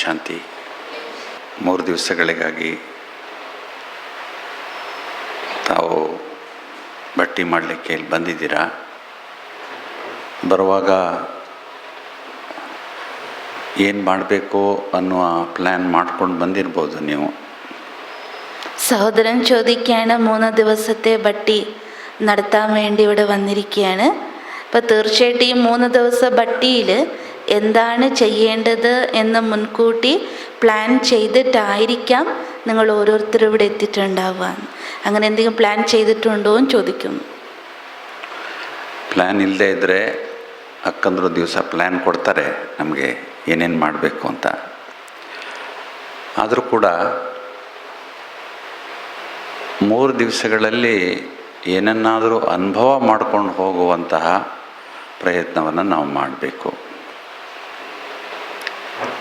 ಶಾಂತಿ. 3 ದಿವಸಗಳಿಗಾಗಿ ತಾವು ಬಟ್ಟಿ ಮಾಡಲಿಕ್ಕೆ ಇಲ್ಲಿ ಬಂದಿದ್ದೀರಾ. ಬರುವಾಗ ಏನು ಮಾಡಬೇಕು ಅನ್ನುವ പ്ലാൻ ಮಾಡ್ಕೊಂಡು ಬಂದಿರ್ಬೋದು ನೀವು. സഹോദരൻ ചോദിക്കുകയാണ്, 3 ദിവസത്തെ ബട്ടി നടത്താൻ വേണ്ടി ഇവിടെ വന്നിരിക്കുകയാണ്. അപ്പോൾ തീർച്ചയായിട്ടും ഈ 3 ദിവസ ബട്ടിയിൽ എന്താണ് ചെയ്യേണ്ടത് എന്ന് മുൻകൂട്ടി പ്ലാൻ ചെയ്തിട്ടായിരിക്കാം നിങ്ങൾ ഓരോരുത്തരും ഇവിടെ എത്തിയിട്ടുണ്ടാവുക. അങ്ങനെ എന്തെങ്കിലും പ്ലാൻ ചെയ്തിട്ടുണ്ടോ എന്ന് ചോദിക്കുന്നു. ಪ್ಲ್ಯಾನ್ ಇಲ್ಲದೆ ಇದ್ದರೆ ಅಕ್ಕಂದರು ದಿವಸ ಪ್ಲ್ಯಾನ್ ಕೊಡ್ತಾರೆ ನಮಗೆ ಏನೇನು ಮಾಡಬೇಕು ಅಂತ. ಆದರೂ ಕೂಡ 3 ದಿವಸಗಳಲ್ಲಿ ಏನನ್ನಾದರೂ ಅನುಭವ ಮಾಡ್ಕೊಂಡು ಹೋಗುವಂತಹ പ്രയത്നವನ್ನು ನಾವು ಮಾಡಬೇಕು.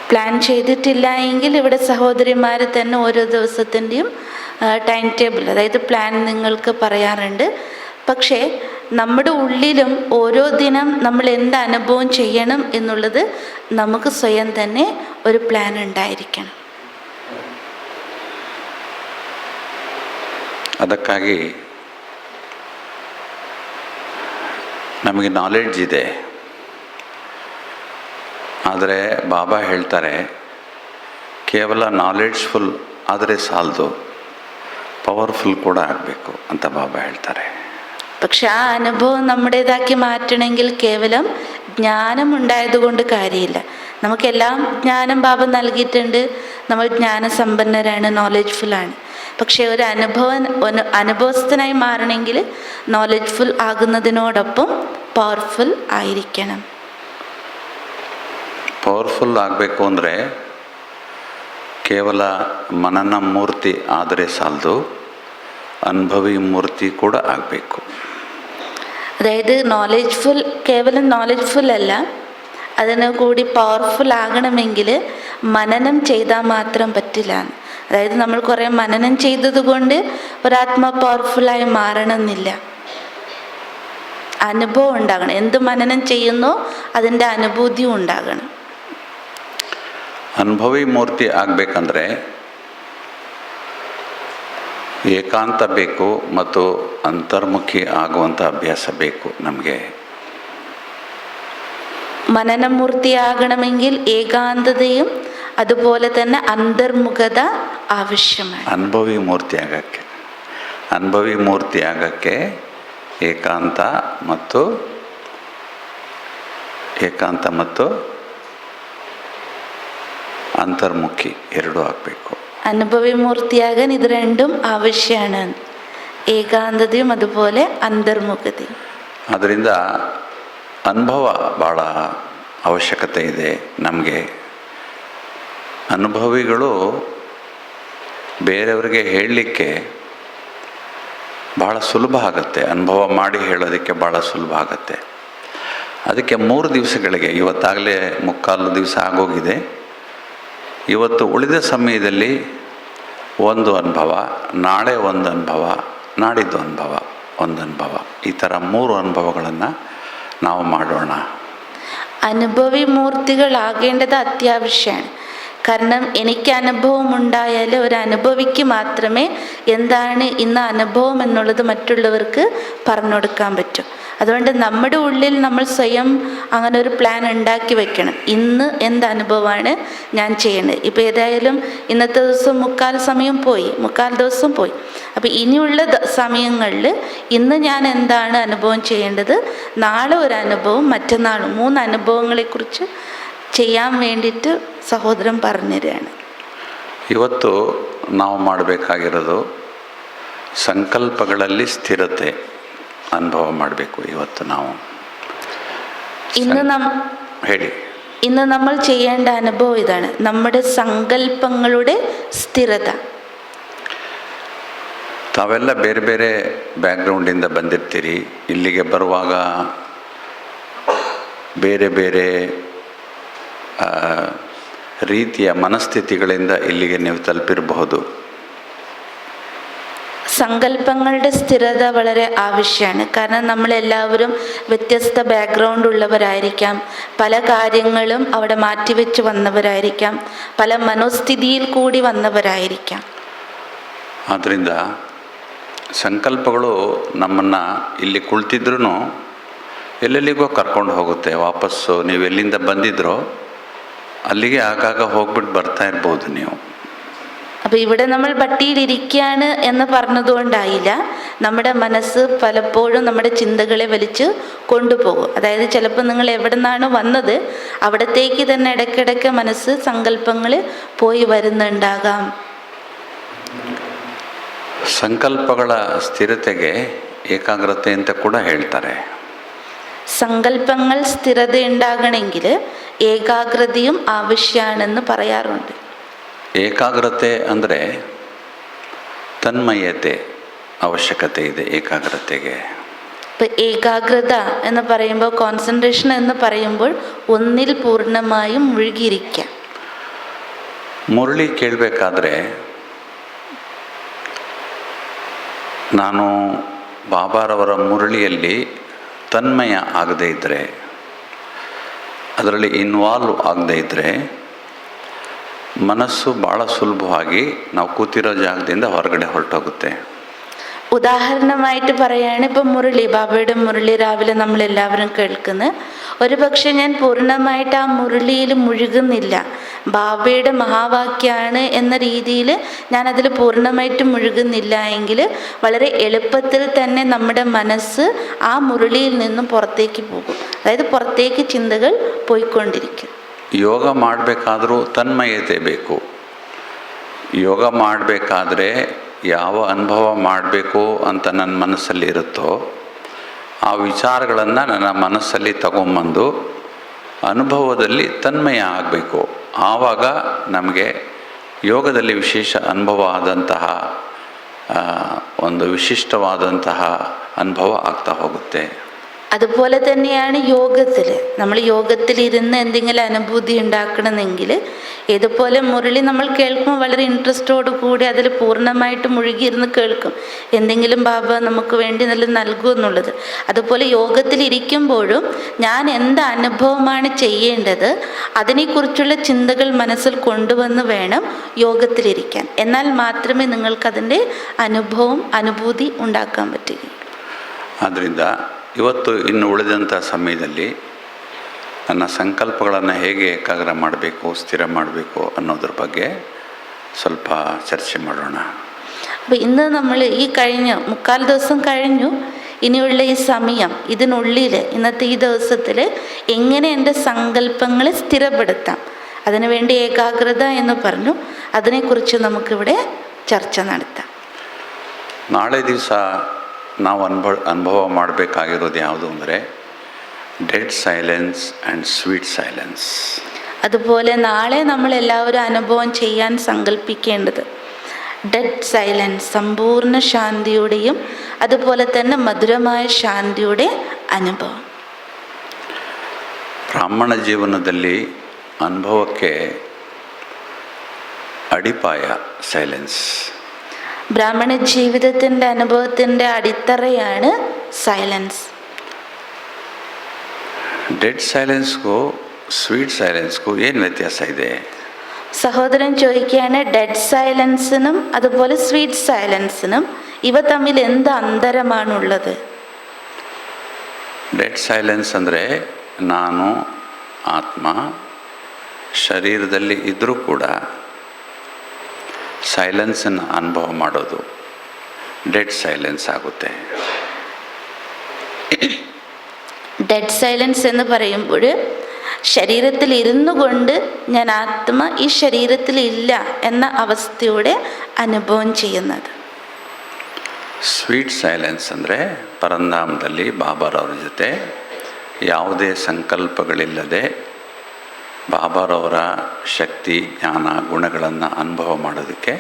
പ്ലാൻ ചെയ്തിട്ടില്ല എങ്കിൽ ഇവിടെ സഹോദരിമാർ തന്നെ ഓരോ ദിവസത്തിൻ്റെയും ടൈം ടേബിൾ, അതായത് പ്ലാൻ നിങ്ങൾക്ക് പറയാറുണ്ട്. പക്ഷേ നമ്മുടെ ഉള്ളിലും ഓരോ ദിനം നമ്മൾ എന്ത് അനുഭവം ചെയ്യണം എന്നുള്ളത് നമുക്ക് സ്വയം തന്നെ ഒരു പ്ലാൻ ഉണ്ടായിരിക്കണം. ಅದಕ್ಕಾಗಿ ನಮಗೆ ನಾಲೆಡ್ಜ್ ಇದೆ. ಆದರೆ ಬಾಬಾ ಹೇಳ್ತಾರೆ, ಕೇವಲ ನಾಲೆಡ್ಜ್ಫುಲ್ ಆದರೆ ಸಾಲದು, പവർഫുൾ ಕೂಡ ಆಗಬೇಕು ಅಂತ ಬಾಬಾ ಹೇಳ್ತಾರೆ. പക്ഷെ ആ അനുഭവം നമ്മുടേതാക്കി മാറ്റണമെങ്കിൽ കേവലം ജ്ഞാനം ഉണ്ടായതുകൊണ്ട് കാര്യമില്ല. നമുക്കെല്ലാം ജ്ഞാനം ബാബ നൽകിയിട്ടുണ്ട്, നമ്മൾ ജ്ഞാനസമ്പന്നരാണ്, നോളജ്ഫുള്ളാണ്. പക്ഷേ ഒരു അനുഭവസ്ഥനായി മാറണമെങ്കിൽ നോളജ്ഫുൾ ആകുന്നതിനോടൊപ്പം പവർഫുൾ ആയിരിക്കണം. ಪವರ್ಫುಲ್ ಆಗಬೇಕು ಅಂದರೆ ಕೇವಲ ಮನನ ಮೂರ್ತಿ ಆದರೆ ಸಾಲದು, ಅನುಭವಿ ಮೂರ್ತಿ ಕೂಡ ಆಗಬೇಕು. അതായത് കേവലം നോളജ്ഫുൾ അല്ല, അതിന് കൂടി പവർഫുൾ ആകണമെങ്കിൽ മനനം ചെയ്താൽ മാത്രം പറ്റില്ല. അതായത് നമ്മൾ കുറേ മനനം ചെയ്തതുകൊണ്ട് ഒരാത്മ പവർഫുള്ളായി മാറണമെന്നില്ല. അനുഭവം ഉണ്ടാകണം. എന്ത് മനനം ചെയ്യുന്നോ അതിൻ്റെ അനുഭൂതിയും ഉണ്ടാകണം. ಅನುಭವಿ ಮೂರ್ತಿ ಆಗಬೇಕಂದ್ರೆ ಏಕಾಂತ ಬೇಕು ಮತ್ತು ಅಂತರ್ಮುಖಿ ಆಗುವಂಥ ಅಭ್ಯಾಸ ಬೇಕು ನಮಗೆ. മനനമൂർത്തിയാകണമെങ്കിൽ ഏകാന്തതയും അതുപോലെ തന്നെ അന്തർമുഖത ആവശ്യമാണ്. ಅನುಭವಿ ಮೂರ್ತಿ ಆಗಕ್ಕೆ ಏಕಾಂತ ಮತ್ತು ಅಂತರ್ಮುಖಿ ಎರಡೂ ಆಗಬೇಕು. അനുഭവി മൂർത്തിയാകാൻ ഇത് രണ്ടും ആവശ്യമാണ്, ಏಕಾಂತತೆയും അതുപോലെ ಅಂತರ್ಮುಖತೆയും. ಅದರಿಂದ ಅನುಭವ ಭಾಳ ಅವಶ್ಯಕತೆ ಇದೆ ನಮಗೆ. ಅನುಭವಿಗಳು ಬೇರೆಯವರಿಗೆ ಹೇಳಲಿಕ್ಕೆ ಭಾಳ ಸುಲಭ ಆಗುತ್ತೆ, ಅನುಭವ ಮಾಡಿ ಹೇಳೋದಕ್ಕೆ ಭಾಳ ಸುಲಭ ಆಗುತ್ತೆ. ಅದಕ್ಕೆ 3 ದಿವಸಗಳಿಗೆ, ಇವತ್ತಾಗಲೇ 3/4 ದಿವಸ ಆಗೋಗಿದೆ. ಇವತ್ತು ಉಳಿದ ಸಮಯದಲ್ಲಿ ಒಂದು ಅನುಭವ, ನಾಳೆ ಒಂದು ಅನುಭವ, ನಾಡಿದ್ದು ಒಂದು ಅನುಭವ, ಈ ಥರ 3 ಅನುಭವಗಳನ್ನು ನಾವು ಮಾಡೋಣ. അനുഭവി മൂർത്തികളാകേണ്ടത് അത്യാവശ്യമാണ്. കാരണം എനിക്ക് അനുഭവം ഉണ്ടായാൽ ഒരു അനുഭവിക്ക് മാത്രമേ എന്താണ് ഇന്ന് അനുഭവം എന്നുള്ളത് മറ്റുള്ളവർക്ക് പറഞ്ഞു കൊടുക്കാൻ പറ്റും. അതുകൊണ്ട് നമ്മുടെ ഉള്ളിൽ നമ്മൾ സ്വയം അങ്ങനെ ഒരു പ്ലാൻ ഉണ്ടാക്കി വെക്കണം. ഇന്ന് എന്ത് അനുഭവമാണ് ഞാൻ ചെയ്യേണ്ടത്. ഇപ്പോൾ ഏതായാലും ഇന്നത്തെ ദിവസം 3/4 ദിവസം പോയി. അപ്പോൾ ഇനിയുള്ള സമയങ്ങളിൽ ഇന്ന് ഞാൻ എന്താണ് അനുഭവം ചെയ്യേണ്ടത്, നാളെ ഒരു അനുഭവം, മറ്റന്നാളും 3 അനുഭവങ്ങളെക്കുറിച്ച് ചെയ്യാൻ വേണ്ടിയിട്ട് സഹോദരൻ പറഞ്ഞുതരാണ്. ಇವತ್ತು ನಾವು ಮಾಡಬೇಕಾಗಿರೋದು ಸಂಕಲ್ಪಗಳಲ್ಲಿ ಸ್ಥಿರತೆ ಅನುಭವ ಮಾಡಬೇಕು. ಇವತ್ತು ನಾವು ഇന്ന് നമ്മൾ ചെയ്യേണ്ട അനുഭവം ഇതാണ്, നമ്മുടെ സങ്കല്പങ്ങളുടെ സ്ഥിരത. ತಾವೆಲ್ಲ ಬೇರೆ ಬೇರೆ ಬ್ಯಾಕ್ಗ್ರೌಂಡಿಂದ ಬಂದಿರ್ತೀರಿ. ಇಲ್ಲಿಗೆ ಬರುವಾಗ ಬೇರೆ ಬೇರೆ ರೀತಿಯ ಮನಸ್ಥಿತಿಗಳಿಂದ ಇಲ್ಲಿಗೆ ನೀವು ತಲುಪಿರಬಹುದು. സങ്കല്പങ്ങളുടെ സ്ഥിരത വളരെ ആവശ്യമാണ്. കാരണം നമ്മളെല്ലാവരും വ്യത്യസ്ത ബാക്ക്ഗ്രൗണ്ട് ഉള്ളവരായിരിക്കാം, പല കാര്യങ്ങളും അവിടെ മാറ്റിവെച്ച് വന്നവരായിരിക്കാം, പല മനോസ്ഥിതിയിൽ കൂടി വന്നവരായിരിക്കാം. ಆದ್ದರಿಂದ ಸಂಕಲ್ಪಗಳು ನಮ್ಮನ್ನು ಇಲ್ಲಿ ಕುಳಿತಿದ್ರೂ ಎಲ್ಲೆಲ್ಲಿಗೋ ಕರ್ಕೊಂಡು ಹೋಗುತ್ತೆ. ವಾಪಸ್ಸು ನೀವು ಎಲ್ಲಿಂದ ಬಂದಿದ್ರೋ ಅಲ್ಲಿಗೆ ಆಗಾಗ ಹೋಗ್ಬಿಟ್ಟು ಬರ್ತಾ ಇರ್ಬೋದು ನೀವು. അപ്പോൾ ഇവിടെ നമ്മൾ പട്ടിയിലിരിക്കുകയാണ് എന്ന് പറഞ്ഞതുകൊണ്ടായില്ല, നമ്മുടെ മനസ്സ് പലപ്പോഴും നമ്മുടെ ചിന്തകളെ വലിച്ച് കൊണ്ടുപോകും. അതായത് ചിലപ്പോൾ നിങ്ങൾ എവിടെ നിന്നാണ് വന്നത് അവിടത്തേക്ക് തന്നെ ഇടയ്ക്കിടയ്ക്ക് മനസ്സ് സങ്കല്പങ്ങൾ പോയി വരുന്നുണ്ടാകാം. ಸಂಕಲ್ಪಗಳ ಸ್ಥಿರತೆಗೆ ಏಕಾಗ್ರತೆ ಅಂತ ಕೂಡ ಹೇಳ್ತಾರೆ. സങ്കല്പങ്ങൾ സ്ഥിരതയുണ്ടാകണമെങ്കിൽ ഏകാഗ്രതയും ആവശ്യമാണെന്ന് പറയാറുണ്ട്. ಏಕಾಗ್ರತೆ ಅಂದರೆ ತನ್ಮಯತೆ ಅವಶ್ಯಕತೆ ಇದೆ ಏಕಾಗ್ರತೆಗೆ. ഇപ്പം ഏകാഗ്രത എന്ന് പറയുമ്പോൾ, കോൺസെൻട്രേഷൻ എന്ന് പറയുമ്പോൾ ഒന്നിൽ പൂർണ്ണമായും മുഴുകിയിരിക്കാം. ಮುರಳಿ ಕೇಳಬೇಕಾದ್ರೆ ನಾನು ಬಾಬಾರವರ ಮುರಳಿಯಲ್ಲಿ ತನ್ಮಯ ಆಗದೇ ಇದ್ದರೆ, ಅದರಲ್ಲಿ ಇನ್ವಾಲ್ವ್ ಆಗದೇ ಇದ್ದರೆ മനസ്സു ಭಾಳ ಸುಲಭವಾಗಿ ನಾವು ಕೂತಿರೋ ಜಾಗದಿಂದ ಹೊರಗಡೆ ಹೊರಟೋಗುತ್ತೆ. ഉദാഹരണമായിട്ട് പറയുകയാണ്, ഇപ്പം മുരളി, ബാബയുടെ മുരളി രാവിലെ നമ്മളെല്ലാവരും കേൾക്കുന്നത്. ഒരു പക്ഷെ ഞാൻ പൂർണ്ണമായിട്ട് ആ മുരളിയിൽ മുഴുകുന്നില്ല, ബാബയുടെ മഹാവാക്യാണ് എന്ന രീതിയിൽ ഞാൻ അതിൽ പൂർണ്ണമായിട്ട് മുഴുകുന്നില്ല എങ്കിൽ വളരെ എളുപ്പത്തിൽ തന്നെ നമ്മുടെ മനസ്സ് ആ മുരളിയിൽ നിന്നും പുറത്തേക്ക് പോകും. അതായത് പുറത്തേക്ക് ചിന്തകൾ പോയിക്കൊണ്ടിരിക്കും. ಯೋಗ ಮಾಡಬೇಕಾದ್ರೂ ತನ್ಮಯತೆ ಬೇಕು. ಯೋಗ ಮಾಡಬೇಕಾದ್ರೆ ಯಾವ ಅನುಭವ ಮಾಡಬೇಕು ಅಂತ ನನ್ನ ಮನಸ್ಸಲ್ಲಿ ಇರುತ್ತೋ ಆ ವಿಚಾರಗಳನ್ನು ನನ್ನ ಮನಸ್ಸಲ್ಲಿ ತಗೊಂಬಂದು ಅನುಭವದಲ್ಲಿ ತನ್ಮಯ ಆಗಬೇಕು. ಆವಾಗ ನಮಗೆ ಯೋಗದಲ್ಲಿ ವಿಶೇಷ ಅನುಭವ ಆದಂತಹ ಒಂದು ವಿಶಿಷ್ಟವಾದಂತಹ ಅನುಭವ ಆಗ್ತಾ ಹೋಗುತ್ತೆ. അതുപോലെ തന്നെയാണ് യോഗത്തിൽ. നമ്മൾ യോഗത്തിലിരുന്ന് എന്തെങ്കിലും അനുഭൂതി ഉണ്ടാക്കണമെങ്കിൽ ഇതുപോലെ മുരളി നമ്മൾ കേൾക്കുമ്പോൾ വളരെ ഇൻട്രസ്റ്റോട് കൂടി അതിൽ പൂർണ്ണമായിട്ട് മുഴുകിയിരുന്ന് കേൾക്കും, എന്തെങ്കിലും ബാബ നമുക്ക് വേണ്ടി നല്ല നൽകും എന്നുള്ളത്. അതുപോലെ യോഗത്തിലിരിക്കുമ്പോഴും ഞാൻ എന്ത് അനുഭവമാണ് ചെയ്യേണ്ടത് അതിനെക്കുറിച്ചുള്ള ചിന്തകൾ മനസ്സിൽ കൊണ്ടുവന്ന് വേണം യോഗത്തിലിരിക്കാൻ. എന്നാൽ മാത്രമേ നിങ്ങൾക്കതിൻ്റെ അനുഭൂതി ഉണ്ടാക്കാൻ പറ്റുകയുള്ളൂ. ಆದ್ದರಿಂದ ಇವತ್ತು ಇನ್ನು ಉಳಿದಂಥ ಸಮಯದಲ್ಲಿ ನನ್ನ ಸಂಕಲ್ಪಗಳನ್ನು ಹೇಗೆ ಏಕಾಗ್ರ ಮಾಡಬೇಕು, ಸ್ಥಿರ ಮಾಡಬೇಕು ಅನ್ನೋದ್ರ ಬಗ್ಗೆ ಸ್ವಲ್ಪ ಚರ್ಚೆ ಮಾಡೋಣ. അപ്പോൾ ഇന്ന് നമ്മൾ ഈ കഴിഞ്ഞ 3/4 ദിവസം കഴിഞ്ഞു, ഇനിയുള്ള ഈ സമയം ഇതിനുള്ളിൽ ഇന്നത്തെ ഈ ദിവസത്തിൽ എങ്ങനെ എൻ്റെ സങ്കല്പങ്ങളെ സ്ഥിരപ്പെടുത്താം, അതിനുവേണ്ടി ഏകാഗ്രത എന്ന് പറഞ്ഞു, അതിനെക്കുറിച്ച് നമുക്കിവിടെ ചർച്ച നടത്താം. ನಾಳೆ ದಿವಸ ನಾವು ಅನುಭವ ಮಾಡಬೇಕಾಗಿರೋದು ಯಾವುದು ಅಂದರೆ dead silence and sweet silence. അതുപോലെ നാളെ നമ്മളെല്ലാവരും അനുഭവം ചെയ്യാൻ സങ്കല്പിക്കേണ്ടത് ഡെഡ് സൈലൻസ്, സമ്പൂർണ്ണ ശാന്തിയുടെയും അതുപോലെ തന്നെ മധുരമായ ശാന്തിയുടെ അനുഭവം. ಬ್ರಾಹ್ಮಣ ಜೀವನದಲ್ಲಿ ಅನುಭವಕ್ಕೆ ಅಡಿಪಾಯ ಸೈಲೆನ್ಸ್. ബ്രാഹ്മണ ജീവിതത്തിൻ്റെ അനുഭവത്തിൻ്റെ അടിത്തറയാണ് സൈലൻസ്. ಡೆಡ್ ಸೈಲೆನ್ಸ್ಗೂ ಸ್ವೀಟ್ ಸೈಲೆನ್ಸ್ಗೂ ಏನು ವ್ಯತ್ಯಾಸ ಇದೆ? സഹോദരൻ ചോദിക്കുകയാണ്, ഡെഡ് സൈലൻസിനും അതുപോലെ സ്വീറ്റ് സൈലൻസിനും ഇവ തമ്മിൽ എന്ത് അന്തരമാണുള്ളത്? ಡೆಡ್ ಸೈಲೆನ್ಸ್ ಅಂದರೆ ನಾನು ಆತ್ಮ ಶರೀರದಲ್ಲಿ ಇದ್ದರೂ ಕೂಡ ಸೈಲೆನ್ಸನ್ನು ಅನುಭವ ಮಾಡೋದು ಡೆಡ್ ಸೈಲೆನ್ಸ್ ಆಗುತ್ತೆ. ഡെഡ് സൈലൻസ് എന്ന് പറയുമ്പോൾ ശരീരത്തിൽ ഇരുന്നു കൊണ്ട് ഞാൻ ആത്മ ഈ ശരീരത്തിൽ ഇല്ല എന്ന അവസ്ഥയുടെ അനുഭവം ചെയ്യുന്നത്. ಸ್ವೀಟ್ ಸೈಲೆನ್ಸ್ ಅಂದರೆ ಪರಂಧಾಮದಲ್ಲಿ ಬಾಬಾರವ್ರ ಜೊತೆ ಯಾವುದೇ ಸಂಕಲ್ಪಗಳಿಲ್ಲದೆ ಬಾಬಾರವರ ಶಕ್ತಿ, ಜ್ಞಾನ, ಗುಣಗಳನ್ನು ಅನುಭವ ಮಾಡೋದಕ್ಕೆ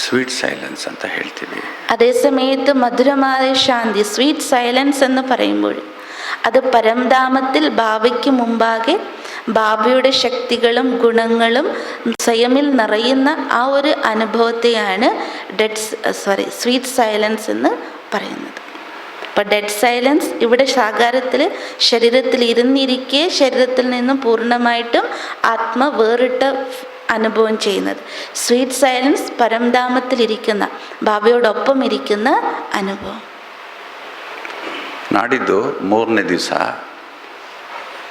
സ്വീറ്റ് സൈലൻസ് ಅಂತ ಹೇಳ್ತೀವಿ. അതേ സമയത്ത് മധുരമായ ശാന്തി, സ്വീറ്റ് സൈലൻസ് എന്ന് പറയുമ്പോൾ അത് പരംധാമത്തിൽ ബാബയ്ക്ക് മുമ്പാകെ ബാബയുടെ ശക്തികളും ഗുണങ്ങളും സ്വയമിൽ നിറയുന്ന ആ ഒരു അനുഭവത്തെയാണ് സ്വീറ്റ് സൈലൻസ് എന്ന് പറയുന്നത്. അപ്പോൾ ഡെഡ് സൈലൻസ് ഇവിടെ സാകാരത്തിൽ ശരീരത്തിൽ ഇരുന്നിരിക്കെ ശരീരത്തിൽ നിന്നും പൂർണ്ണമായിട്ടും ആത്മ വേറിട്ട അനുഭവം ചെയ്യുന്നത്. സ്വീറ്റ് സൈലൻസ് പരംധാമത്തിലിരിക്കുന്ന ബാബയോടൊപ്പം ഇരിക്കുന്ന അനുഭവം. ನಾಡಿದ್ದು 3ನೇ ದಿವಸ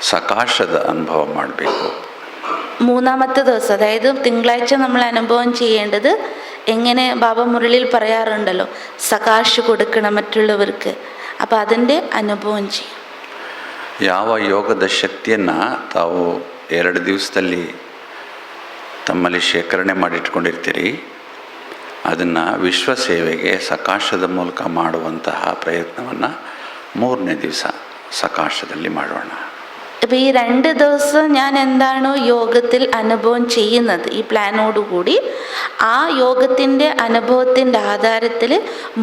സകാശದ ಅನುಭವ ಮಾಡಬೇಕು. 3ാമത്തെ ദിവസം, അതായത് തിങ്കളാഴ്ച നമ്മൾ അനുഭവം ചെയ്യേണ്ടത് എങ്ങനെ ബാബ മുരളിയിൽ പറയാറുണ്ടല്ലോ, സകാശ് കൊടുക്കണം മറ്റുള്ളവർക്ക്. അപ്പം അതിൻ്റെ അനുഭവം ചെയ്യും. ಯಾವ ಯೋಗದ ಶಕ್ತಿಯನ್ನು ತಾವು 2 ದಿವಸದಲ್ಲಿ ತಮ್ಮಲ್ಲಿ ಶೇಖರಣೆ ಮಾಡಿಟ್ಕೊಂಡಿರ್ತೀರಿ, ಅದನ್ನು ವಿಶ್ವ ಸೇವೆಗೆ ಸಕಾಶದ ಮೂಲಕ ಮಾಡುವಂತಹ ಪ್ರಯತ್ನವನ್ನು 3ನೇ ದಿವಸ സകാശದಲ್ಲಿ ಮಾಡೋಣ. അപ്പോൾ ഈ 2 ദിവസം ഞാൻ എന്താണോ യോഗത്തിൽ അനുഭവം ചെയ്യുന്നത് ഈ പ്ലാനോടുകൂടി, ആ യോഗത്തിൻ്റെ അനുഭവത്തിൻ്റെ ആധാരത്തിൽ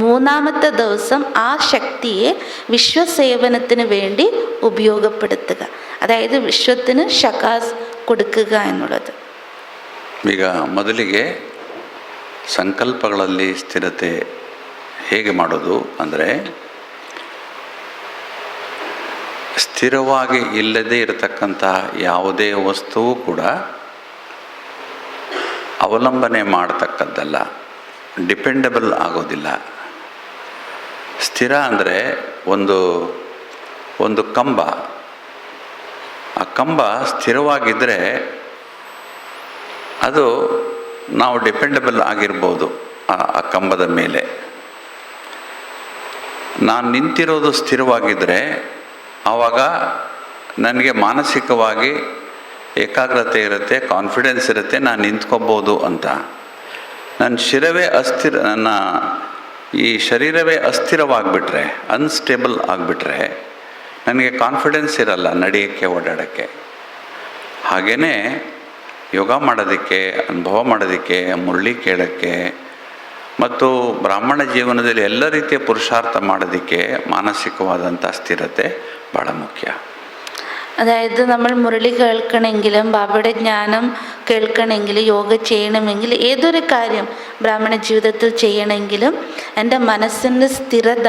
3ാമത്തെ ദിവസം ആ ശക്തിയെ വിശ്വസേവനത്തിന് വേണ്ടി ഉപയോഗപ്പെടുത്തുക, അതായത് വിശ്വത്തിന് ശകാസ് കൊടുക്കുക എന്നുള്ളത്. ಈಗ ಮೊದಲಿಗೆ ಸಂಕಲ್ಪಗಳಲ್ಲಿ ಸ್ಥಿರತೆ ಹೇಗೆ ಮಾಡೋದು ಅಂದರೆ, ಸ್ಥಿರವಾಗಿ ಇಲ್ಲದೇ ಇರತಕ್ಕಂಥ ಯಾವುದೇ ವಸ್ತುವು ಕೂಡ ಅವಲಂಬನೆ ಮಾಡತಕ್ಕದ್ದಲ್ಲ, ಡಿಪೆಂಡಬಲ್ ಆಗೋದಿಲ್ಲ. ಸ್ಥಿರ ಅಂದರೆ ಒಂದು ಕಂಬ, ಆ ಕಂಬ ಸ್ಥಿರವಾಗಿದ್ದರೆ ಅದು ನಾವು ಡಿಪೆಂಡಬಲ್ ಆಗಿರ್ಬೋದು ಆ ಕಂಬದ ಮೇಲೆ. ನಾನು ನಿಂತಿರೋದು ಸ್ಥಿರವಾಗಿದ್ದರೆ ಆವಾಗ ನನಗೆ ಮಾನಸಿಕವಾಗಿ ಏಕಾಗ್ರತೆ ಇರುತ್ತೆ, ಕಾನ್ಫಿಡೆನ್ಸ್ ಇರುತ್ತೆ, ನಾನು ನಿಂತ್ಕೋಬೋದು ಅಂತ. ನನ್ನ ಈ ಶರೀರವೇ ಅಸ್ಥಿರವಾಗಿಬಿಟ್ರೆ, ಅನ್ಸ್ಟೇಬಲ್ ಆಗಿಬಿಟ್ರೆ ನನಗೆ ಕಾನ್ಫಿಡೆನ್ಸ್ ಇರಲ್ಲ ನಡೆಯೋಕ್ಕೆ, ಓಡಾಡೋಕ್ಕೆ. ಹಾಗೆಯೇ ಯೋಗ ಮಾಡೋದಕ್ಕೆ, ಅನುಭವ ಮಾಡೋದಕ್ಕೆ, ಮುರಳಿ ಕೇಳೋಕ್ಕೆ ಮತ್ತು ಬ್ರಾಹ್ಮಣ ಜೀವನದಲ್ಲಿ ಎಲ್ಲ ರೀತಿಯ ಪುರುಷಾರ್ಥ ಮಾಡೋದಕ್ಕೆ മാനസികವಾದಂಥ സ്ഥിരತೆ ಭಾಳ ಮುಖ್ಯ. അതായത് നമ്മൾ മുരളി കേൾക്കണമെങ്കിലും ബാബയുടെ ജ്ഞാനം കേൾക്കണമെങ്കിൽ, യോഗ ചെയ്യണമെങ്കിൽ, ഏതൊരു കാര്യം ബ്രാഹ്മണ ജീവിതത്തിൽ ചെയ്യണമെങ്കിലും എൻ്റെ മനസ്സിൻ്റെ സ്ഥിരത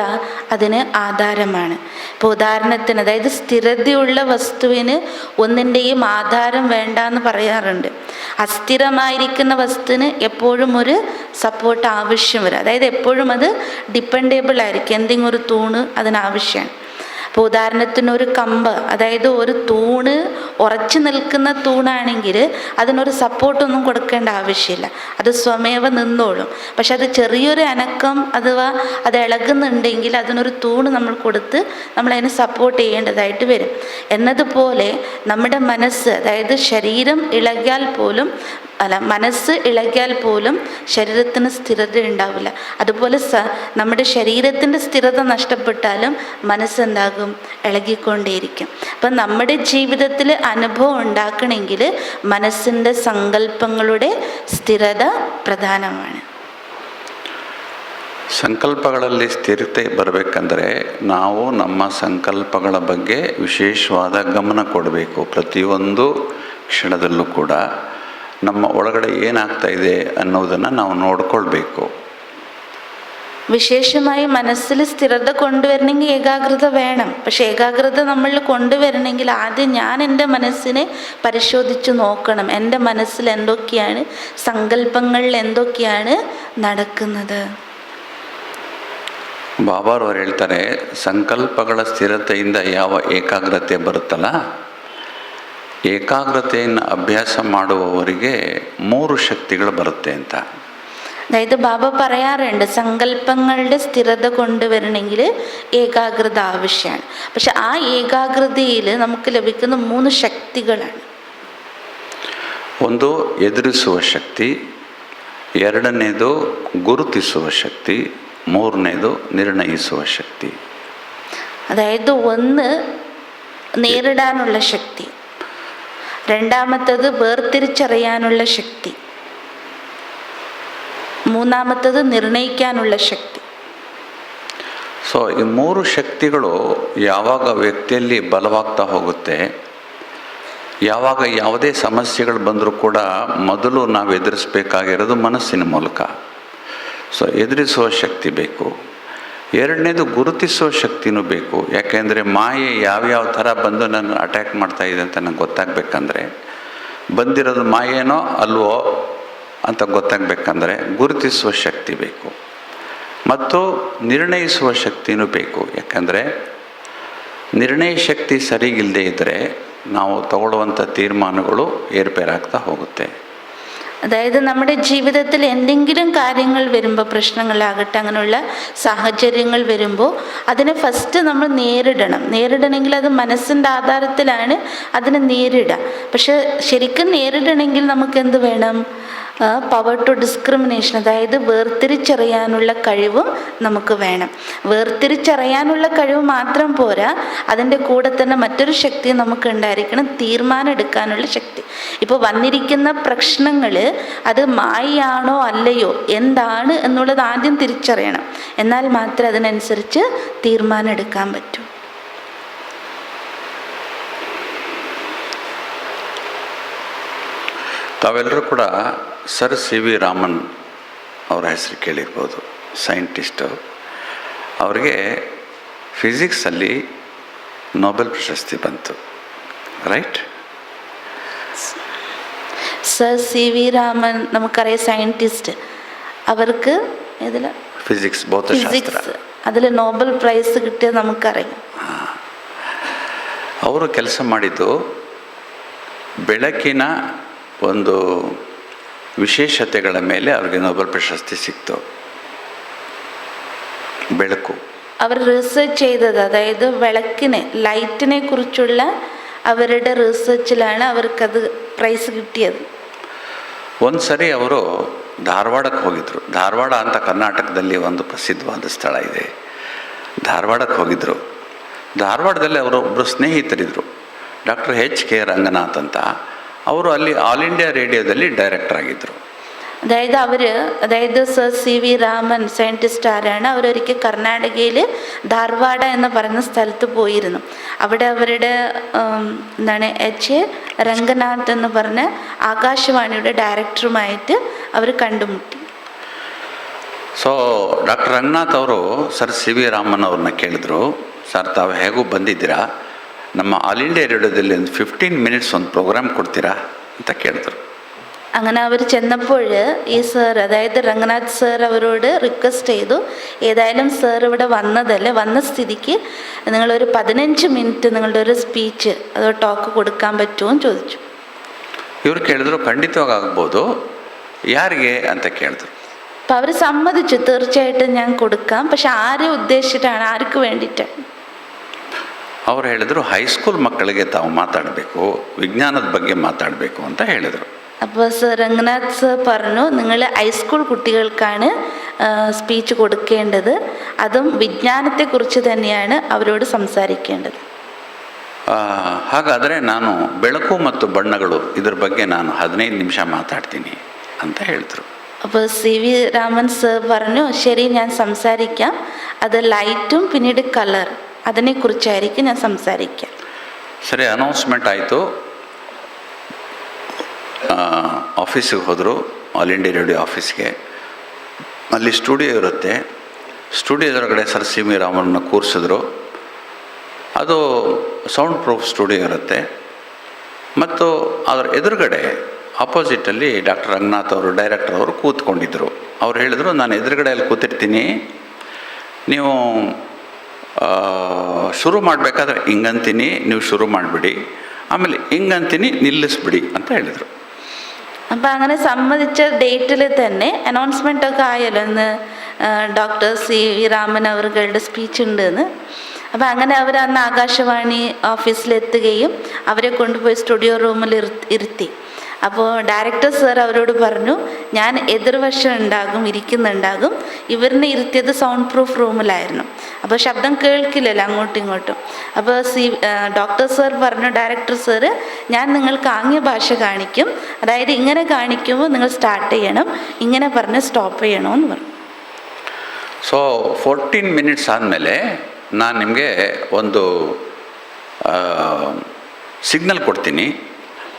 അതിന് ആധാരമാണ്. ഇപ്പോൾ ഉദാഹരണത്തിന്, അതായത് സ്ഥിരതയുള്ള വസ്തുവിന് ഒന്നിൻ്റെയും ആധാരം വേണ്ട എന്ന് പറയാറുണ്ട്. അസ്ഥിരമായിരിക്കുന്ന വസ്തുവിന് എപ്പോഴും ഒരു സപ്പോർട്ട് ആവശ്യം വരും, അതായത് എപ്പോഴും അത് ഡിപ്പെൻഡബിൾ ആയിരിക്കും, എന്തെങ്കിലും ഒരു തൂണ് അതിനാവശ്യമാണ്. അപ്പോൾ ഉദാഹരണത്തിന് ഒരു കമ്പ്, അതായത് ഒരു തൂണ് ഉറച്ചു നിൽക്കുന്ന തൂണാണെങ്കിൽ അതിനൊരു സപ്പോർട്ടൊന്നും കൊടുക്കേണ്ട ആവശ്യമില്ല, അത് സ്വമേവ നിന്നോളും. പക്ഷെ അത് ചെറിയൊരു അനക്കം അഥവാ അത് ഇളകുന്നുണ്ടെങ്കിൽ അതിനൊരു തൂണ് നമ്മൾ കൊടുത്ത് നമ്മളതിനെ സപ്പോർട്ട് ചെയ്യേണ്ടതായിട്ട് വരും. എന്നതുപോലെ നമ്മുടെ മനസ്സ്, അതായത് ശരീരം ഇളകിയാൽ പോലും മനസ്സ് ഇളകിയാൽ പോലും ശരീരത്തിന് സ്ഥിരത ഉണ്ടാവില്ല. അതുപോലെ നമ്മുടെ ശരീരത്തിൻ്റെ സ്ഥിരത നഷ്ടപ്പെട്ടാലും മനസ്സെന്താകും, ഇളകിക്കൊണ്ടേയിരിക്കും. അപ്പം നമ്മുടെ ജീവിതത്തിൽ അനുഭവം ഉണ്ടാക്കണമെങ്കിൽ മനസ്സിൻ്റെ സങ്കല്പങ്ങളുടെ സ്ഥിരത പ്രധാനമാണ്. ಸಂಕಲ್ಪಗಳಲ್ಲಿ ಸ್ಥಿರತೆ ಬರಬೇಕಂದ್ರೆ ನಾವು ನಮ್ಮ ಸಂಕಲ್ಪಗಳ ಬಗ್ಗೆ ವಿಶೇಷವಾದ ಗಮನ ಕೊಡಬೇಕು. ಪ್ರತಿಯೊಂದು ಕ್ಷಣದಲ್ಲೂ ಕೂಡ ನಮ್ಮ ಒಳಗಡೆ ಏನಾಗ್ತಾ ಇದೆ ಅನ್ನೋದನ್ನು ನಾವು ನೋಡ್ಕೊಳ್ಬೇಕು. വിശേഷമായി മനസ്സിൽ സ്ഥിരത കൊണ്ടുവരണമെങ്കിൽ ഏകാഗ്രത വേണം. പക്ഷെ ഏകാഗ്രത നമ്മൾ കൊണ്ടുവരണമെങ്കിൽ ആദ്യം ഞാൻ എൻ്റെ മനസ്സിനെ പരിശോധിച്ച് നോക്കണം. എൻ്റെ മനസ്സിൽ എന്തൊക്കെയാണ്, സങ്കല്പങ്ങളിൽ എന്തൊക്കെയാണ് നടക്കുന്നത്. ಬಾಬಾರವರು ಹೇಳ್ತಾರೆ, ಸಂಕಲ್ಪಗಳ ಸ್ಥಿರತೆಯಿಂದ ಯಾವ ಏಕಾಗ್ರತೆ ಬರುತ್ತಲ್ಲ, ಏಕಾಗ್ರತೆಯನ್ನು ಅಭ್ಯಾಸ ಮಾಡುವವರಿಗೆ 3 ಶಕ್ತಿಗಳು ಬರುತ್ತೆ ಅಂತ. അതായത് ബാബ പറയാറുണ്ട്, സങ്കല്പങ്ങളുടെ സ്ഥിരത കൊണ്ടുവരണമെങ്കിൽ ഏകാഗ്രത ആവശ്യമാണ്. പക്ഷെ ആ ഏകാഗ്രതയിൽ നമുക്ക് ലഭിക്കുന്ന 3 ശക്തികളാണ്. ಒಂದು ಎದುರಿಸುವ ಶಕ್ತಿ, ಎರಡನೇದು ಗುರುತಿಸುವ ಶಕ್ತಿ, ಮೂರನೇದು ನಿರ್ಣಯಿಸುವ ಶಕ್ತಿ. അതായത് ഒന്ന് നേരിടാനുള്ള ശക്തി, രണ്ടാമത്തത് വേർതിരിച്ചറിയാനുള്ള ശക്തി, ಮೂರನೇದು ನಿರ್ಣಯಿക്കാനുള്ള ಶಕ್ತಿ. ಸೊ ಈ 3 ಶಕ್ತಿಗಳು ಯಾವಾಗ ವ್ಯಕ್ತಿಯಲ್ಲಿ ಬಲವಾಗ್ತಾ ಹೋಗುತ್ತೆ, ಯಾವಾಗ ಯಾವುದೇ ಸಮಸ್ಯೆಗಳು ಬಂದರೂ ಕೂಡ ಮೊದಲು ನಾವು ಎದುರಿಸಬೇಕಾಗಿರೋದು ಮನಸ್ಸಿನ ಮೂಲಕ. ಸೊ ಎದುರಿಸುವ ಶಕ್ತಿ ಬೇಕು. ಎರಡನೇದು ಗುರುತಿಸುವ ಶಕ್ತಿನೂ ಬೇಕು. ಯಾಕೆಂದರೆ ಮಾಯೆ ಯಾವ್ಯಾವ ಥರ ಬಂದು ನನ್ನ ಅಟ್ಯಾಕ್ ಮಾಡ್ತಾಯಿದೆ ಅಂತ ನಂಗೆ ಗೊತ್ತಾಗಬೇಕಂದ್ರೆ, ಬಂದಿರೋದು ಮಾಯೇನೋ ಅಲ್ವೋ ಅಂತ ಗೊತ್ತಾಗಬೇಕಂದ್ರೆ ಗುರುತಿಸುವ ಶಕ್ತಿ ಬೇಕು ಮತ್ತು ನಿರ್ಣಯಿಸುವ ಶಕ್ತಿನೂ ಬೇಕು. ಯಾಕಂದರೆ ನಿರ್ಣಯ ಶಕ್ತಿ ಸರಿಗಿಲ್ಲದೆ ಇದ್ದರೆ ನಾವು തಗೊಳ್ಳುವಂಥ തീരുമാനಗಳು ഏർപേരാಗ್ತಾ ಹೋಗುತ್ತೆ. അതായത് നമ്മുടെ ജീവിതത്തിൽ എന്തെങ്കിലും കാര്യങ്ങൾ വരുമ്പോൾ, പ്രശ്നങ്ങളാകട്ടെ, അങ്ങനെയുള്ള സാഹചര്യങ്ങൾ വരുമ്പോൾ അതിനെ ഫസ്റ്റ് നമ്മൾ നേരിടണമെങ്കിൽ അത് മനസ്സിൻ്റെ ആധാരത്തിലാണ് അതിനെ നേരിടുക. പക്ഷെ ശരിക്കും നേരിടണമെങ്കിൽ നമുക്ക് എന്ത് വേണം? പവർ ടു ഡിസ്ക്രിമിനേഷൻ, അതായത് വേർതിരിച്ചറിയാനുള്ള കഴിവും നമുക്ക് വേണം. വേർതിരിച്ചറിയാനുള്ള കഴിവ് മാത്രം പോരാ, അതിൻ്റെ കൂടെ തന്നെ മറ്റൊരു ശക്തി നമുക്ക് ഉണ്ടായിരിക്കണം, തീരുമാനം എടുക്കാനുള്ള ശക്തി. ഇപ്പോൾ വന്നിരിക്കുന്ന പ്രശ്നങ്ങൾ അത് മായയാണോ അല്ലയോ, എന്താണ് എന്നുള്ളത് ആദ്യം തിരിച്ചറിയണം. എന്നാൽ മാത്രമേ അതിനനുസരിച്ച് തീരുമാനം എടുക്കാൻ പറ്റൂ. ತಾವೆಲ್ಲರೂ ಕೂಡ ಸರ್ ಸಿ ವಿ ರಾಮನ್ ಅವರ ಹೆಸರು ಕೇಳಿರ್ಬೋದು. ಸೈಂಟಿಸ್ಟು. ಅವ್ರಿಗೆ ಫಿಸಿಕ್ಸಲ್ಲಿ ನೊಬೆಲ್ ಪ್ರಶಸ್ತಿ ಬಂತು, right? Sir C V Raman നമുക്കറിയാം, സയൻറ്റിസ്റ്റ്. അവർക്ക് ഇതിൽ ಫಿಸಿಕ್ಸ್, ಭೌತಶಾಸ್ತ್ರ, അതിൽ നോബൽ ಪ್ರೈಸ್ കിട്ടിയത് നമുക്കറിയാം. ಅವರು ಕೆಲಸ ಮಾಡಿದ್ದು ಬೆಳಕಿನ ಒಂದು ವಿಶೇಷತೆಗಳ ಮೇಲೆ ಅವ್ರಿಗೆ ನೊಬೆಲ್ ಪ್ರಶಸ್ತಿ ಸಿಕ್ತು. ಬೆಳಕು അവർ റിസർച്ച് ചെയ്തത്, അതായത് വിളക്കിനെ, ലൈറ്റിനെ കുറിച്ചുള്ള അവരുടെ റിസർച്ചിലാണ് അവർക്കത് പ്രൈസ് കിട്ടിയത്. ಒಂದು ಸರಿ ಅವರು ಧಾರವಾಡಕ್ಕೆ ಹೋಗಿದ್ರು. ಧಾರವಾಡ ಅಂತ ಕರ್ನಾಟಕದಲ್ಲಿ ಒಂದು ಪ್ರಸಿದ್ಧವಾದ ಸ್ಥಳ ಇದೆ. ಧಾರವಾಡಕ್ಕೆ ಹೋಗಿದ್ದರು. ಧಾರವಾಡದಲ್ಲಿ ಅವರೊಬ್ಬರು ಸ್ನೇಹಿತರಿದ್ದರು, ಡಾಕ್ಟರ್ H.K. ರಂಗನಾಥ್ ಅಂತ. ಅವರು ಅಲ್ಲಿ ಆಲ್ ಇಂಡಿಯಾ ರೇಡಿಯೋದಲ್ಲಿ ಡೈರೆಕ್ಟರ್ ಆಗಿದ್ದರು. അതായത് sir C V Raman scientist ആരാണ്, അവരൊരിക്കൽ കർണാടകയിൽ ധാർവാഡ എന്ന് പറയുന്ന സ്ഥലത്ത് പോയിരുന്നു. അവിടെ അവരുടെ H.K. രംഗനാഥ് എന്ന് പറഞ്ഞ ആകാശവാണിയുടെ ഡയറക്ടറുമായിട്ട് അവർ കണ്ടുമുട്ടി. ಸೊ ಡಾಕ್ಟರ್ ರಂಗನಾಥ್ ಅವರು ಸರ್ ಸಿ ವಿ ರಾಮನ್ ಅವ್ರನ್ನ ಕೇಳಿದ್ರು, ಸರ್ ತಾವು ಹೇಗೂ ಬಂದಿದ್ದೀರಾ, ನಮ್ಮ ಆಲ್ ಇಂಡಿಯಾ ರೇಡಿಯೋದಲ್ಲಿ ಒಂದು 15 ಮಿನಿಟ್ಸ್ ಒಂದು ಪ್ರೋಗ್ರಾಮ್ ಕೊಡ್ತೀರಾ ಅಂತ ಕೇಳಿದ್ರು. അങ്ങനെ അവർ ചെന്നപ്പോൾ ഈ സർ, അതായത് രംഗനാഥ് സർ അവരോട് റിക്വസ്റ്റ് ചെയ്തു, ഏതായാലും സർ ഇവിടെ വന്നതല്ലേ, വന്ന സ്ഥിതിക്ക് നിങ്ങളൊരു 15 മിനിറ്റ് നിങ്ങളുടെ ഒരു സ്പീച്ച് അതോ ടോക്ക് കൊടുക്കാൻ പറ്റുമോ എന്ന് ചോദിച്ചു. ഇവർ ಕೇಳಿದ್ರು, ಖಂಡಿತವಾಗಿ ಆಗ್ಬೋದು, ಯಾರಿಗೆ ಅಂತ ಕೇಳಿದ್ರು. അപ്പം അവർ സമ്മതിച്ചു, തീർച്ചയായിട്ടും ഞാൻ കൊടുക്കാം, പക്ഷെ ആരെ ഉദ്ദേശിച്ചിട്ടാണ്, ആർക്ക് വേണ്ടിയിട്ടാണ്? ಅವ್ರು ಹೇಳಿದ್ರು, ಹೈಸ್ಕೂಲ್ ಮಕ್ಕಳಿಗೆ ತಾವು ಮಾತಾಡಬೇಕು, ವಿಜ್ಞಾನದ ಬಗ್ಗೆ ಮಾತಾಡಬೇಕು ಅಂತ ಹೇಳಿದರು. അപ്പോൾ സർ രംഗനാഥ് സർ പറഞ്ഞു, നിങ്ങൾ ഹൈസ്കൂൾ കുട്ടികൾക്കാണ് സ്പീച്ച് കൊടുക്കേണ്ടത്, അതും വിജ്ഞാനത്തെക്കുറിച്ച് തന്നെയാണ് അവരോട് സംസാരിക്കേണ്ടത്. ಹಾಗಾದರೆ ನಾನು ಬೆಳಕು ಮತ್ತು ಬಣ್ಣಗಳು ಇದರ ಬಗ್ಗೆ ನಾನು 15 ನಿಮಿಷ ಮಾತಾಡ್ತೀನಿ ಅಂತ ಹೇಳಿದ್ರು. അപ്പോൾ സി വി രാമൻ സർ പറഞ്ഞു, ശരി ഞാൻ സംസാരിക്കാം, അത് ലൈറ്റും പിന്നീട് കളർ അതിനെക്കുറിച്ചായിരിക്കും ഞാൻ സംസാരിക്കാം. ಸರಿ, ಅನೌನ್ಸ್ಮೆಂಟ್ ಆಯಿತು. ಆಫೀಸಿಗೆ ಹೋದರು, ಆಲ್ ಇಂಡಿಯಾ ರೇಡಿಯೋ ಆಫೀಸ್ಗೆ. ಅಲ್ಲಿ ಸ್ಟುಡಿಯೋ ಇರುತ್ತೆ. ಸ್ಟುಡಿಯೋದೊಳಗಡೆ ಸರ್ ಸಿ ವಿ ರಾಮನ್ನ ಕೂರಿಸಿದ್ರು. ಅದು ಸೌಂಡ್ ಪ್ರೂಫ್ ಸ್ಟುಡಿಯೋ ಇರುತ್ತೆ. ಮತ್ತು ಅದರ ಎದುರುಗಡೆ ಆಪೋಸಿಟಲ್ಲಿ ಡಾಕ್ಟರ್ ರಂಗನಾಥ್ ಅವರು, ಡೈರೆಕ್ಟರ್ ಅವರು ಕೂತ್ಕೊಂಡಿದ್ದರು. ಅವ್ರು ಹೇಳಿದರು, ನಾನು ಎದುರುಗಡೆಯಲ್ಲಿ ಕೂತಿರ್ತೀನಿ, ನೀವು ಶುರು ಮಾಡಬೇಕಾದ್ರೆ ಹಿಂಗಂತೀನಿ, ನೀವು ಶುರು ಮಾಡಿಬಿಡಿ, ಆಮೇಲೆ ಹಿಂಗಂತೀನಿ, നില്ലിസ്ಬಿಡಿ ಅಂತ ಹೇಳಿದರು. അപ്പം അങ്ങനെ സമ്മതിച്ച ഡേറ്റിൽ തന്നെ അനൗൺസ്മെൻറ്റൊക്കെ ആയല്ലോ, ഇന്ന് ഡോക്ടർ സി വി രാമൻ അവരുടെ സ്പീച്ച് ഉണ്ടെന്ന്. അപ്പം അങ്ങനെ അവർ അന്ന് ആകാശവാണി ഓഫീസിലെത്തുകയും അവരെ കൊണ്ടുപോയി സ്റ്റുഡിയോ റൂമിൽ ഇരുത്തി. അപ്പോൾ ഡയറക്ടർ സർ അവരോട് പറഞ്ഞു, ഞാൻ എതിർവശം ഇരിക്കുന്നുണ്ടാകും. ഇവരിനെ ഇരുത്തിയത് സൗണ്ട് പ്രൂഫ് റൂമിലായിരുന്നു. അപ്പോൾ ശബ്ദം കേൾക്കില്ലല്ലോ അങ്ങോട്ടും ഇങ്ങോട്ടും. അപ്പോൾ ഡോക്ടർ സർ പറഞ്ഞു, ഡയറക്ടർ സർ, ഞാൻ നിങ്ങൾക്ക് ആംഗ്യ ഭാഷ കാണിക്കും, അതായത് ഇങ്ങനെ കാണിക്കുമ്പോൾ നിങ്ങൾ സ്റ്റാർട്ട് ചെയ്യണം, ഇങ്ങനെ പറഞ്ഞ് സ്റ്റോപ്പ് ചെയ്യണമെന്ന് പറഞ്ഞു. ಸೊ 14 ಮಿನಿಟ್ಸ್ ಆದಮೇಲೆ ನಾನು ನಿಮಗೆ ಒಂದು ಸಿಗ್ನಲ್ ಕೊಡ್ತೀನಿ,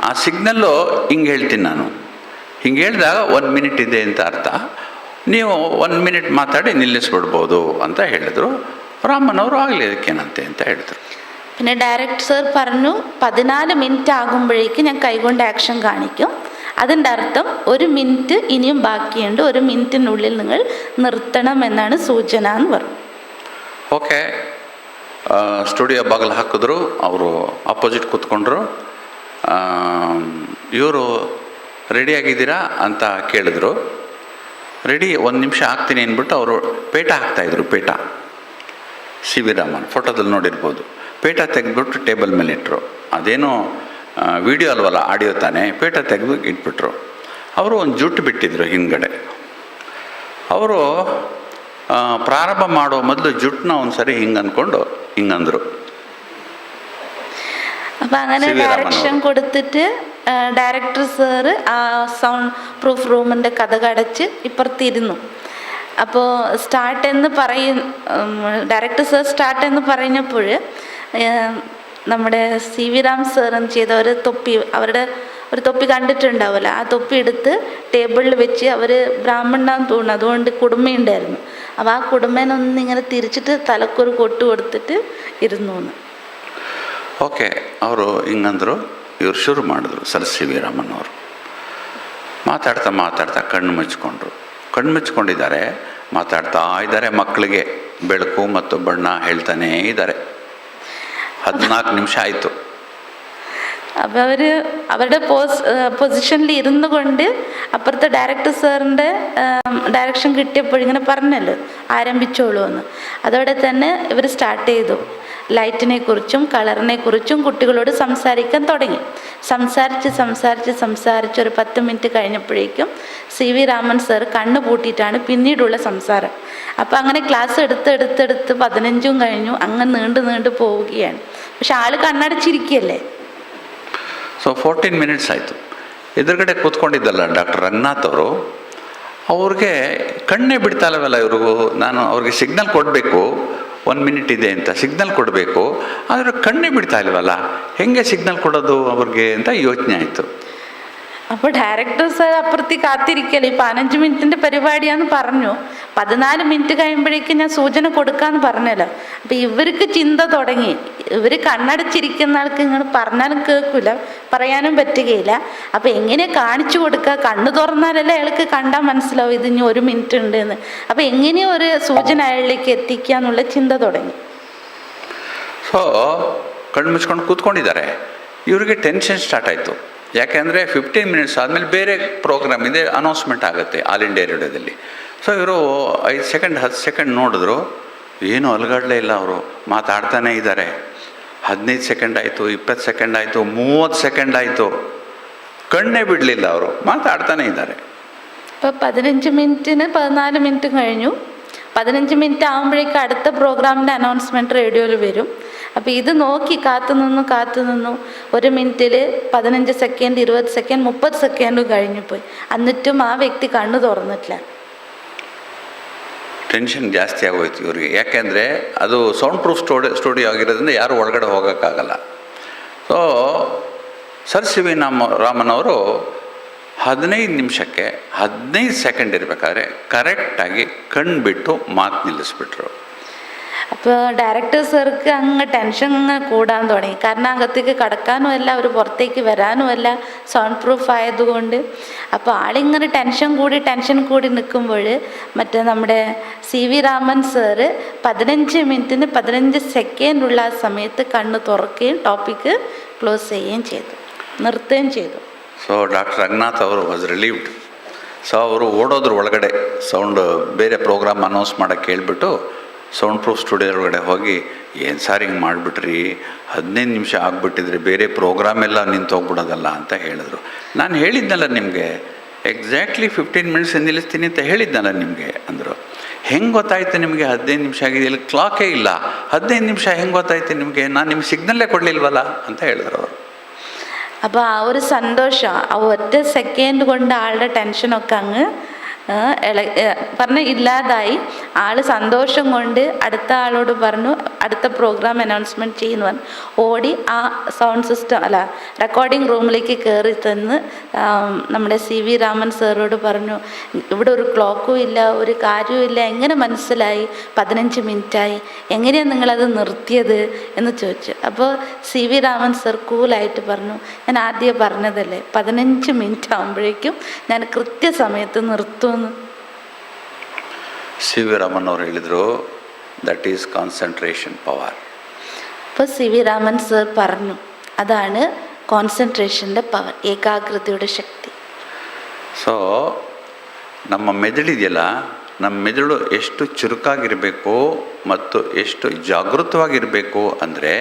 ಆ ಸಿಗ್ನಲ್ಲು ಹಿಂಗೆ ಹೇಳ್ತೀನಿ ನಾನು, ಹಿಂಗೆ ಹೇಳಿದಾಗ 1 ಮಿನಿಟ್ ಇದೆ ಅಂತ ಅರ್ಥ, ನೀವು 1 ಮಿನಿಟ್ ಮಾತಾಡಿ ನಿಲ್ಲಿಸ್ಬಿಡ್ಬೋದು ಅಂತ ಹೇಳಿದರು. ರಾಮನವರು ಆಗಲಿ ಅದಕ್ಕೇನಂತೆ ಅಂತ ಹೇಳಿದರು. പിന്നെ ഡയറക്ടർ സർ പറഞ്ഞു 14 മിനിറ്റ് ആകുമ്പോഴേക്കും ഞാൻ കൈകൊണ്ട് ആക്ഷൻ കാണിക്കും. അതിൻ്റെ അർത്ഥം 1 മിനിറ്റ് ഇനിയും ബാക്കിയുണ്ട്, 1 മിനിറ്റിനുള്ളിൽ നിങ്ങൾ നിർത്തണം എന്നാണ് സൂചന എന്ന് പറഞ്ഞു. ಓಕೆ, ಸ್ಟುಡಿಯೋ ಬಾಗಿಲು ಹಾಕಿದ್ರು, ಅವರು ಅಪೋಸಿಟ್ ಕೂತ್ಕೊಂಡ್ರು. ಇವರು ರೆಡಿಯಾಗಿದ್ದೀರಾ ಅಂತ ಕೇಳಿದ್ರು. ರೆಡಿ, 1 ನಿಮಿಷ ಆಗ್ತೀನಿ ಅಂದ್ಬಿಟ್ಟು ಅವರು ಪೇಟ ಹಾಕ್ತಾಯಿದ್ರು. ಪೇಟ ಸಿ ವಿ ರಾಮನ್ ಫೋಟೋದಲ್ಲಿ ನೋಡಿರ್ಬೋದು. ಪೇಟ ತೆಗೆದ್ಬಿಟ್ಟು ಟೇಬಲ್ ಮೇಲೆ ಇಟ್ಟರು. ಅದೇನೋ ವಿಡಿಯೋ ಅಲ್ವಲ್ಲ, ಆಡಿಯೋ ತಾನೇ. ಪೇಟ ತೆಗೆದು ಇಟ್ಬಿಟ್ರು. ಅವರು ಒಂದು ಜುಟ್ಟು ಬಿಟ್ಟಿದ್ರು ಹಿಂದ್ಗಡೆ. ಅವರು ಪ್ರಾರಂಭ ಮಾಡೋ ಮೊದಲು ಜುಟ್ಟನ್ನ ಒಂದು ಸರಿ ಹಿಂಗೆ ಅಂದ್ಕೊಂಡು ಹಿಂಗಂದರು. അപ്പം അങ്ങനെ ഡയറക്ഷൻ കൊടുത്തിട്ട് ഡയറക്ടർ സാറ് ആ സൗണ്ട് പ്രൂഫ് റൂമിൻ്റെ കതകടച്ച് ഇപ്പുറത്തിരുന്നു. അപ്പോൾ സ്റ്റാർട്ട് എന്ന് ഡയറക്ടർ സാർ സ്റ്റാർട്ട് എന്ന് പറഞ്ഞപ്പോൾ നമ്മുടെ സി വി രാം സാർ എന്ന് ചെയ്ത ഒരു തൊപ്പി, അവരുടെ ഒരു തൊപ്പി കണ്ടിട്ടുണ്ടാവില്ല, ആ തൊപ്പി എടുത്ത് ടേബിളിൽ വെച്ച്, അവർ ബ്രാഹ്മണനാന്ന് തോന്നുന്നു, അതുകൊണ്ട് കുടുംബയുണ്ടായിരുന്നു. അപ്പോൾ ആ കുടുംബനൊന്നിങ്ങനെ തിരിച്ചിട്ട് തലക്കൊരു കൊട്ട് കൊടുത്തിട്ട് ഇരുന്നു എന്ന്. ಓಕೆ, ಅವರು ಹಿಂಗಂದರು. ಇವರು ಶುರು ಮಾಡಿದ್ರು, ಸರ್ ಸಿ ವಿ ರಾಮನ್ ಅವರು. ಮಾತಾಡ್ತಾ ಮಾತಾಡ್ತಾ ಕಣ್ಣು ಮುಚ್ಕೊಂಡಿದ್ದಾರೆ, ಮಾತಾಡ್ತಾ ಇದ್ದಾರೆ. ಮಕ್ಕಳಿಗೆ ಬೆಳಕು ಮತ್ತು ಬಣ್ಣ ಹೇಳ್ತಾನೇ ಇದ್ದಾರೆ. 14 ನಿಮಿಷ ಆಯಿತು. അപ്പോൾ അവരുടെ പൊസിഷനിൽ ഇരുന്നു കൊണ്ട് അപ്പുറത്തെ ഡയറക്ടർ സാറിൻ്റെ ഡയറക്ഷൻ കിട്ടിയപ്പോൾ ഇങ്ങനെ പറഞ്ഞല്ലോ ആരംഭിച്ചോളൂ എന്ന്. അതോടെ തന്നെ ഇവർ സ്റ്റാർട്ട് ചെയ്തു. ലൈറ്റിനെ കുറിച്ചും കളറിനെ കുറിച്ചും കുട്ടികളോട് സംസാരിക്കാൻ തുടങ്ങി. സംസാരിച്ച് ഒരു 10 മിനിറ്റ് കഴിഞ്ഞപ്പോഴേക്കും സി വി രാമൻ സാർ കണ്ണു പൂട്ടിയിട്ടാണ് പിന്നീടുള്ള സംസാരം. അപ്പോൾ അങ്ങനെ ക്ലാസ് എടുത്ത് 15 കഴിഞ്ഞു. അങ്ങനെ നീണ്ടു പോവുകയാണ്. പക്ഷെ ആൾ കണ്ണടച്ചിരിക്കുകയല്ലേ. ಸೊ 14 ಮಿನಿಟ್ಸ್ ಆಯಿತು. ಎದುರುಗಡೆ ಕೂತ್ಕೊಂಡಿದ್ದಲ್ಲ ಡಾಕ್ಟರ್ ರಂಗನಾಥ್ ಅವರು, ಅವ್ರಿಗೆ ಕಣ್ಣೇ ಬಿಡ್ತಾ ಇಲ್ಲವಲ್ಲ ಇವ್ರಿಗೂ. ನಾನು ಅವ್ರಿಗೆ ಸಿಗ್ನಲ್ ಕೊಡಬೇಕು, 1 ಮಿನಿಟ್ ಇದೆ ಅಂತ ಸಿಗ್ನಲ್ ಕೊಡಬೇಕು, ಆದರೆ ಕಣ್ಣೇ ಬಿಡ್ತಾ ಇಲ್ವಲ್ಲ, ಹೆಂಗೆ ಸಿಗ್ನಲ್ ಕೊಡೋದು ಅವ್ರಿಗೆ ಅಂತ ಯೋಚನೆ ಆಯಿತು. അപ്പോൾ ഡയറക്ടർ സാർ അപ്പുറത്ത് കാത്തിരിക്കല്ലേ. 15 മിനിറ്റിൻ്റെ പരിപാടിയാന്ന് പറഞ്ഞു. 14 മിനിറ്റ് കഴിയുമ്പോഴേക്കും ഞാൻ സൂചന കൊടുക്കാമെന്ന് പറഞ്ഞല്ലോ. അപ്പം ഇവർക്ക് ചിന്ത തുടങ്ങി. ഇവർ കണ്ണടച്ചിരിക്കുന്ന ആൾക്ക് ഇങ്ങനെ പറഞ്ഞാലും കേൾക്കില്ല, പറയാനും പറ്റുകയില്ല. അപ്പം എങ്ങനെ കാണിച്ചു കൊടുക്കുക? കണ്ണ് തുറന്നാലല്ലേ അയാൾക്ക് കണ്ടാൽ മനസ്സിലാവും ഇത് ഇനി 1 മിനിറ്റ് ഉണ്ട് എന്ന്. അപ്പം എങ്ങനെയും ഒരു സൂചന അയാളിലേക്ക് എത്തിക്കുക എന്നുള്ള ചിന്ത തുടങ്ങി. ಸೊ ಕಣ್ಣು ಮುಚ್ಕೊಂಡು ಕೂತ್ಕೊಂಡಿದ್ದಾರೆ. ಇವರಿಗೆ ಟೆನ್ಷನ್ ಸ್ಟಾರ್ಟ್ ಆಯಿತು. ಯಾಕೆಂದರೆ 15 ಮಿನಿಟ್ಸ್ ಆದಮೇಲೆ ಬೇರೆ ಪ್ರೋಗ್ರಾಮ್ ಇದೆ, ಅನೌನ್ಸ್ಮೆಂಟ್ ಆಗುತ್ತೆ ಆಲ್ ಇಂಡಿಯಾ ರೇಡಿಯೋದಲ್ಲಿ. ಸೊ ಇವರು 5 ಸೆಕೆಂಡ್ 10 ಸೆಕೆಂಡ್ ನೋಡಿದ್ರು, ಏನೂ ಅಲುಗಾಡಲೇ ಇಲ್ಲ. ಅವರು ಮಾತಾಡ್ತಾನೇ ಇದ್ದಾರೆ. 15 ಸೆಕೆಂಡ್ ಆಯಿತು, 20 ಸೆಕೆಂಡ್ ಆಯಿತು, 30 ಸೆಕೆಂಡ್ ಆಯಿತು, ಕಣ್ಣೇ ಬಿಡಲಿಲ್ಲ. ಅವರು മാതാಡ್ತಾನೇ ഇದ್ದಾರೆ. ഇപ്പോൾ 15 മിനിറ്റിന് 14 മിനിറ്റ് കഴിഞ്ഞു. 15 മിനിറ്റ് ആകുമ്പോഴേക്കും അടുത്ത പ്രോഗ്രാമിൻ്റെ അനൗൺസ്മെൻറ്റ് റേഡിയോയിൽ വരും. അപ്പോൾ ഇത് നോക്കി കാത്തു നിന്നു. 1 മിനിറ്റിൽ 15 സെക്കൻഡ്, 20 സെക്കൻഡ്, 30 സെക്കൻഡ് കഴിഞ്ഞു പോയി. എന്നിട്ടും ആ വ്യക്തി കണ്ണു തുറന്നിട്ടില്ല. ಟೆನ್ಷನ್ ಜಾಸ್ತಿ ಆಗೋಯ್ತು ಇವರಿಗೆ. ಯಾಕೆಂದರೆ ಅದು ಸೌಂಡ್ ಪ್ರೂಫ್ ಸ್ಟುಡಿಯೋ ಆಗಿರೋದ್ರಿಂದ ಯಾರು ಒಳಗಡೆ ಹೋಗೋಕ್ಕಾಗಲ್ಲ. So sir C V Raman ಅವರು 15 ನಿಮಿಷಕ್ಕೆ 15 ಸೆಕೆಂಡ್ ಇರಬೇಕಾದ್ರೆ ಕರೆಕ್ಟಾಗಿ ಕಣ್ಣು ಬಿಟ್ಟು ಮಾತು നിಲ್ಲಿಸ್ಬಿಟ್ರು. അപ്പോൾ ഡയറക്ടർ സാർക്ക് അങ്ങ് ടെൻഷൻ കൂടാൻ തുടങ്ങി. കാരണം അകത്തേക്ക് കടക്കാനും അല്ല, അവർ പുറത്തേക്ക് വരാനും അല്ല, സൗണ്ട് പ്രൂഫ് ആയതുകൊണ്ട്. അപ്പോൾ ആളിങ്ങനെ ടെൻഷൻ കൂടി നിൽക്കുമ്പോൾ മറ്റേ നമ്മുടെ സി വി രാമൻ സാറ് 15 മിനിറ്റിന് 15 സെക്കൻഡുള്ള ആ സമയത്ത് കണ്ണ് തുറക്കുകയും ടോപ്പിക്ക് ക്ലോസ് ചെയ്യുകയും ചെയ്തു, നിർത്തുകയും ചെയ്തു. ಸೊ ಡಾಕ್ಟರ್ ರಂಗನಾಥ್ ಅವರು ವಾಸ್ ರಿಲೀವ್ಡ್. ಸೊ ಅವರು ಓಡೋದ್ರ ಒಳಗಡೆ ಸೌಂಡ್ ಬೇರೆ ಪ್ರೋಗ್ರಾಮ್ ಅನೌನ್ಸ್ ಮಾಡೋಕ್ಕೆ ಹೇಳ್ಬಿಟ್ಟು ಸೌಂಡ್ ಪ್ರೂಫ್ ಸ್ಟುಡಿಯೋ ಒಳಗಡೆ ಹೋಗಿ, ಏನು ಸಾರ್ ಹಿಂಗೆ ಮಾಡಿಬಿಟ್ರಿ, 15 ನಿಮಿಷ ಆಗಿಬಿಟ್ಟಿದ್ರೆ ಬೇರೆ ಪ್ರೋಗ್ರಾಮ್ ಎಲ್ಲ ನಿಂತು ಹೋಗ್ಬಿಡೋದಲ್ಲ ಅಂತ ಹೇಳಿದ್ರು. ನಾನು ಹೇಳಿದ್ನಲ್ಲ ನಿಮಗೆ, ಎಕ್ಸಾಕ್ಟ್ಲಿ 15 ಮಿನಿಟ್ಸ್ ನಿಲ್ಲಿಸ್ತೀನಿ ಅಂತ ಹೇಳಿದ್ನಲ್ಲ ನಿಮಗೆ ಅಂದರು. ಹೆಂಗೆ ಗೊತ್ತಾಯ್ತು ನಿಮಗೆ 15 ನಿಮಿಷ ಆಗಿದೆ? ಇಲ್ಲಿ ಕ್ಲಾಕೇ ಇಲ್ಲ. 15 ನಿಮಿಷ ಹೆಂಗೆ ಗೊತ್ತಾಯ್ತು ನಿಮಗೆ? ನಾನು ನಿಮ್ಗೆ ಸಿಗ್ನಲ್ಲೇ ಕೊಡಲಿಲ್ವಲ್ಲ ಅಂತ ಹೇಳಿದ್ರು ಅವರು. അപ്പോൾ ആ ഒരു സന്തോഷം, ആ ഒറ്റ സെക്കൻഡ് കൊണ്ട് ആളുടെ ടെൻഷനൊക്കെ അങ്ങ് ഇല്ലാതായി. ആൾ സന്തോഷം കൊണ്ട് അടുത്ത ആളോട് പറഞ്ഞു അടുത്ത പ്രോഗ്രാം അനൗൺസ്മെൻറ്റ് ചെയ്യുന്നു പറഞ്ഞു. ഓടി ആ സൗണ്ട് സിസ്റ്റം റെക്കോർഡിംഗ് റൂമിലേക്ക് കയറി തന്ന് നമ്മുടെ CV രാമൻ സാറോട് പറഞ്ഞു, ഇവിടെ ഒരു ക്ലോക്കും ഇല്ല, ഒരു കാര്യവും ഇല്ല, എങ്ങനെ മനസ്സിലായി 15 മിനിറ്റായി, എങ്ങനെയാണ് നിങ്ങളത് നിർത്തിയത് എന്ന് ചോദിച്ചു. അപ്പോൾ CV രാമൻ സർ കൂലായിട്ട് പറഞ്ഞു, ഞാൻ ആദ്യം പറഞ്ഞതല്ലേ 15 മിനിറ്റ് ആകുമ്പോഴേക്കും ഞാൻ കൃത്യസമയത്ത് നിർത്തുമെന്ന്. CV ರಾಮನ್ ಅವರು ಹೇಳಿದರು, ದಟ್ ಈಸ್ ಕಾನ್ಸಂಟ್ರೇಷನ್ ಪವರ್. അപ്പോൾ CV രാമൻ സർ പറഞ്ഞു, അതാണ് കോൺസെൻട്രേഷൻ്റെ പവർ, ഏകാഗ്രതയുടെ ശക്തി. ಸೊ ನಮ್ಮ ಮೆದುಳಿದೆಯಲ್ಲ, ನಮ್ಮ ಮೆದುಳು ಎಷ್ಟು ಚುರುಕಾಗಿರಬೇಕು ಮತ್ತು ಎಷ್ಟು ಜಾಗೃತವಾಗಿರಬೇಕು ಅಂದರೆ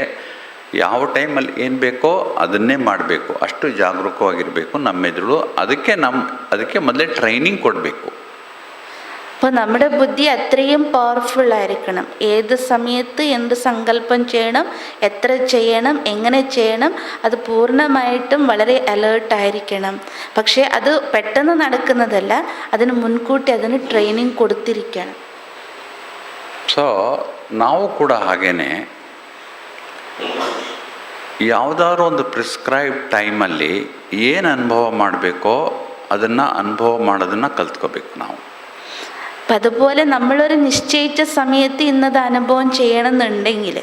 ಯಾವ ಟೈಮಲ್ಲಿ ಏನು ಬೇಕೋ ಅದನ್ನೇ ಮಾಡಬೇಕು, ಅಷ್ಟು ಜಾಗರೂಕವಾಗಿರಬೇಕು ನಮ್ಮ ಮೆದುಳು. ಅದಕ್ಕೆ ಮೊದಲೇ ಟ್ರೈನಿಂಗ್ ಕೊಡಬೇಕು. അപ്പോൾ നമ്മുടെ ബുദ്ധി അത്രയും പവർഫുൾ ആയിരിക്കണം. ഏത് സമയത്ത് എന്ത് സങ്കല്പം ചെയ്യണം, എത്ര ചെയ്യണം, എങ്ങനെ ചെയ്യണം, അത് പൂർണ്ണമായിട്ടും വളരെ അലേർട്ടായിരിക്കണം. പക്ഷേ അത് പെട്ടെന്ന് നടക്കുന്നതല്ല, അതിന് മുൻകൂട്ടി അതിന് ട്രെയിനിങ് കൊടുത്തിരിക്കണം. ಸೊ ನಾವು ಕೂಡ ಹಾಗೇನೆ ಯಾವುದಾದ್ರು ಒಂದು ಪ್ರಿಸ್ಕ್ರೈಬ್ ಟೈಮಲ್ಲಿ ಏನು ಅನುಭವ ಮಾಡಬೇಕೋ ಅದನ್ನು ಅನುಭವ ಮಾಡೋದನ್ನು ಕಲ್ತ್ಕೋಬೇಕು ನಾವು. അപ്പം അതുപോലെ നമ്മളൊരു നിശ്ചയിച്ച സമയത്ത് ഇന്നത് അനുഭവം ചെയ്യണമെന്നുണ്ടെങ്കിൽ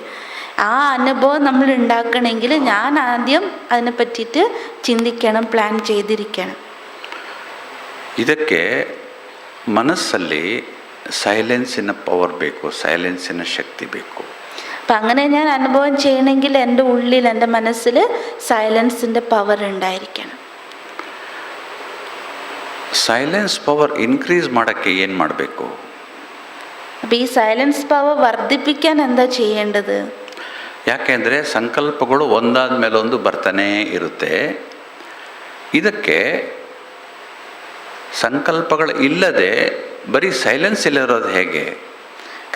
ആ അനുഭവം നമ്മൾ ഉണ്ടാക്കണമെങ്കിൽ ഞാൻ ആദ്യം അതിനെ പറ്റിയിട്ട് ചിന്തിക്കണം, പ്ലാൻ ചെയ്തിരിക്കണം. ಇದಕ್ಕೆ ಮನಸ್ಸಲ್ಲಿ സൈലൻസിನ പവർ ಬೇಕು, സൈലൻസിನ ശക്തി ಬೇಕು. അപ്പം അങ്ങനെ ഞാൻ അനുഭവം ചെയ്യണമെങ്കിൽ എൻ്റെ ഉള്ളിൽ, എൻ്റെ മനസ്സിൽ സൈലൻസിൻ്റെ പവർ ഉണ്ടായിരിക്കണം. ಸೈಲೆನ್ಸ್ ಪವರ್ ಇನ್ಕ್ರೀಸ್ ಮಾಡೋಕ್ಕೆ ಏನು ಮಾಡಬೇಕು? അപ്പം ഈ സൈലൻസ് പവർ വർദ്ധിപ്പിക്കാൻ എന്താ ചെയ്യേണ്ടത്? ಯಾಕೆಂದರೆ ಸಂಕಲ್ಪಗಳು ಒಂದಾದ ಮೇಲೆ ಒಂದು ಬರ್ತಾನೇ ಇರುತ್ತೆ. ಇದಕ್ಕೆ ಸಂಕಲ್ಪಗಳು ಇಲ್ಲದೆ ಬರೀ ಸೈಲೆನ್ಸ್ ಇಲ್ಲಿರೋದು ಹೇಗೆ?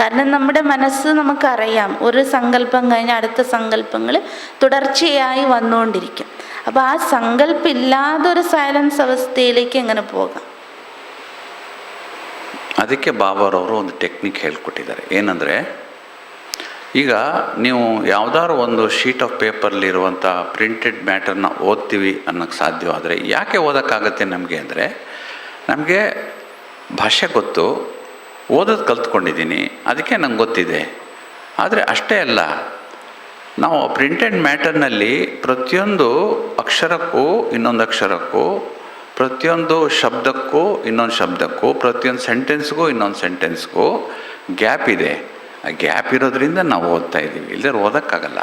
കാരണം നമ്മുടെ മനസ്സ് നമുക്കറിയാം, ഒരു സങ്കല്പം കഴിഞ്ഞ് അടുത്ത സങ്കല്പങ്ങൾ തുടർച്ചയായി വന്നുകൊണ്ടിരിക്കും. അപ്പോൾ ആ സങ്കല്പം ഇല്ലാതെ ഒരു സൈലൻസ് അവസ്ഥയിലേക്ക് എങ്ങനെ പോകാം? ಅದಕ್ಕೆ ಬಾಬಾರವರು ಒಂದು ಟೆಕ್ನಿಕ್ ಹೇಳ್ಕೊಟ್ಟಿದ್ದಾರೆ. ಏನಂದರೆ, ಈಗ ನೀವು ಯಾವುದಾದ್ರು ಒಂದು ಶೀಟ್ ಆಫ್ ಪೇಪರ್ಲಿರುವಂಥ ಪ್ರಿಂಟೆಡ್ ಮ್ಯಾಟರ್ನ ಓದ್ತೀವಿ ಅನ್ನೋಕ್ಕೆ ಸಾಧ್ಯವಾದರೆ, ಯಾಕೆ ಓದೋಕ್ಕಾಗತ್ತೆ ನಮಗೆ ಅಂದರೆ, ನಮಗೆ ಭಾಷೆ ಗೊತ್ತು, ಓದೋದು ಕಲ್ತ್ಕೊಂಡಿದ್ದೀನಿ, ಅದಕ್ಕೆ ನಂಗೆ ಗೊತ್ತಿದೆ. ಆದರೆ ಅಷ್ಟೇ ಅಲ್ಲ, ನಾವು ಪ್ರಿಂಟೆಡ್ ಮ್ಯಾಟರ್ನಲ್ಲಿ ಪ್ರತಿಯೊಂದು ಅಕ್ಷರಕ್ಕೂ ಇನ್ನೊಂದು ಅಕ್ಷರಕ್ಕೂ, ಪ್ರತಿಯೊಂದು ಶಬ್ದಕ್ಕೂ ಇನ್ನೊಂದು ಶಬ್ದಕ್ಕೂ, ಪ್ರತಿಯೊಂದು ಸೆಂಟೆನ್ಸ್ಗೂ ಇನ್ನೊಂದು ಸೆಂಟೆನ್ಸ್ಗೂ ಗ್ಯಾಪ್ ಇದೆ. ಆ ಗ್ಯಾಪ್ ಇರೋದ್ರಿಂದ ನಾವು ಓದ್ತಾ ಇದ್ದೀವಿ, ಇಲ್ಲದೆ ಓದೋಕ್ಕಾಗಲ್ಲ.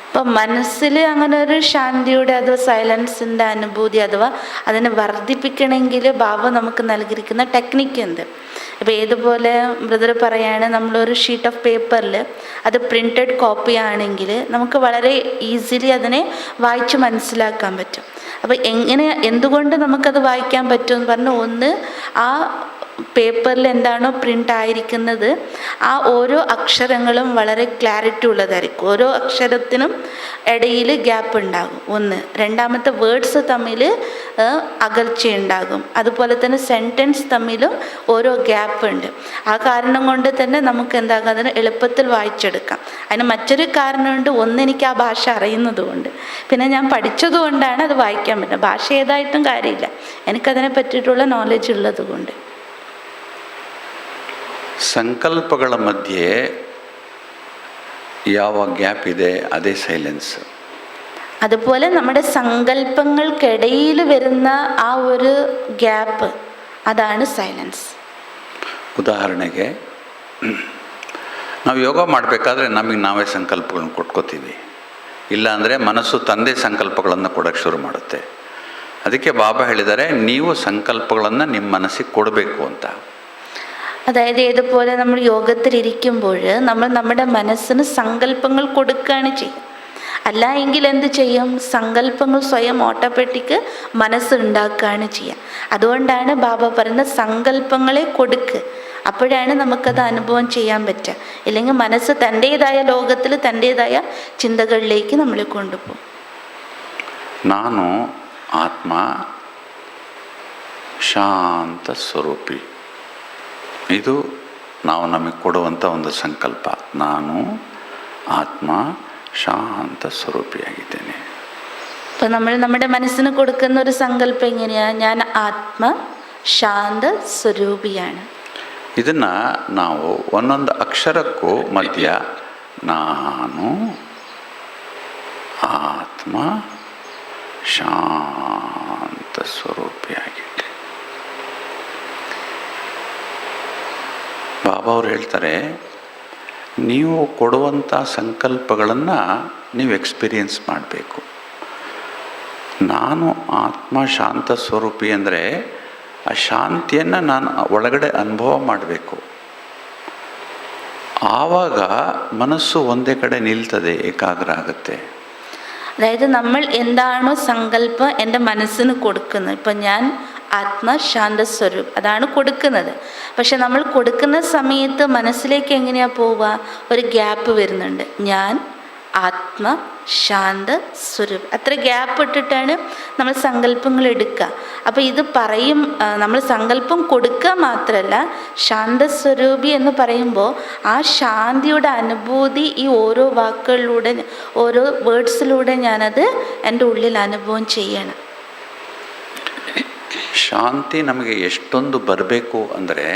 അപ്പം മനസ്സിൽ അങ്ങനെ ഒരു ശാന്തിയുടെ അഥവാ സൈലൻസിൻ്റെ അനുഭൂതി അഥവാ അതിനെ വർദ്ധിപ്പിക്കണമെങ്കിൽ ബാബ നമുക്ക് നൽകിയിരിക്കുന്ന ടെക്നിക്ക് ഉണ്ട്. അപ്പോൾ ഏതുപോലെ ബ്രദർ പറയാണ്, നമ്മളൊരു ഷീറ്റ് ഓഫ് പേപ്പറിൽ അത് പ്രിൻറ്റഡ് കോപ്പി ആണെങ്കിൽ നമുക്ക് വളരെ ഈസിലി അതിനെ വായിച്ച് മനസ്സിലാക്കാൻ പറ്റും. അപ്പോൾ എന്തുകൊണ്ട് നമുക്കത് വായിക്കാൻ പറ്റുമെന്ന് പറഞ്ഞാൽ, ഒന്ന് ആ പേപ്പറിൽ എന്താണോ പ്രിൻ്റ് ആയിരിക്കുന്നത് ആ ഓരോ അക്ഷരങ്ങളും വളരെ ക്ലാരിറ്റി ഉള്ളതായിരിക്കും. ഓരോ അക്ഷരത്തിനും ഇടയിൽ ഗ്യാപ്പ് ഉണ്ടാകും. ഒന്ന്. രണ്ടാമത്തെ വേർഡ്സ് തമ്മിൽ അകൽച്ചയുണ്ടാകും. അതുപോലെ തന്നെ സെൻറ്റൻസ് തമ്മിലും ഓരോ ഗ്യാപ്പ് ഉണ്ട്. ആ കാരണം കൊണ്ട് തന്നെ നമുക്ക് എന്താകും, അതിന് എളുപ്പത്തിൽ വായിച്ചെടുക്കാം. അതിന് മറ്റൊരു കാരണമുണ്ട്. ഒന്ന്, എനിക്ക് ആ ഭാഷ അറിയുന്നത് കൊണ്ട്, പിന്നെ ഞാൻ പഠിച്ചത് കൊണ്ടാണ് അത് വായിക്കാൻ പറ്റുന്നത്. ഭാഷ ഏതായിട്ടും കാര്യമില്ല, എനിക്കതിനെ പറ്റിയിട്ടുള്ള നോളജ് ഉള്ളത് കൊണ്ട്. ಸಂಕಲ್ಪಗಳ ಮಧ್ಯೆ ಯಾವ ಗ್ಯಾಪ್ ಇದೆ ಅದೇ ಸೈಲೆನ್ಸ್. അതുപോലെ നമ്മുടെ സങ്കല്പങ്ങൾക്കിടയിൽ വരുന്ന ആ ഒരു ഗ്യാപ്പ്, അതാണ് സൈലൻസ്. ಉದಾಹರಣೆಗೆ, ನಾವು ಯೋಗ ಮಾಡಬೇಕಾದ್ರೆ ನಮಗೆ ನಾವೇ ಸಂಕಲ್ಪಗಳನ್ನು ಕೊಟ್ಕೋತೀವಿ. ಇಲ್ಲಾಂದರೆ ಮನಸ್ಸು ತಂದೆ ಸಂಕಲ್ಪಗಳನ್ನು ಕೊಡೋಕ್ಕೆ ಶುರು ಮಾಡುತ್ತೆ. ಅದಕ್ಕೆ ಬಾಬಾ ಹೇಳಿದ್ದಾರೆ, ನೀವು ಸಂಕಲ್ಪಗಳನ್ನು ನಿಮ್ಮ ಮನಸ್ಸಿಗೆ ಕೊಡಬೇಕು ಅಂತ. അതായത് ഏതുപോലെ നമ്മൾ യോഗത്തിലിരിക്കുമ്പോൾ നമ്മൾ നമ്മുടെ മനസ്സിന് സങ്കല്പങ്ങൾ കൊടുക്കുകയാണ് ചെയ്യുക. അല്ല എങ്കിൽ എന്ത് ചെയ്യും? സങ്കല്പങ്ങൾ സ്വയം ഓട്ടോമാറ്റിക്ക് മനസ്സുണ്ടാക്കുകയാണ് ചെയ്യുക. അതുകൊണ്ടാണ് ബാബ പറയുന്നത്, സങ്കല്പങ്ങളെ കൊടുക്കുക. അപ്പോഴാണ് നമുക്കത് അനുഭവം ചെയ്യാൻ പറ്റുക. ഇല്ലെങ്കിൽ മനസ്സ് തൻ്റേതായ ലോകത്തിൽ തൻ്റേതായ ചിന്തകളിലേക്ക് നമ്മളെ കൊണ്ടുപോകും. ನಾನು ಆತ್ಮ ಶಾಂತ ಸ್ವರೂಪಿ, ಇದು ನಾವು ನಮಗೆ ಕೊಡುವಂಥ ಒಂದು ಸಂಕಲ್ಪ, ನಾನು ആത്മ ശാന്ത സ്വരൂപിയായിದ್ದೇನೆ. ഇപ്പം നമ്മൾ നമ്മുടെ മനസ്സിന് കൊടുക്കുന്ന ഒരു സങ്കല്പം എങ്ങനെയാണ്? ഞാൻ ആത്മ ശാന്ത സ്വരൂപിയാണ്. ಇದನ್ನು ನಾವು ಒಂದೊಂದು ಅಕ್ಷರಕ್ಕೂ ಮಧ್ಯ ನಾನು ಆತ್ಮ ಶಾಂತ ಸ್ವರೂಪಿಯಾಗಿದ್ದೆ. ಬಾಬಾ ಅವರು ಹೇಳ್ತಾರೆ, ನೀವು ಕೊಡುವಂಥ ಸಂಕಲ್ಪಗಳನ್ನು ನೀವು ಎಕ್ಸ್ಪೀರಿಯನ್ಸ್ ಮಾಡಬೇಕು. ನಾನು ಆತ್ಮ ಶಾಂತ ಸ್ವರೂಪಿ ಅಂದರೆ ಆ ಶಾಂತಿಯನ್ನು ನಾನು ಒಳಗಡೆ ಅನುಭವ ಮಾಡಬೇಕು. ಆವಾಗ മനസ്സു ಒಂದೇ ಕಡೆ ನಿಲ್ತದೆ, ಏಕಾಗ್ರ ಆಗುತ್ತೆ. അതായത് നമ്മൾ എന്താണോ സങ്കല്പം എൻ്റെ മനസ്സിന് കൊടുക്കുന്നത്, ഇപ്പം ഞാൻ ആത്മശാന്ത സ്വരൂപ് അതാണ് കൊടുക്കുന്നത്. പക്ഷെ നമ്മൾ കൊടുക്കുന്ന സമയത്ത് മനസ്സിലേക്ക് എങ്ങനെയാണ് പോവുക? ഒരു ഗ്യാപ്പ് വരുന്നുണ്ട്. ഞാൻ ആത്മശാന്ത സ്വരൂപ്, അത്ര ഗ്യാപ്പ് ഇട്ടിട്ടാണ് നമ്മൾ സങ്കല്പങ്ങൾ എടുക്കുക. അപ്പോൾ ഇത് പറയും, നമ്മൾ സങ്കല്പം കൊടുക്കുക മാത്രമല്ല, ശാന്തസ്വരൂപി എന്ന് പറയുമ്പോൾ ആ ശാന്തിയുടെ അനുഭൂതി ഈ ഓരോ വാക്കുകളിലൂടെ, ഓരോ വേർഡ്സിലൂടെ ഞാനത് എൻ്റെ ഉള്ളിൽ അനുഭവം ചെയ്യണം. ಶಾಂತಿ ನಮಗೆ ಎಷ್ಟೊಂದು ಬರಬೇಕು ಅಂದರೆ,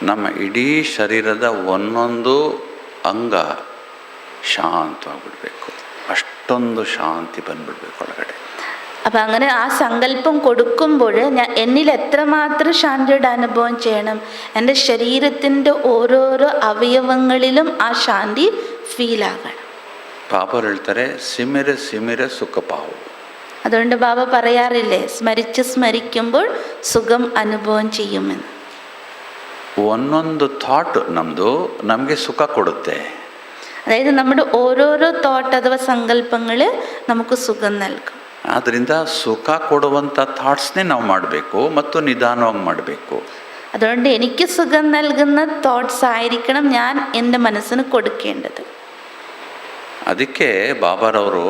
ನಮ್ಮ ಇಡೀ ಶರೀರದ ಒಂದೊಂದು ಅಂಗ ശാന്തമാಗ್ಬಿಡಬೇಕು. അഷ്ടൊന്ന് ശാന്തി ಬಂದ್ಬಿಡ್ಬೇಕು ಒಳಗಡೆ. അപ്പം അങ്ങനെ ആ സങ്കല്പം കൊടുക്കുമ്പോൾ ഞാൻ എന്നിൽ എത്രമാത്രം ശാന്തിയുടെ അനുഭവം ചെയ്യണം? എൻ്റെ ശരീരത്തിൻ്റെ ഓരോരോ അവയവങ്ങളിലും ആ ശാന്തി ഫീലാകണം. ബാബ ಹೇಳ್ತಾರೆ, സിമിര സിമിര സുഖപാവു. അതുകൊണ്ട് ബാബ പറയാറില്ലേ, സ്മരിച്ച് സ്മരിക്കുമ്പോൾ സുഖം അനുഭവം ചെയ്യുമെന്ന്. ಒಂದೊಂದು ಥಾಟ್ ನಮ್ಮದು ನಮಗೆ ಸುಖ ಕೊಡುತ್ತೆ. അതായത് നമ്മുടെ ഓരോരോ തോട്ട് അഥവാ സങ്കല്പങ്ങൾ നമുക്ക് സുഖം നൽകും. ಆದ್ದರಿಂದ ಸುಖ ಕೊಡುವಂಥ ಥಾಟ್ಸ್ನೇ ನಾವು ಮಾಡಬೇಕು ಮತ್ತು ನಿಧಾನವಾಗಿ ಮಾಡಬೇಕು. അതുകൊണ്ട് എനിക്ക് സുഖം നൽകുന്ന തോട്ട്സ് ആയിരിക്കണം ഞാൻ എൻ്റെ മനസ്സിന് കൊടുക്കേണ്ടത്. ಅದಕ್ಕೆ ಬಾಬಾರವರು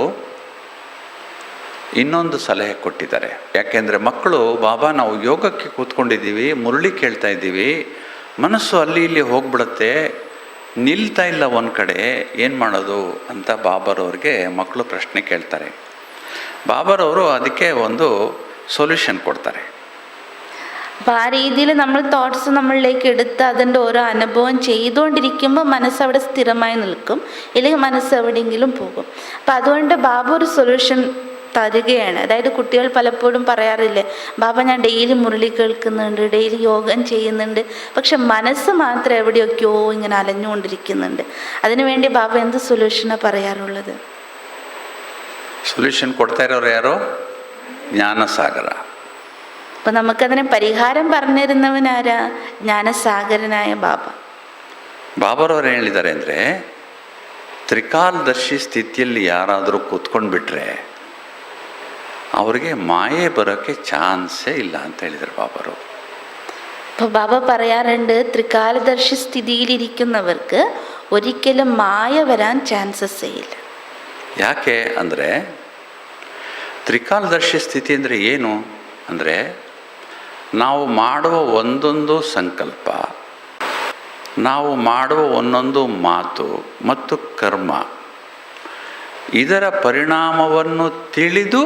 ಇನ್ನೊಂದು ಸಲಹೆ ಕೊಟ್ಟಿದ್ದಾರೆ. ಯಾಕೆಂದರೆ ಮಕ್ಕಳು, ಬಾಬಾ ನಾವು ಯೋಗಕ್ಕೆ ಕೂತ್ಕೊಂಡಿದ್ದೀವಿ, ಮುರಳಿ ಕೇಳ್ತಾ ಇದ್ದೀವಿ, ಮನಸ್ಸು ಅಲ್ಲಿ ಇಲ್ಲಿ ಹೋಗ್ಬಿಡುತ್ತೆ, ನಿಲ್ತಾ ಇಲ್ಲ ಒಂದು ಕಡೆ, ಏನು ಮಾಡೋದು ಅಂತ ಬಾಬಾರವ್ರಿಗೆ ಮಕ್ಕಳು ಪ್ರಶ್ನೆ ಕೇಳ್ತಾರೆ. ബാബാരವರು ಅದಕ್ಕೆ ಒಂದು സൊല്യൂഷൻ ಕೊಡ್ತಾರೆ. അപ്പം ആ രീതിയിൽ നമ്മൾ തോട്ട്സ് നമ്മളിലേക്ക് എടുത്ത് അതിൻ്റെ ഓരോ അനുഭവം ചെയ്തുകൊണ്ടിരിക്കുമ്പോൾ മനസ്സവിടെ സ്ഥിരമായി നിൽക്കും, ഇല്ലെങ്കിൽ മനസ്സ് എവിടെയെങ്കിലും പോകും. അപ്പം അതുകൊണ്ട് ബാബ ഒരു സൊല്യൂഷൻ തരികയാണ്. അതായത് കുട്ടികൾ പലപ്പോഴും പറയാറില്ലേ, ബാബ ഞാൻ ഡെയിലി മുരളി കേൾക്കുന്നുണ്ട്, ഡെയിലി യോഗം ചെയ്യുന്നുണ്ട്, പക്ഷെ മനസ്സ് മാത്രം എവിടെയൊക്കെയോ ഇങ്ങനെ അലഞ്ഞുകൊണ്ടിരിക്കുന്നുണ്ട്. അതിനുവേണ്ടി ബാബ എന്ത് സൊല്യൂഷനാണ് പറയാറുള്ളത്? സൊല്യൂഷൻ കൊടുത്താ ഇರೋರು ಯಾರು? ജ്ഞാനസാഗര. അപ്പം നമുക്കതിന് പരിഹാരം പറഞ്ഞിരുന്നവനാരാ? ಜ್ಞಾನಸಾಗರನಾയ ബാബ. ಬಾಬಾರವ್ರು ಹೇಳಿದ್ದಾರೆ ಅಂದರೆ, ತ್ರಿಕಾಲದರ್ಶಿ ಸ್ಥಿತಿಯಲ್ಲಿ ಯಾರಾದರೂ ಕೂತ್ಕೊಂಡ್ಬಿಟ್ರೆ അവർക്ക് മായയെ ബറോക്കെ ചാൻസേ ഇല്ല ಅಂತ ಹೇಳಿದರು ബാബാരವರು. അപ്പോൾ ബാബ പറയാറുണ്ട്, ത്രികാലദർശി സ്ഥിതിയിലിരിക്കുന്നവർക്ക് ഒരിക്കലും മായ വരാൻ ചാൻസസ് ഇല്ല. ಯಾಕೆ ಅಂದರೆ, ತ್ರಿಕಾಲದರ್ಶಿ ಸ್ಥಿತಿ ಅಂದರೆ ಏನು ಅಂದರೆ, ನಾವು ಮಾಡುವ ಒಂದೊಂದು ಸಂಕಲ್ಪ, ನಾವು ಮಾಡುವ ಒಂದೊಂದು ಮಾತು ಮತ್ತು ಕರ್ಮ, ಇದರ ಪರಿಣಾಮವನ್ನು ತಿಳಿದು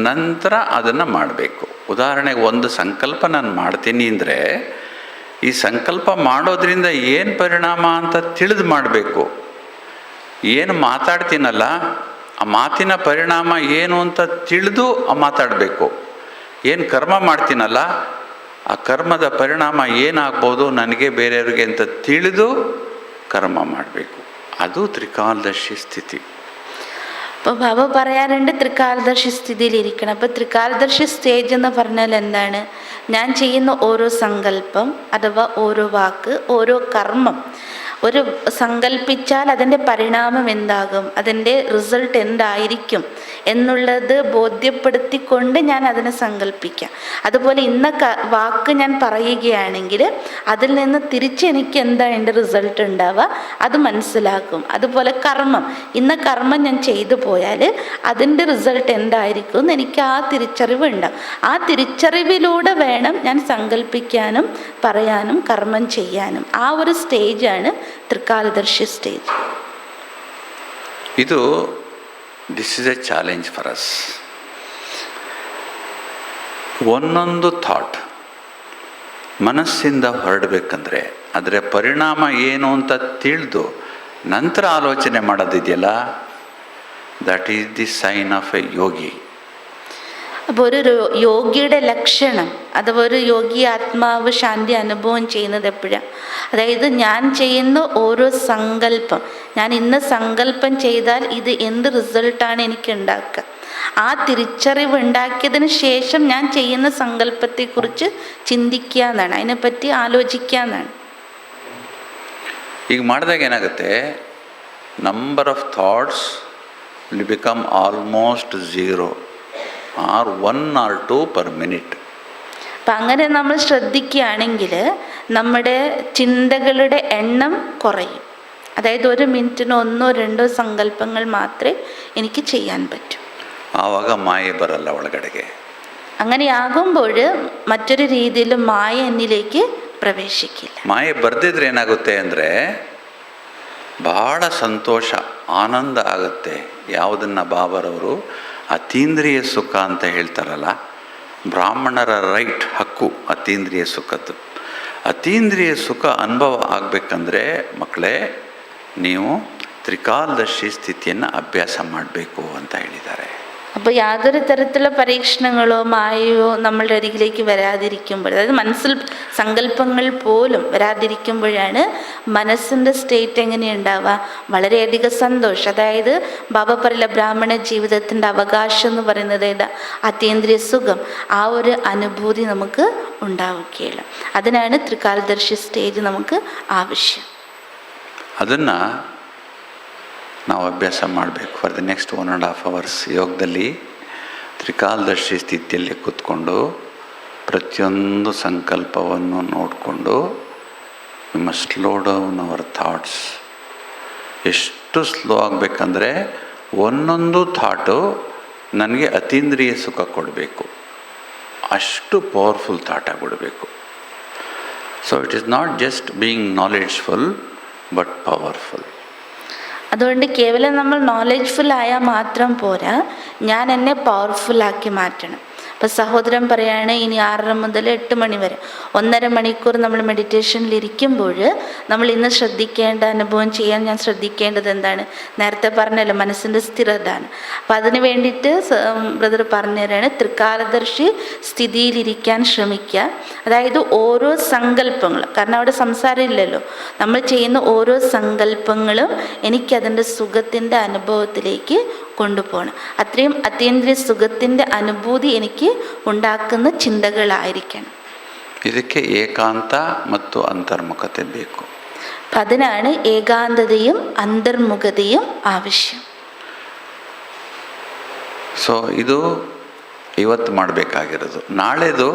ನಂತರ ಅದನ್ನು ಮಾಡಬೇಕು. ಉದಾಹರಣೆಗೆ ಒಂದು ಸಂಕಲ್ಪ ನಾನು ಮಾಡ್ತೀನಿ ಅಂದರೆ, ಈ ಸಂಕಲ್ಪ ಮಾಡೋದ್ರಿಂದ ಏನು ಪರಿಣಾಮ ಅಂತ ತಿಳಿದು ಮಾಡಬೇಕು. ಏನು ಮಾತಾಡ್ತೀನಲ್ಲ, ಆ ಮಾತಿನ ಪರಿಣಾಮ ಏನು ಅಂತ ತಿಳಿದು ಮಾತಾಡಬೇಕು. ಏನು ಕರ್ಮ ಮಾಡ್ತೀನಲ್ಲ, ಆ ಕರ್ಮದ ಪರಿಣಾಮ ಏನಾಗ್ಬೋದು ನನಗೆ ಬೇರೆಯವ್ರಿಗೆ ಅಂತ ತಿಳಿದು ಕರ್ಮ ಮಾಡಬೇಕು. ಅದು ತ್ರಿಕಾಲದರ್ಶಿ ಸ್ಥಿತಿ. അപ്പോൾ ബാബ പറയാറുണ്ട് ത്രികാലദർശി സ്ഥിതിയിലിരിക്കണം. അപ്പോൾ ത്രികാലദർശി സ്റ്റേജ് എന്ന് പറഞ്ഞാൽ എന്താണ്? ഞാൻ ചെയ്യുന്ന ഓരോ സങ്കല്പം അഥവാ ഓരോ വാക്ക്, ഓരോ കർമ്മം, ഒരു സങ്കല്പിച്ചാൽ അതിൻ്റെ പരിണാമം എന്താകും, അതിൻ്റെ റിസൾട്ട് എന്തായിരിക്കും എന്നുള്ളത് ബോധ്യപ്പെടുത്തിക്കൊണ്ട് ഞാൻ അതിനെ സങ്കല്പിക്കാം. അതുപോലെ ഇന്ന വാക്ക് ഞാൻ പറയുകയാണെങ്കിൽ അതിൽ നിന്ന് തിരിച്ചെനിക്ക് എന്താ എൻ്റെ റിസൾട്ട് ഉണ്ടാവുക അത് മനസ്സിലാക്കും. അതുപോലെ കർമ്മം, ഇന്ന കർമ്മം ഞാൻ ചെയ്തു പോയാൽ അതിൻ്റെ റിസൾട്ട് എന്തായിരിക്കും എന്ന് എനിക്ക് ആ തിരിച്ചറിവ് ഉണ്ടാവും. ആ തിരിച്ചറിവിലൂടെ വേണം ഞാൻ സങ്കല്പിക്കാനും പറയാനും കർമ്മം ചെയ്യാനും. ആ ഒരു സ്റ്റേജാണ് ത്രികാലദർശി stage. This is a challenge for us. ಒಂದೊಂದು ಥಾಟ್ ಮನಸ್ಸಿಂದ ಹೊರಡಬೇಕಂದ್ರೆ ಅದರ ಪರಿಣಾಮ ಏನು ಅಂತ ತಿಳಿದು ನಂತರ ಆಲೋಚನೆ ಮಾಡೋದಿದೆಯಲ್ಲ, that is the sign of a yogi. അപ്പോൾ ഒരു യോഗിയുടെ ലക്ഷണം അഥവാ ഒരു യോഗി ആത്മാവ് ശാന്തി അനുഭവം ചെയ്യുന്നത് എപ്പോഴാണ്? അതായത് ഞാൻ ചെയ്യുന്ന ഓരോ സങ്കല്പം, ഞാൻ ഇന്ന് സങ്കല്പം ചെയ്താൽ ഇത് എന്ത് റിസൾട്ടാണ് എനിക്ക് ഉണ്ടാക്കുക, ആ തിരിച്ചറിവ് ഉണ്ടാക്കിയതിന് ശേഷം ഞാൻ ചെയ്യുന്ന സങ്കല്പത്തെക്കുറിച്ച് ചിന്തിക്കുക എന്നാണ്, അതിനെപ്പറ്റി ആലോചിക്കുക എന്നാണ്. ಈಗ ಮಾಡಿದಾಗ ಏನಾಗುತ್ತೆ, number of thoughts will become almost 0 or 1 or 2 per minute. അപ്പം അങ്ങനെ നമ്മൾ ശ്രദ്ധിക്കുകയാണെങ്കിൽ നമ്മുടെ ചിന്തകളുടെ എണ്ണം കുറയും. അതായത് ഒരു മിനിറ്റിന് 1-2 സങ്കല്പങ്ങൾ മാത്രമേ എനിക്ക് ചെയ്യാൻ പറ്റൂ. ആವಾಗ ಮಾಯೆ ಬರಲ್ಲ ಒಳಗಡೆಗೆ. അങ്ങനെയാകുമ്പോൾ മറ്റൊരു രീതിയിൽ മായ എന്നിലേക്ക് ಪ್ರವೇಶಿಕ್ಕಿಲ್ಲ. ಮಾಯೆ ಬರ್ದಿದ್ರೆ ಏನಾಗುತ್ತೆ ಅಂದರೆ ಬಹಳ ಸಂತೋಷ ಆನಂದ ಆಗುತ್ತೆ. ಯಾವುದನ್ನು ಬಾಬರವರು ಅತೀಂದ್ರಿಯ ಸುಖ ಅಂತ ಹೇಳ್ತಾರಲ್ಲ, ಬ್ರಾಹ್ಮಣರ ರೈಟ್, ಹಕ್ಕು ಅತೀಂದ್ರಿಯ ಸುಖದ್ದು. ಅತೀಂದ್ರಿಯ ಸುಖ ಅನುಭವ ಆಗಬೇಕಂದ್ರೆ ಮಕ್ಕಳೇ ನೀವು ತ್ರಿಕಾಲದರ್ಶಿ ಸ್ಥಿತಿಯನ್ನು ಅಭ್ಯಾಸ ಮಾಡಬೇಕು ಅಂತ ಹೇಳಿದ್ದಾರೆ. അപ്പോൾ യാതൊരു തരത്തിലുള്ള പരീക്ഷണങ്ങളോ മായയോ നമ്മളുടെ അരികിലേക്ക് വരാതിരിക്കുമ്പോൾ, അതായത് മനസ്സിൽ സങ്കല്പങ്ങൾ പോലും വരാതിരിക്കുമ്പോഴാണ് മനസ്സിൻ്റെ സ്റ്റേറ്റ് എങ്ങനെയുണ്ടാവുക, വളരെയധികം സന്തോഷം. അതായത് ബാബ പറയില്ല, ബ്രാഹ്മണ ജീവിതത്തിൻ്റെ അവകാശം എന്ന് പറയുന്നത് ഏതാ? അതീന്ദ്രിയ സുഖം. ആ ഒരു അനുഭൂതി നമുക്ക് ഉണ്ടാവുകയില്ല. അതിനാണ് ത്രികാലദർശി സ്റ്റേജ് നമുക്ക് ആവശ്യം. ಅದನ್ನು ನಾವು ಅಭ್ಯಾಸ ಮಾಡಬೇಕು. ಫಾರ್ ದ ನೆಕ್ಸ್ಟ್ 1.5 hours ಯೋಗದಲ್ಲಿ ತ್ರಿಕಾಲದರ್ಶಿ ಸ್ಥಿತಿಯಲ್ಲಿ ಕೂತ್ಕೊಂಡು ಪ್ರತಿಯೊಂದು ಸಂಕಲ್ಪವನ್ನು ನೋಡಿಕೊಂಡು we must slow down our thoughts. ಎಷ್ಟು ಸ್ಲೋ ಆಗಬೇಕಂದ್ರೆ ಒಂದೊಂದು ಥಾಟು ನನಗೆ ಅತೀಂದ್ರಿಯ ಸುಖ ಕೊಡಬೇಕು, ಅಷ್ಟು ಪವರ್ಫುಲ್ ಥಾಟ್ ಆಗಿಬಿಡಬೇಕು. So it is not just being knowledgeful but powerful. അതുകൊണ്ട് കേവലം നമ്മൾ നോളജ്ഫുൾ ആയാൽ മാത്രം പോരാ, ഞാൻ എന്നെ പവർഫുള്ളാക്കി മാറ്റണം. അപ്പോൾ സഹോദരൻ പറയാണ്, ഇനി 6 മുതൽ 8 മണി വരെ 1.5 മണിക്കൂർ നമ്മൾ മെഡിറ്റേഷനിൽ ഇരിക്കുമ്പോൾ നമ്മൾ ഇന്ന് ശ്രദ്ധിക്കേണ്ട, അനുഭവം ചെയ്യാൻ ഞാൻ ശ്രദ്ധിക്കേണ്ടത് എന്താണ്? നേരത്തെ പറഞ്ഞല്ലോ, മനസ്സിൻ്റെ സ്ഥിരത. അപ്പം അതിന് വേണ്ടിയിട്ട് ബ്രദർ പറഞ്ഞു തരാണ്, ത്രികാലദർശി സ്ഥിതിയിലിരിക്കാൻ ശ്രമിക്കുക. അതായത് ഓരോ സങ്കല്പങ്ങളും, കാരണം അവിടെ സംസാരം ഇല്ലല്ലോ, നമ്മൾ ചെയ്യുന്ന ഓരോ സങ്കല്പങ്ങളും എനിക്കതിൻ്റെ സുഖത്തിൻ്റെ അനുഭവത്തിലേക്ക് കൊണ്ടുപോകണം. അത്രയും അതീന്ദ്രിയ സുഖത്തിൻ്റെ അനുഭൂതി എനിക്ക് ഉണ്ടാക്കുന്ന ചിന്തകളായിരിക്കണം. ಇದಕ್ಕೆ ಏಕಾಂತ ಮತ್ತು ಅಂತರ್ಮುಖತೆ ಬೇಕು. അതിനാണ് ഏകാന്തതയും അന്തർമുഖതയും ആവശ്യം. ಸೊ ಇದು ಇವತ್ತು ಮಾಡಬೇಕಾಗಿರೋದು. ನಾಳೆದು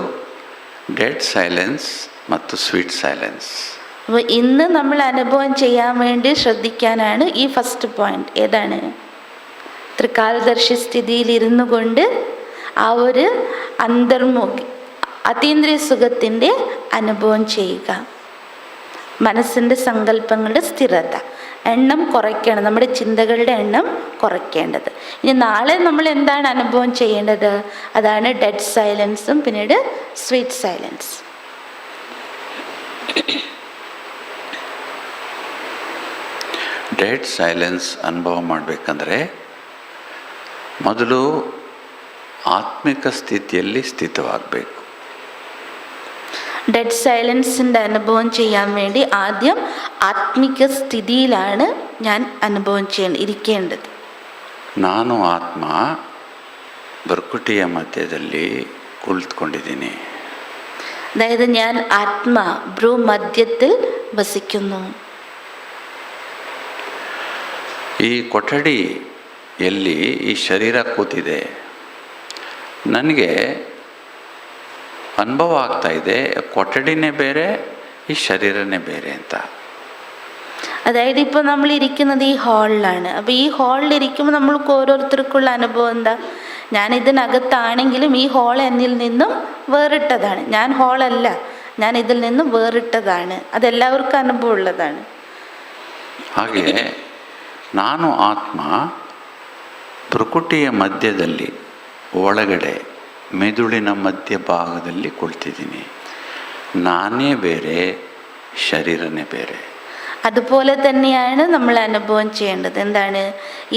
ಡೆಡ್ ಸೈಲೆನ್ಸ್ ಮತ್ತು ಸ್ವೀಟ್ ಸೈಲೆನ್ಸ್. അപ്പോൾ ഇന്ന് നമ്മൾ അനുഭവം ചെയ്യാൻ വേണ്ടി ശ്രദ്ധിക്കാനാണ് ഈ ഫസ്റ്റ് പോയിന്റ്. ഏതാണ്? ത്രികാലദർശി സ്ഥിതിയിലിരുന്നു കൊണ്ട് ആ ഒരു അതീന്ദ്രിയ സുഖത്തിൻ്റെ അനുഭവം ചെയ്യുക. മനസ്സിൻ്റെ സങ്കല്പങ്ങളുടെ സ്ഥിരത, എണ്ണം കുറയ്ക്കണം, നമ്മുടെ ചിന്തകളുടെ എണ്ണം കുറയ്ക്കേണ്ടത്. ഇനി നാളെ നമ്മൾ എന്താണ് അനുഭവം ചെയ്യേണ്ടത്? അതാണ് ഡെഡ് സൈലൻസും പിന്നീട് സ്വീറ്റ് സൈലൻസ്. ಡೆಡ್ ಸೈಲೆನ್ಸ್ ಅನುಭವ ಮಾಡಬೇಕಂದ್ರೆ ಮೊದಲು ആത്മിക സ്ഥിതിಯಲ್ಲಿ സ്ഥിതವಾಗಬೇಕು. ഡെഡ് സൈലൻസിൻ്റെ അനുഭവം ചെയ്യാൻ വേണ്ടി ആദ്യം ആത്മിക സ്ഥിതിയിലാണ് ഞാൻ അനുഭവം ഇരിക്കേണ്ടത്. ನಾನು ಆತ್ಮ ಬರ್ಕುಟಿಯ ಮಧ್ಯದಲ್ಲಿ ಕುಳಿತುಕೊಂಡಿದ್ದೀನಿ. അതായത് ഞാൻ ആത്മാ ഭ്രൂമധ്യത്തിൽ വസിക്കുന്നു. ಈ ಕೊಠಡಿಯಲ್ಲಿ ಈ ಶರೀರ ಕೂತಿದೆ, ನನಗೆ ಅನುಭವ ಆಗ್ತಾ ಇದೆ കൊട്ടടിനെ ಬೇರೆ ഈ ശരീരനെ ಬೇರೆ ಅಂತ. അതായത് ഇപ്പോൾ നമ്മൾ ഇരിക്കുന്നത് ഈ ഹാളിലാണ്. അപ്പോൾ ഈ ഹാളിലിരിക്കുമ്പോൾ നമ്മൾക്ക് ഓരോരുത്തർക്കുള്ള അനുഭവം എന്താ? ഞാൻ ഇതിനകത്താണെങ്കിലും ഈ ഹാൾ എന്നിൽ നിന്നും വേറിട്ടതാണ്. ഞാൻ ഹാളല്ല, ഞാൻ ഇതിൽ നിന്നും വേറിട്ടതാണ്. അതെല്ലാവർക്കും അനുഭവം ഉള്ളതാണ്. ಹಾಗೆ ನಾನು ಆತ್ಮ ಪ್ರಕೃತಿಯ ಮಧ್ಯದಲ್ಲಿ ಒಳಗಡೆ ಮೆದುಳಿನ ಮಧ್ಯಭಾಗದಲ್ಲಿ ಕುಳಿತಿದ್ದೀನಿ. ನಾನೇ ಬೇರೆ, ശരീരನೇ ಬೇರೆ. അതുപോലെ തന്നെയാണ് നമ്മൾ അനുഭവം ചെയ്യേണ്ടത്. എന്താണ്?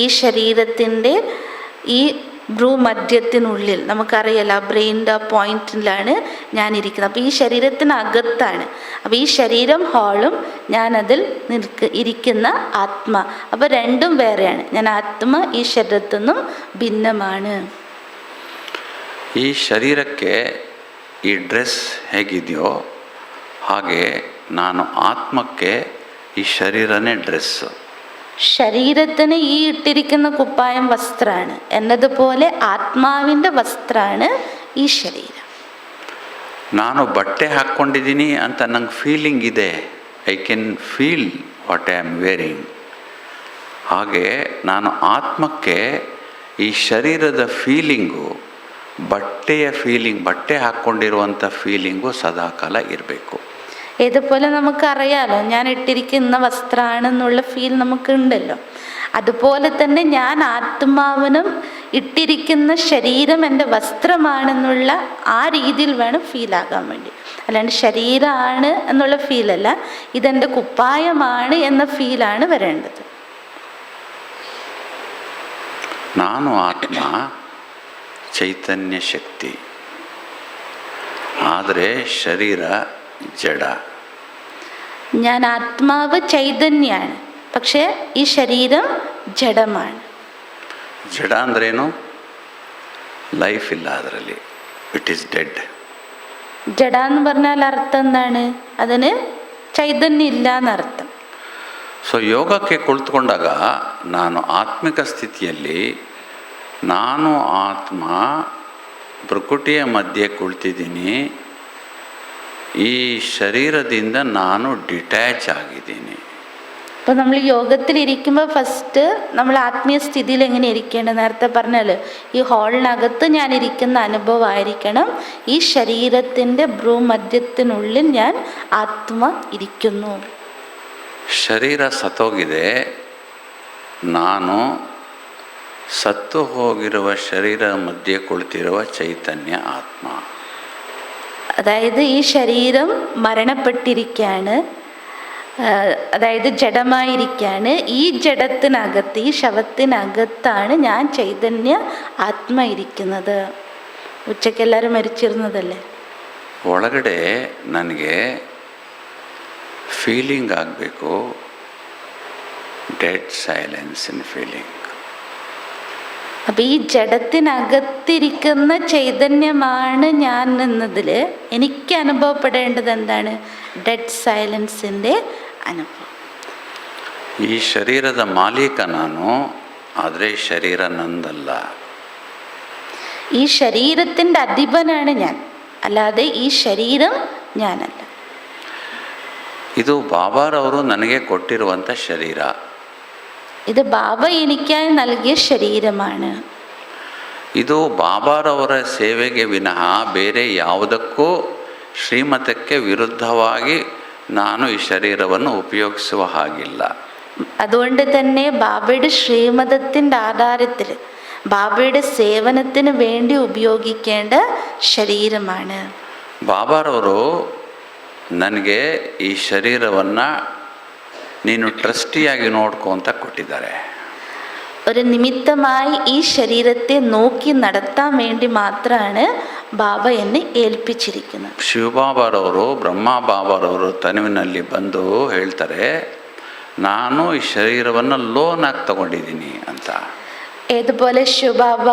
ഈ ശരീരത്തിൻ്റെ ഈ ഭ്രൂമധ്യത്തിനുള്ളിൽ നമുക്കറിയാലോ, ആ ബ്രെയിനിൻ്റെ ആ പോയിന്റിലാണ് ഞാനിരിക്കുന്നത്. അപ്പോൾ ഈ ശരീരത്തിനകത്താണ്. അപ്പോൾ ഈ ശരീരം ഹാളും ഞാനതിൽ ഇരിക്കുന്ന ആത്മ. അപ്പോൾ രണ്ടും വേറെയാണ്. ഞാൻ ആത്മ ഈ ശരീരത്തിൽ നിന്നും ഭിന്നമാണ്. ಈ ಶರೀರಕ್ಕೆ ಈ ಡ್ರೆಸ್ ಹೇಗಿದೆಯೋ ಹಾಗೆ ನಾನು ಆತ್ಮಕ್ಕೆ ഈ ശരീരನೇ ഡ്രസ്സ്. ശരീരത്തിന് ഈ ഇട്ടിരിക്കുന്ന കുപ്പായം വസ്ത്രമാണ്. എന്നതുപോലെ ആത്മാവിൻ്റെ വസ്ത്രമാണ് ഈ ശരീരം. ನಾನು ಬಟ್ಟೆ ಹಾಕ್ಕೊಂಡಿದ್ದೀನಿ ಅಂತ ನಂಗೆ ಫೀಲಿಂಗ್ ಇದೆ. I can feel what I am wearing. ಹಾಗೆ ನಾನು ಆತ್ಮಕ್ಕೆ ಈ ಶರೀರದ ಫೀಲಿಂಗು, ബട്ടയ ഫീലിംഗ്, ബട്ട ಹಾಕ್ಕೊಂಡಿರುವಂಥ ഫീലിംഗು സദാകാല ഇರಬೇಕು. ഇതുപോലെ നമുക്കറിയാലോ, ഞാൻ ഇട്ടിരിക്കുന്ന വസ്ത്രമാണെന്നുള്ള ഫീൽ നമുക്കുണ്ടല്ലോ. അതുപോലെ തന്നെ ഞാൻ ആത്മാവിനും ഇട്ടിരിക്കുന്ന ശരീരം എൻ്റെ വസ്ത്രമാണെന്നുള്ള ആ രീതിയിൽ വേണം ഫീലാകാൻ വേണ്ടി. അല്ലാണ്ട് ശരീരമാണ് എന്നുള്ള ഫീലല്ല, ഇതെൻ്റെ കുപ്പായമാണ് എന്ന ഫീലാണ് വരേണ്ടത്. ನಾನು ಆತ್ಮ ಚೈತನ್ಯ ಶಕ್ತಿ, ಆದರೆ ಶರೀರ ಜಡ. ഞാൻ ആത്മാവ് ചൈതന്യാണ്, പക്ഷേ ഈ ശരീരം ജഡമാണ്. ಜಡ ಅಂದ್ರೇನು? ലൈഫ് ಇಲ್ಲ ಅದರಲ್ಲಿ, ഇറ്റ് ഈസ് ഡെഡ്. ജഡ എന്ന് പറഞ്ഞാൽ അർത്ഥം എന്താണ്? അതിന് ചൈതന്യം ഇല്ല എന്നർത്ഥം. ಸೊ ಯೋಗಕ್ಕೆ ಕುಳಿತುಕೊಂಡಾಗ ನಾನು ಆತ್ಮಿಕ ಸ್ಥಿತಿಯಲ್ಲಿ ನಾನು ಆತ್ಮ ಪ್ರಕೃತಿಯ ಮಧ್ಯೆ ಕುಳಿತಿದ್ದೀನಿ. ഈ ശരീരದಿಂದ ನಾನು ഡിറ്റാച്ച് ಆಗಿದ್ದೀನಿ. അപ്പോൾ നമ്മൾ യോഗത്തിലിരിക്കുമ്പോൾ ഫസ്റ്റ് നമ്മൾ ആത്മീയ സ്ഥിതിയിൽ എങ്ങനെ ഇരിക്കേണ്ടത്? നേരത്തെ പറഞ്ഞാൽ ഈ ഹാളിനകത്ത് ഞാൻ ഇരിക്കുന്ന അനുഭവമായിരിക്കണം. ഈ ശരീരത്തിൻ്റെ ഭ്രൂമധ്യത്തിനുള്ളിൽ ഞാൻ ആത്മ ഇരിക്കുന്നു. ಶರೀರ ಸತ್ತೋಗಿದೆ, ನಾನು ಸತ್ತು ಹೋಗಿರುವ ಶರೀರ ಮಧ್ಯೆ ಕುಳಿತಿರುವ ಚೈತನ್ಯ ಆತ್ಮ. അതായത് ഈ ശരീരം മരണപ്പെട്ടിരിക്കുകയാണ്, അതായത് ജഡമായിരിക്കുകയാണ്. ഈ ജഡത്തിനകത്ത്, ഈ ശവത്തിനകത്താണ് ഞാൻ ചൈതന്യ ആത്മ ഇരിക്കുന്നത്. ഉച്ചയ്ക്ക് എല്ലാവരും മരിച്ചിരുന്നതല്ലേ. ಒಳಗಡೆ ನನಗೆ ಫೀಲಿಂಗ್ ಆಗಬೇಕು, ಡೆಡ್ ಸೈಲೆನ್ಸ್ ಇನ್ ಫೀಲಿಂಗ್. അപ്പം ഈ ജഡത്തിനകത്തിരിക്കുന്ന ചൈതന്യമാണ് ഞാൻ എന്നതിൽ എനിക്ക് അനുഭവപ്പെടേണ്ടത് എന്താണ്? ഡെഡ് സൈലൻസിൻ്റെ അനുഭവം. ಈ ಶರೀರದ ಮಾಲೀಕ ನಾನು, ಆದರೆ ಶರೀರ ನಂದಲ್ಲ. ഈ ശരീരത്തിൻ്റെ അധിപനാണ് ഞാൻ, അല്ലാതെ ഈ ശരീരം ഞാനല്ല. ಇದು ಬಾಬಾರವರು ನನಗೆ ಕೊಟ್ಟಿರುವಂಥ ಶರೀರ. ഇത് ബാബ എനിക്കായി നൽകിയ ശരീരമാണ്. ಇದು ಬಾಬಾರವರ ಸೇವೆಗೆ ವಿನಃ ಬೇರೆ ಯಾವುದಕ್ಕೂ ಶ್ರೀಮತಕ್ಕೆ ವಿರುದ್ಧವಾಗಿ ನಾನು ಈ ಶರೀರವನ್ನು ಉಪಯೋಗಿಸುವ ಹಾಗಿಲ್ಲ. അതുകൊണ്ട് തന്നെ ബാബയുടെ ശ്രീമതത്തിൻ്റെ ആധാരത്തിൽ ബാബയുടെ സേവനത്തിന് വേണ്ടി ഉപയോഗിക്കേണ്ട ശരീരമാണ്. ಬಾಬಾರವರು ನನಗೆ ಈ ಶರೀರವನ್ನು ನೀನು ಟ್ರಸ್ಟಿಯಾಗಿ ನೋಡ್ಕೊ ಅಂತ ಕೊಟ್ಟಿದ್ದಾರೆ. ഒരു നിമിത്തമായി ഈ ശരീരത്തെ നോക്കി നടത്താൻ വേണ്ടി മാത്രമാണ് ബാബ എന്നെ ഏൽപ്പിച്ചിരിക്കുന്നത്. ಶಿವಬಾಬಾರವರು, ಬ್ರಹ್ಮ ಬಾಬಾರವರು ತನುವಿನಲ್ಲಿ ಬಂದು ಹೇಳ್ತಾರೆ, ನಾನು ಈ ಶರೀರವನ್ನು ಲೋನ್ ಆಗಿ ತಗೊಂಡಿದ್ದೀನಿ ಅಂತ. ഏതുപോലെ ശിവബാബ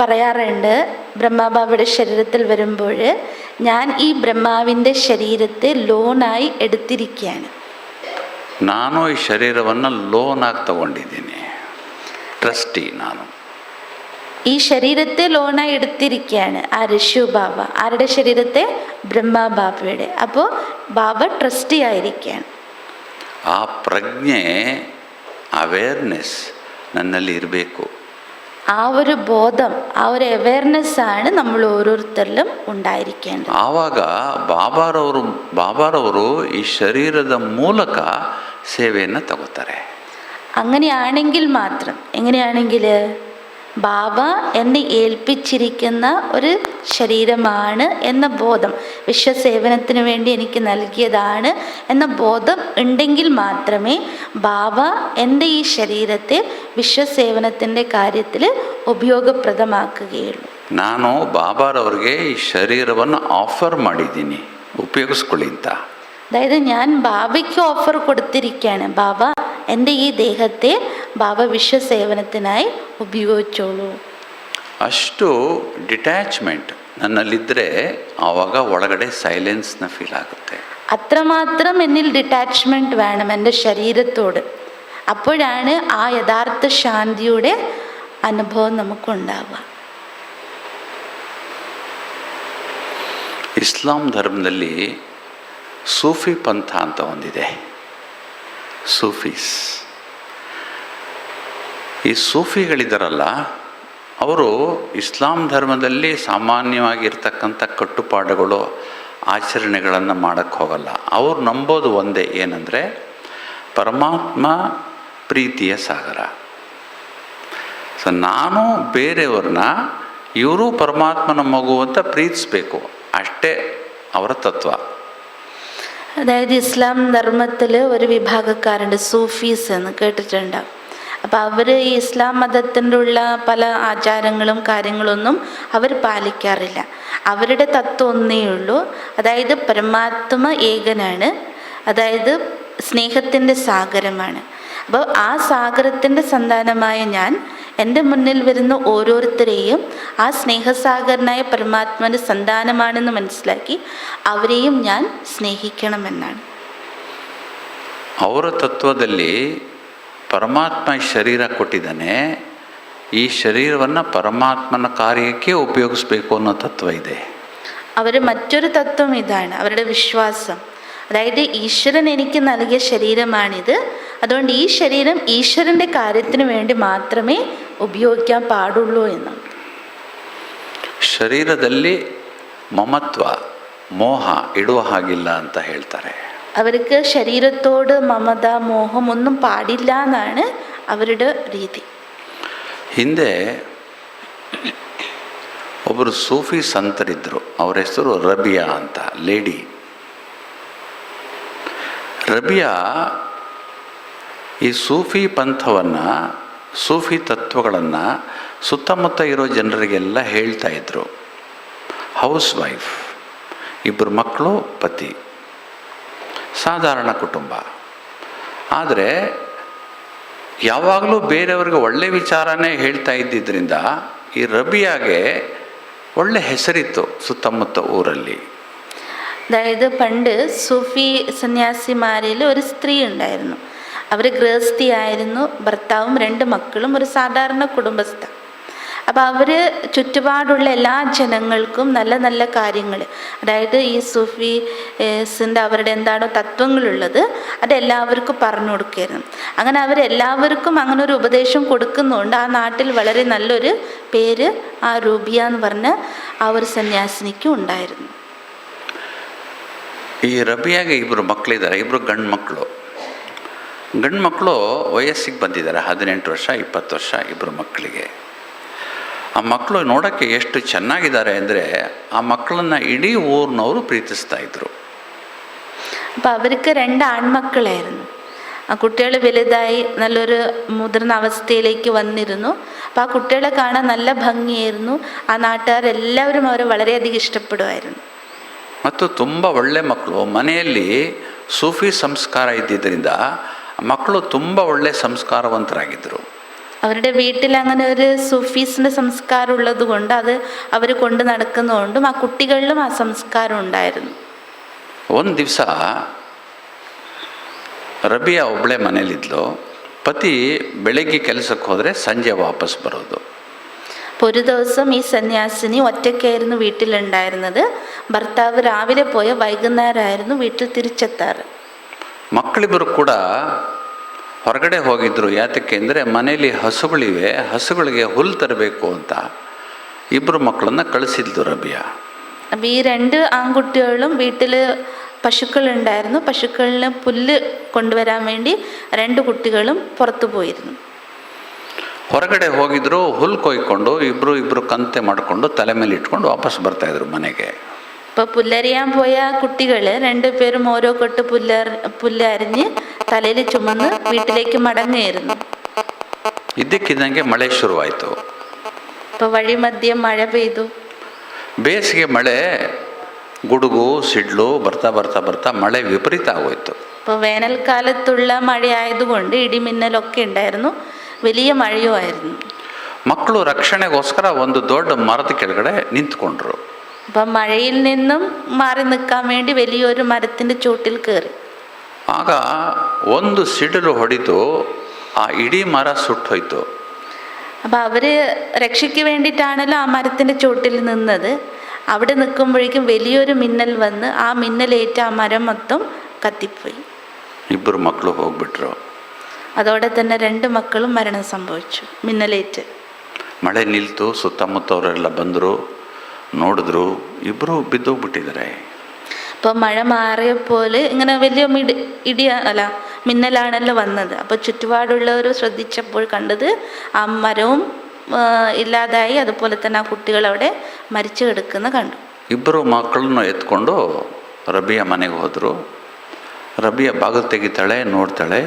പറയാറുണ്ട്, ബ്രഹ്മബാബയുടെ ശരീരത്തിൽ വരുമ്പോൾ ഞാൻ ഈ ബ്രഹ്മാവിൻ്റെ ശരീരത്തെ ലോണായി എടുത്തിരിക്കുകയാണ്. ನಾನು ಈ ಶರೀರವನ್ನು ಲೋನ್ ಆಗಿ ತಗೊಂಡಿದ್ದೀನಿ. ട്രസ്റ്റി ನಾನು. ഈ ശരീരത്തെ ലോണായി എടുത്തിരിക്കുകയാണ് ആര്? ശിവ ബാബ. ആരുടെ ശരീരത്തെ? ബ്രഹ്മ ബാബയുടെ. അപ്പോൾ ബാബ ട്രസ്റ്റി ആയിരിക്കുകയാണ്. ಆ ಪ್ರಜ್ಞೆ, ಅವೇರ್ನೆಸ್ ನನ್ನಲ್ಲಿ ಇರಬೇಕು. ആ ഒരു ബോധം, ആ ഒരു അവയർനെസ് ആണ് നമ്മൾ ഓരോരുത്തരിലും ഉണ്ടായിരിക്കേണ്ടത്. ಆವಾಗ ಬಾಬಾರವರು ಈ ಶರೀರದ ಮೂಲಕ ಸೇವೆಯನ್ನು ತಗೋತಾರೆ. അങ്ങനെയാണെങ്കിൽ മാത്രം. എങ്ങനെയാണെങ്കിൽ? ബാബ എന്നെ ഏൽപ്പിച്ചിരിക്കുന്ന ഒരു ശരീരമാണ് എന്ന ബോധം, വിശ്വസേവനത്തിന് വേണ്ടി എനിക്ക് നൽകിയതാണ് എന്ന ബോധം ഉണ്ടെങ്കിൽ മാത്രമേ ബാബ എൻ്റെ ഈ ശരീരത്തെ വിശ്വസേവനത്തിൻ്റെ കാര്യത്തിൽ ഉപയോഗപ്രദമാക്കുകയുള്ളൂ. ನಾನು ಬಾಬಾರವ್ರಿಗೆ ಈ ಶರೀರವನ್ನು ಆಫರ್ ಮಾಡಿದ್ದೀನಿ, ಉಪಯೋಗಿಸ್ಕೊಳ್ಳಿ ಅಂತ. അതായത് ഞാൻ ബാബയ്ക്ക് ഓഫർ കൊടുത്തിരിക്കുകയാണ്. ബാബ എൻ്റെ ഈ ദേഹത്തെ ബാബ വിശ്വസേവനത്തിനായി ഉപയോഗിച്ചോളൂ. ಅಷ್ಟು ಡಿಟ್ಯಾಚ್ಮೆಂಟ್ ನನ್ನಲ್ಲಿದ್ದರೆ ಆವಾಗ ಒಳಗಡೆ ಸೈಲೆನ್ಸ್ನ ಫೀಲ್ ಆಗುತ್ತೆ. അത്രമാത്രം എന്നിൽ ഡിറ്റാച്ച്മെൻറ്റ് വേണം എൻ്റെ ശരീരത്തോട്. അപ്പോഴാണ് ആ യഥാർത്ഥ ശാന്തിയുടെ അനുഭവം നമുക്കുണ്ടാവുക. ಇಸ್ಲಾಂ ಧರ್ಮದಲ್ಲಿ ಸೂಫಿ ಪಂಥ ಅಂತ ಒಂದಿದೆ, ಸೂಫೀಸ್. ಈ ಸೂಫಿಗಳಿದ್ದಾರಲ್ಲ, ಅವರು ಇಸ್ಲಾಂ ಧರ್ಮದಲ್ಲಿ ಸಾಮಾನ್ಯವಾಗಿರ್ತಕ್ಕಂಥ ಕಟ್ಟುಪಾಡುಗಳು, ಆಚರಣೆಗಳನ್ನು ಮಾಡೋಕ್ಕೆ ಹೋಗಲ್ಲ. ಅವ್ರು ನಂಬೋದು ಒಂದೇ, ಏನಂದರೆ ಪರಮಾತ್ಮ ಪ್ರೀತಿಯ ಸಾಗರ. ಸೊ ನಾನು ಬೇರೆಯವ್ರನ್ನ ಇವರು ಪರಮಾತ್ಮನ ಮಗು ಅಂತ ಪ್ರೀತಿಸಬೇಕು, ಅಷ್ಟೇ ಅವರ ತತ್ವ. അതായത് ഇസ്ലാം ധർമ്മത്തിൽ ഒരു വിഭാഗക്കാരുണ്ട്, സൂഫീസ് എന്ന് കേട്ടിട്ടുണ്ടാവും. അപ്പോൾ അവർ ഈ ഇസ്ലാം മതത്തിൻ്റെ ഉള്ള പല ആചാരങ്ങളും കാര്യങ്ങളൊന്നും അവർ പാലിക്കാറില്ല. അവരുടെ തത്വം ഒന്നേ ഉള്ളൂ, അതായത് പരമാത്മ ഏകനാണ്, അതായത് സ്നേഹത്തിൻ്റെ സാഗരമാണ്. അപ്പോൾ ആ സാഗരത്തിൻ്റെ സന്താനമായ ഞാൻ എൻ്റെ മുന്നിൽ വരുന്ന ഓരോരുത്തരെയും ആ സ്നേഹസാഗരനായ പരമാത്മാവിൻ്റെ സന്താനമാണെന്ന് മനസ്സിലാക്കി അവരെയും ഞാൻ സ്നേഹിക്കണമെന്നാണ്. ಅವರ ತತ್ವದಲ್ಲಿ ಪರಮಾತ್ಮ ಶರೀರ ಕೊಟ್ಟಿದ್ದಾನೆ, ಈ ಶರೀರವನ್ನು ಪರಮಾತ್ಮನ ಕಾರ್ಯಕ್ಕೆ ಉಪಯೋಗಿಸ್ಬೇಕು ಅನ್ನೋ ತತ್ವ ಇದೆ. അവർ മറ്റൊരു തത്വം ഇതാണ്, അവരുടെ വിശ്വാസം. അതായത് ഈശ്വരൻ എനിക്ക് നൽകിയ ശരീരമാണിത്, അതുകൊണ്ട് ഈ ശരീരം ഈശ്വരൻ്റെ കാര്യത്തിന് വേണ്ടി മാത്രമേ ഉപയോഗിക്കാൻ പാടുള്ളൂ എന്നാണ്. ಶರೀರದಲ್ಲಿ ಮಮತ್ವ, ಮೋಹ ಇಡುವ ಹಾಗಿಲ್ಲ ಅಂತ ಹೇಳ್ತಾರೆ. അവർക്ക് ശരീരത്തോട് മമത, മോഹം ഒന്നും പാടില്ല എന്നാണ് അവരുടെ രീതി. ಹಿಂದೆ ಒಬ್ಬರು ಸೂಫಿ ಸಂತರಿದ್ದರು, ಅವರ ಹೆಸರು ರಬಿಯಾ ಅಂತ, ಲೇಡಿ. ರಬಿಯಾ ಈ ಸೂಫಿ ಪಂಥವನ್ನು, ಸೂಫಿ ತತ್ವಗಳನ್ನು ಸುತ್ತಮುತ್ತ ಇರೋ ಜನರಿಗೆಲ್ಲ ಹೇಳ್ತಾ ಇದ್ದರು. ಹೌಸ್ ವೈಫ್, ಇಬ್ಬರು ಮಕ್ಕಳು, ಪತಿ, ಸಾಧಾರಣ ಕುಟುಂಬ. ಆದರೆ ಯಾವಾಗಲೂ ಬೇರೆಯವ್ರಿಗೆ ಒಳ್ಳೆ ವಿಚಾರನೇ ಹೇಳ್ತಾ ಇದ್ದಿದ್ದರಿಂದ ಈ ರಬಿಯಾಗೆ ಒಳ್ಳೆ ಹೆಸರಿತ್ತು ಸುತ್ತಮುತ್ತ ಊರಲ್ಲಿ. അതായത് പണ്ട് സൂഫി സന്യാസിമാരിൽ ഒരു സ്ത്രീ ഉണ്ടായിരുന്നു. അവർ ഗൃഹസ്ഥിയായിരുന്നു, ഭർത്താവും 2 മക്കളും, ഒരു സാധാരണ കുടുംബസ്ഥ. അപ്പോൾ അവർ ചുറ്റുപാടുള്ള എല്ലാ ജനങ്ങൾക്കും നല്ല നല്ല കാര്യങ്ങൾ, അതായത് ഈ സൂഫീസിൻ്റെ അവരുടെ എന്താണോ തത്വങ്ങളുള്ളത് അതെല്ലാവർക്കും പറഞ്ഞു കൊടുക്കുമായിരുന്നു. അങ്ങനെ അവരെല്ലാവർക്കും അങ്ങനെ ഒരു ഉപദേശം കൊടുക്കുന്നതുകൊണ്ട് ആ നാട്ടിൽ വളരെ നല്ലൊരു പേര് ആ റൂബിയ എന്ന് പറഞ്ഞ ആ ഒരു സന്യാസിനിക്കും ഉണ്ടായിരുന്നു. ಈ ರಬಿಯಾಗೆ 2 ಮಕ್ಕಳಿದ್ದಾರೆ, 2 ಗಂಡು ಮಕ್ಕಳು. ಗಂಡು ಮಕ್ಕಳು ವಯಸ್ಸಿಗೆ ಬಂದಿದ್ದಾರೆ, 18 ವರ್ಷ 20 ವರ್ಷ 2 ಮಕ್ಕಳಿಗೆ. ಆ ಮಕ್ಕಳು ನೋಡೋಕ್ಕೆ ಎಷ್ಟು ಚೆನ್ನಾಗಿದ್ದಾರೆ ಅಂದರೆ ಆ ಮಕ್ಕಳನ್ನು ಇಡೀ ಊರಿನವರು ಪ್ರೀತಿಸ್ತಾ ಇದ್ರು. അപ്പോൾ അവർക്ക് 2 ആൺമക്കളായിരുന്നു. ആ കുട്ടികൾ വലുതായി നല്ലൊരു മുതിർന്ന അവസ്ഥയിലേക്ക് വന്നിരുന്നു. അപ്പോൾ ആ കുട്ടികളെ കാണാൻ നല്ല ഭംഗിയായിരുന്നു. ആ നാട്ടുകാരെല്ലാവരും അവരെ വളരെയധികം ഇഷ്ടപ്പെടുമായിരുന്നു. ಮತ್ತು ತುಂಬ ಒಳ್ಳೆ ಮಕ್ಕಳು. ಮನೆಯಲ್ಲಿ ಸೂಫಿ ಸಂಸ್ಕಾರ ಇದ್ದಿದ್ದರಿಂದ ಮಕ್ಕಳು ತುಂಬ ಒಳ್ಳೆ ಸಂಸ್ಕಾರವಂತರಾಗಿದ್ದರು. അവരുടെ വീട്ടിൽ അങ്ങനെ ഒരു സൂഫീസിൻ്റെ സംസ്കാരം ഉള്ളത് കൊണ്ട് അത് അവർ കൊണ്ട് നടക്കുന്നതുകൊണ്ടും ആ കുട്ടികളിലും ആ സംസ്കാരം ഉണ്ടായിരുന്നു. ಒಂದು ದಿವಸ ರಬಿಯಾ ಒಬ್ಬಳೇ ಮನೇಲಿದ್ಲು. പತಿ ಬೆಳಗ್ಗೆ ಕೆಲಸಕ್ಕೆ ಹೋದರೆ ಸಂಜೆ ವಾಪಸ್ ಬರೋದು. അപ്പോൾ ഒരു ദിവസം ഈ സന്യാസിനി ഒറ്റയ്ക്കായിരുന്നു വീട്ടിലുണ്ടായിരുന്നത്. ഭർത്താവ് രാവിലെ പോയ വൈകുന്നേരമായിരുന്നു വീട്ടിൽ തിരിച്ചെത്താറ്. ಮಕ್ಕಳಿಬ್ಬರು ಕೂಡ ಹೊರಗಡೆ ಹೋಗಿದ್ರು. ಯಾತಕ್ಕೆ ಅಂದರೆ ಮನೆಯಲ್ಲಿ ಹಸುಗಳಿವೆ, ಹಸುಗಳಿಗೆ ಹುಲ್ಲು ತರಬೇಕು ಅಂತ ಇಬ್ಬರು ಮಕ್ಕಳನ್ನು ಕಳಿಸಿದ್ಲು ರಬಿಯಾ. അപ്പോൾ ഈ രണ്ട് ആൺകുട്ടികളും വീട്ടിൽ പശുക്കളുണ്ടായിരുന്നു. പശുക്കളിന് പുല്ല് കൊണ്ടുവരാൻ വേണ്ടി രണ്ട് കുട്ടികളും പുറത്തു പോയിരുന്നു. ಹೊರಗಡೆ ಹೋಗಿದ್ರು, ಹುಲ್ಲು ಕೊಯ್ಕೊಂಡು ಇಬ್ಬರು ಕಂತೆ ಮಾಡಿಕೊಂಡು ತಲೆ ಮೇಲೆ ಇಟ್ಕೊಂಡು ವಾಪಸ್ ಬರ್ತಾಯಿದ್ರು ಮನೆಗೆ. ഇപ്പോൾ പുല്ലരിയാൻ പോയ കുട്ടികൾ രണ്ടുപേരും ഓരോ കൊട്ട് പുല്ലരിഞ്ഞ് തലയിൽ ചുമന്ന് വീട്ടിലേക്ക് മടങ്ങുകയായിരുന്നു. ಇದ್ದಕ್ಕಿದ್ದಂಗೆ ಮಳೆ ಶುರುವಾಯಿತು. ഇപ്പോൾ വഴി മധ്യം മഴ പെയ്തു. ಬೇಸಿಗೆ ಮಳೆ, ಗುಡುಗು ಸಿಡ್ಲು ಬರ್ತಾ ಬರ್ತಾ ಬರ್ತಾ ಮಳೆ ವಿಪರೀತ ಆಗೋಯ್ತು. ഇപ്പോൾ വേനൽക്കാലത്തുള്ള മഴയായതുകൊണ്ട് ഇടിമിന്നലൊക്കെ ഉണ്ടായിരുന്നു, വലിയ മഴയുമായിരുന്നു. ಮಕ್ಕಳು ರಕ್ಷಣೆಗೋಸ್ಕರ ಒಂದು ದೊಡ್ಡ ಮರದ ಕೆಳಗಡೆ ನಿಂತ್ಕೊಂಡ್ರು. അപ്പം മഴയിൽ നിന്നും മാറി നിൽക്കാൻ വേണ്ടി വലിയൊരു മരത്തിൻ്റെ ചോട്ടിൽ കയറി. ಆಗ ಒಂದು ಸಿಡಿಲು ಹೊಡಿತು, ಆ ಇಡೀ ಮರ ಸುಟ್ಟೋಯ್ತು. അപ്പം അവർ രക്ഷയ്ക്ക് വേണ്ടിയിട്ടാണല്ലോ ആ മരത്തിൻ്റെ ചോട്ടിൽ നിന്നത്. അവിടെ നിൽക്കുമ്പോഴേക്കും വലിയൊരു മിന്നൽ വന്ന് ആ മിന്നലേറ്റ് ആ മരം മൊത്തം കത്തിപ്പോയി. ಇಬ್ಬರು ಮಕ್ಕಳು ಹೋಗ್ಬಿಟ್ರು. അതോടെ തന്നെ രണ്ട് മക്കളും മരണം സംഭവിച്ചു മിന്നലേറ്റ്. ಮಳೆ ನಿಲ್ತು, ಸುತ್ತಮುತ್ತವರೆಲ್ಲ ಬಂದರು, ನೋಡಿದ್ರು, ಇಬ್ಬರು ಬಿದ್ದೋಗ್ಬಿಟ್ಟಿದ್ದಾರೆ. അപ്പോൾ മഴ മാറിയപ്പോൾ ഇങ്ങനെ വലിയ മിന്നലാണല്ലോ വന്നത്. അപ്പോൾ ചുറ്റുപാടുള്ളവർ ശ്രദ്ധിച്ചപ്പോൾ കണ്ടത് ആ മരവും ഇല്ലാതായി, അതുപോലെ തന്നെ ആ കുട്ടികൾ അവിടെ മരിച്ചു കിടക്കുന്ന കണ്ടു. ಇಬ್ಬರು ಮಕ್ಕಳನ್ನು ಎತ್ಕೊಂಡು ರಬಿಯ ಮನೆಗೆ ಹೋದರು. ರಬಿಯ ಬಾಗಿಲು ತೆಗಿತಾಳೆ, ನೋಡ್ತಾಳೆ,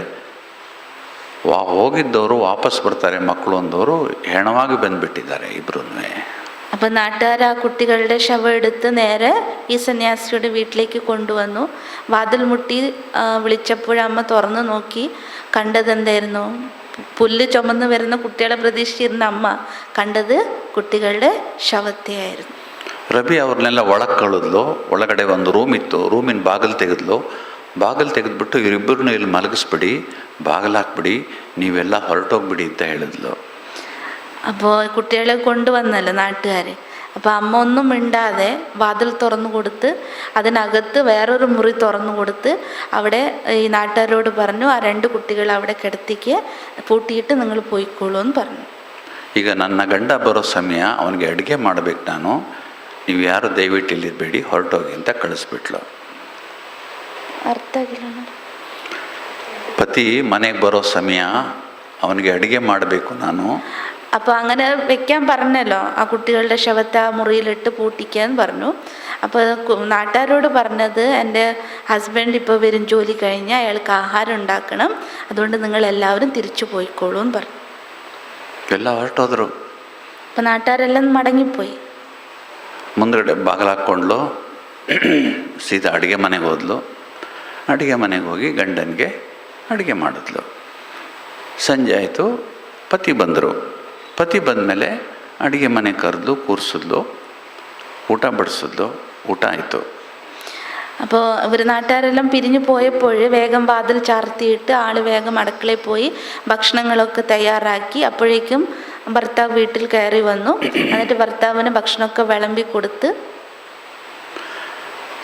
ಹೋಗಿದ್ದವರು ವಾಪಸ್ ಬರ್ತಾರೆ ಮಕ್ಕಳು ಅಂದವರು ಹೆಣವಾಗಿ ಬಂದುಬಿಟ್ಟಿದ್ದಾರೆ ಇಬ್ಬರೂ. അപ്പോൾ നാട്ടുകാർ ആ കുട്ടികളുടെ ശവം എടുത്ത് നേരെ ഈ സന്യാസിയുടെ വീട്ടിലേക്ക് കൊണ്ടുവന്നു. വാതിൽ മുട്ടി വിളിച്ചപ്പോഴമ്മ തുറന്നു നോക്കി. കണ്ടതെന്തായിരുന്നു? പുല്ല് ചുമന്ന് വരുന്ന കുട്ടികളെ പ്രതീക്ഷിച്ചിരുന്ന അമ്മ കണ്ടത് കുട്ടികളുടെ ശവത്തെയായിരുന്നു. ರಬಿ ಅವ್ರನ್ನೆಲ್ಲ ಒಳಗೆ ಕಳಿದ್ಲು. ಒಳಗಡೆ ಒಂದು ರೂಮ್ ಇತ್ತು, ರೂಮಿನ ಬಾಗಿಲು ತೆಗೆದ್ಲು. ಬಾಗಿಲು ತೆಗೆದ್ಬಿಟ್ಟು ಇವರಿಬ್ಬರನ್ನು ಇಲ್ಲಿ ಮಲಗಿಸ್ಬಿಡಿ, ಬಾಗಿಲು ಹಾಕ್ಬಿಡಿ, ನೀವೆಲ್ಲ ಹೊರಟೋಗ್ಬಿಡಿ ಅಂತ ಹೇಳಿದ್ಲು. അപ്പോൾ കുട്ടികളെ കൊണ്ടുവന്നല്ലോ നാട്ടുകാർ. അപ്പോൾ അമ്മ ഒന്നും മിണ്ടാതെ വാതിൽ തുറന്നു കൊടുത്ത് അതിനകത്ത് വേറൊരു മുറി തുറന്നു കൊടുത്ത് അവിടെ ഈ നാട്ടുകാരോട് പറഞ്ഞു, ആ രണ്ട് കുട്ടികൾ അവിടെ കിടത്തിക്ക് പൂട്ടിയിട്ട് നിങ്ങൾ പോയിക്കോളൂ എന്ന് പറഞ്ഞു. ಈಗ ನನ್ನ ಗಂಡ ಬರೋ ಸಮಯ, ಅವನಿಗೆ ಅಡುಗೆ ಮಾಡಬೇಕು ನಾನು, ನೀವು ಯಾರು ದಯವಿಟ್ಟು ಇಲ್ಲಿರಬೇಡಿ, ಹೊರಟೋಗಿ ಅಂತ ಕಳಿಸ್ಬಿಟ್ಲು. ಅರ್ಥ ಆಗಿಲ್ಲ. ಪತಿ ಮನೆಗೆ ಬರೋ ಸಮಯ, ಅವನಿಗೆ ಅಡುಗೆ ಮಾಡಬೇಕು ನಾನು. അപ്പോൾ അങ്ങനെ വെക്കാൻ പറഞ്ഞല്ലോ, ആ കുട്ടികളുടെ ശവത്തെ ആ മുറിയിലിട്ട് പൂട്ടിക്കാൻ പറഞ്ഞു. അപ്പോൾ നാട്ടുകാരോട് പറഞ്ഞത്, എൻ്റെ ഹസ്ബൻഡ് ഇപ്പോൾ വരും ജോലി കഴിഞ്ഞ്, അയാൾക്ക് ആഹാരം ഉണ്ടാക്കണം, അതുകൊണ്ട് നിങ്ങൾ എല്ലാവരും തിരിച്ചു പോയിക്കോളൂ എന്ന് പറഞ്ഞു. ಎಲ್ಲ ಹೊರಟೋದ್ರು. അപ്പോൾ നാട്ടുകാരെല്ലാം മടങ്ങിപ്പോയി. ಮುಂದ್ಗಡೆ ಬಾಗಿಲು ಹಾಕ್ಕೊಂಡ್ಲು, ಸೀದಾ ಅಡುಗೆ ಮನೆಗೆ ಹೋದ್ಲು. ಅಡುಗೆ ಮನೆಗೆ ಹೋಗಿ ಗಂಡನಿಗೆ ಅಡುಗೆ ಮಾಡಿದ್ಲು. ಸಂಜೆ ಆಯಿತು, ಪತಿ ಬಂದರು. ಪತಿ ಬಂದಮೇಲೆ ಅಡುಗೆ ಮನೆ ಕರೆದು ಕೂರಿಸಿದ್ಲು, ಊಟ ಬಡಿಸಿದ್ಲು. ಊಟ ആയിത്തു. അപ്പോൾ ഇവർ നാട്ടുകാരെല്ലാം പിരിഞ്ഞു പോയപ്പോൾ വേഗം വാതിൽ ചാർത്തിയിട്ട് ആൾ വേഗം അടുക്കളയിൽ പോയി ഭക്ഷണങ്ങളൊക്കെ തയ്യാറാക്കി. അപ്പോഴേക്കും ഭർത്താവ് വീട്ടിൽ കയറി വന്നു. എന്നിട്ട് ഭർത്താവിന് ഭക്ഷണമൊക്കെ വിളമ്പി കൊടുത്ത്.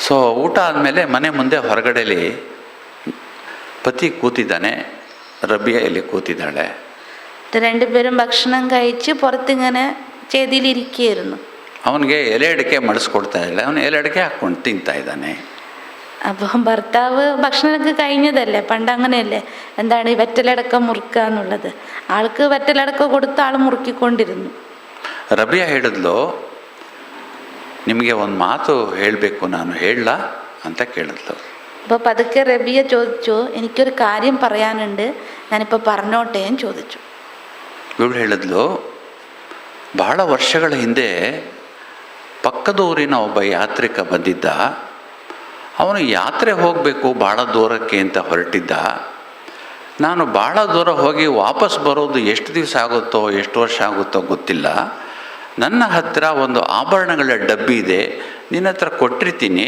ಸೊ ಊಟ ಆದಮೇಲೆ ಮನೆ ಮುಂದೆ ಹೊರಗಡೆಯಲ್ಲಿ ಪತಿ ಕೂತಿದ್ದಾನೆ, ರಬಿಯಾ ಇಲ್ಲಿ ಕೂತಿದ್ದಾಳೆ. രണ്ടുപേരും ഭക്ഷണം കഴിച്ച് പുറത്തിങ്ങനെ ചേതിയിലിരിക്കുകയായിരുന്നു. ಅವನಿಗೆ ಎಲೆ ಅಡಿಕೆ ಮಡಿಸ್ಕೊಡ್ತಾ ಇಲ್ಲ, ಅವನು ಎಲೆ ಅಡಿಕೆ ಹಾಕ್ಕೊಂಡು ತಿಂತಾ ಇದ್ದಾನೆ. അപ്പം ഭർത്താവ് ഭക്ഷണമൊക്കെ കഴിഞ്ഞതല്ലേ, പണ്ട് അങ്ങനെയല്ലേ, എന്താണ് ഈ വെറ്റലടക്കം മുറുക്കുക എന്നുള്ളത്. ആൾക്ക് വെറ്റലടക്കം കൊടുത്ത് ആൾ മുറുക്കിക്കൊണ്ടിരുന്നു. ರಬಿಯಾ ಹೇಳಿದ್ಲು, ನಿಮಗೆ ಒಂದು ಮಾತು ಹೇಳಬೇಕು, ನಾನು ಹೇಳಲ್ಲ ಅಂತ ಕೇಳಿದ್ಲು. അപ്പോൾ പതുക്കെ റബിയ ചോദിച്ചു, എനിക്കൊരു കാര്യം പറയാനുണ്ട്, ഞാനിപ്പോൾ പറഞ്ഞോട്ടെ എന്ന് ചോദിച്ചു. ಇವಳು ಹೇಳಿದ್ಲು, ಬಹಳ ವರ್ಷಗಳ ಹಿಂದೆ ಪಕ್ಕದೂರಿನ ಒಬ್ಬ ಯಾತ್ರಿಕ ಬಂದಿದ್ದ. ಅವನು ಯಾತ್ರೆ ಹೋಗಬೇಕು ಭಾಳ ದೂರಕ್ಕೆ ಅಂತ ಹೊರಟಿದ್ದ. ನಾನು ಭಾಳ ದೂರ ಹೋಗಿ ವಾಪಸ್ ಬರೋದು ಎಷ್ಟು ದಿವಸ ಆಗುತ್ತೋ ಎಷ್ಟು ವರ್ಷ ಆಗುತ್ತೋ ಗೊತ್ತಿಲ್ಲ. ನನ್ನ ಹತ್ತಿರ ಒಂದು ಆಭರಣಗಳ ಡಬ್ಬಿ ಇದೆ, ನಿನ್ನ ಹತ್ರ ಕೊಟ್ಟಿರ್ತೀನಿ,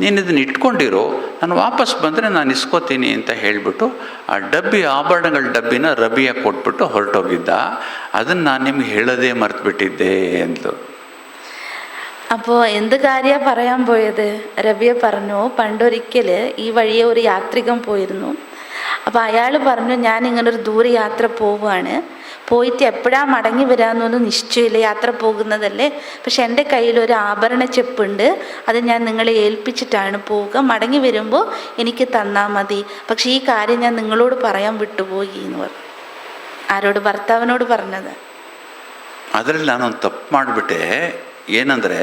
ನೀನು ಇದನ್ನು ಇಟ್ಕೊಂಡಿರೋ, ನಾನು ವಾಪಸ್ ಬಂದರೆ ನಾನು ಇಸ್ಕೋತೀನಿ ಅಂತ ಹೇಳಿಬಿಟ್ಟು ಆ ಆಭರಣಗಳ ಡಬ್ಬಿನ ರಬಿಯ ಕೊಟ್ಬಿಟ್ಟು ಹೊರಟೋಗಿದ್ದ. ಅದನ್ನು ನಾನು ನಿಮ್ಗೆ ಹೇಳೋದೇ മറന്നുಬಿಟ್ಟಿದ್ದೆ ಎಂದು. അപ്പോൾ എന്ത് കാര്യമാണ് പറയാൻ പോയത്? രബിയ പറഞ്ഞു, പണ്ടൊരിക്കൽ ഈ വഴിയെ ഒരു യാത്രികൻ പോയിരുന്നു. അപ്പോൾ അയാൾ പറഞ്ഞു, ഞാനിങ്ങനൊരു ദൂരയാത്ര പോവുകയാണ്, പോയിട്ട് എപ്പോഴാണ് മടങ്ങി വരാമെന്നൊന്നും നിശ്ചയമില്ല, യാത്ര പോകുന്നതല്ലേ, പക്ഷെ എൻ്റെ കയ്യിലൊരു ആഭരണ ചെപ്പുണ്ട്, അത് ഞാൻ നിങ്ങളെ ഏൽപ്പിച്ചിട്ടാണ് പോവുക, മടങ്ങി വരുമ്പോൾ എനിക്ക് തന്നാൽ മതി, പക്ഷേ ഈ കാര്യം ഞാൻ നിങ്ങളോട് പറയാൻ വിട്ടുപോയി എന്ന് പറഞ്ഞു. ആരോട്? ഭർത്താവിനോട് പറഞ്ഞത്. ಅದರಲ್ಲಿ ನಾನೊಂದು ತಪ್ಪು ಮಾಡಿಬಿಟ್ಟೆ. ಏನಂದರೆ,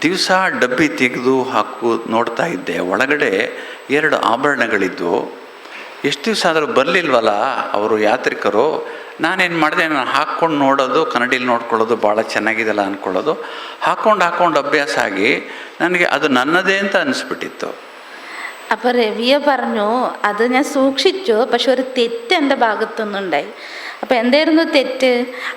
ದಿವಸ ಡಬ್ಬಿ ತೆಗೆದು ನೋಡ್ತಾ ಇದ್ದೆ, ಒಳಗಡೆ 2 ಆಭರಣಗಳಿದ್ದು. ಎಷ್ಟು ದಿವಸ ಆದರೂ ಬರಲಿಲ್ವಲ್ಲ ಅವರು ಯಾತ್ರಿಕರು. ನಾನೇನು ಮಾಡಿದೆ, ನಾನು ಹಾಕ್ಕೊಂಡು ನೋಡೋದು, ಕನ್ನಡಿಲಿ ನೋಡ್ಕೊಳ್ಳೋದು, ಭಾಳ ಚೆನ್ನಾಗಿದೆಲ್ಲ ಅಂದ್ಕೊಳ್ಳೋದು, ಹಾಕ್ಕೊಂಡು ಅಭ್ಯಾಸ ಆಗಿ ನನಗೆ ಅದು ನನ್ನದೇ ಅಂತ അനിസ്ಬಿಟ್ಟಿತ್ತು. അപ്പോൾ രവിയ പറഞ്ഞു, അത് ഞാൻ സൂക്ഷിച്ചു, പക്ഷെ ഒരു തെറ്റ് എൻ്റെ ഭാഗത്തുനിന്നുണ്ടായി. അപ്പോൾ എന്തായിരുന്നു തെറ്റ്?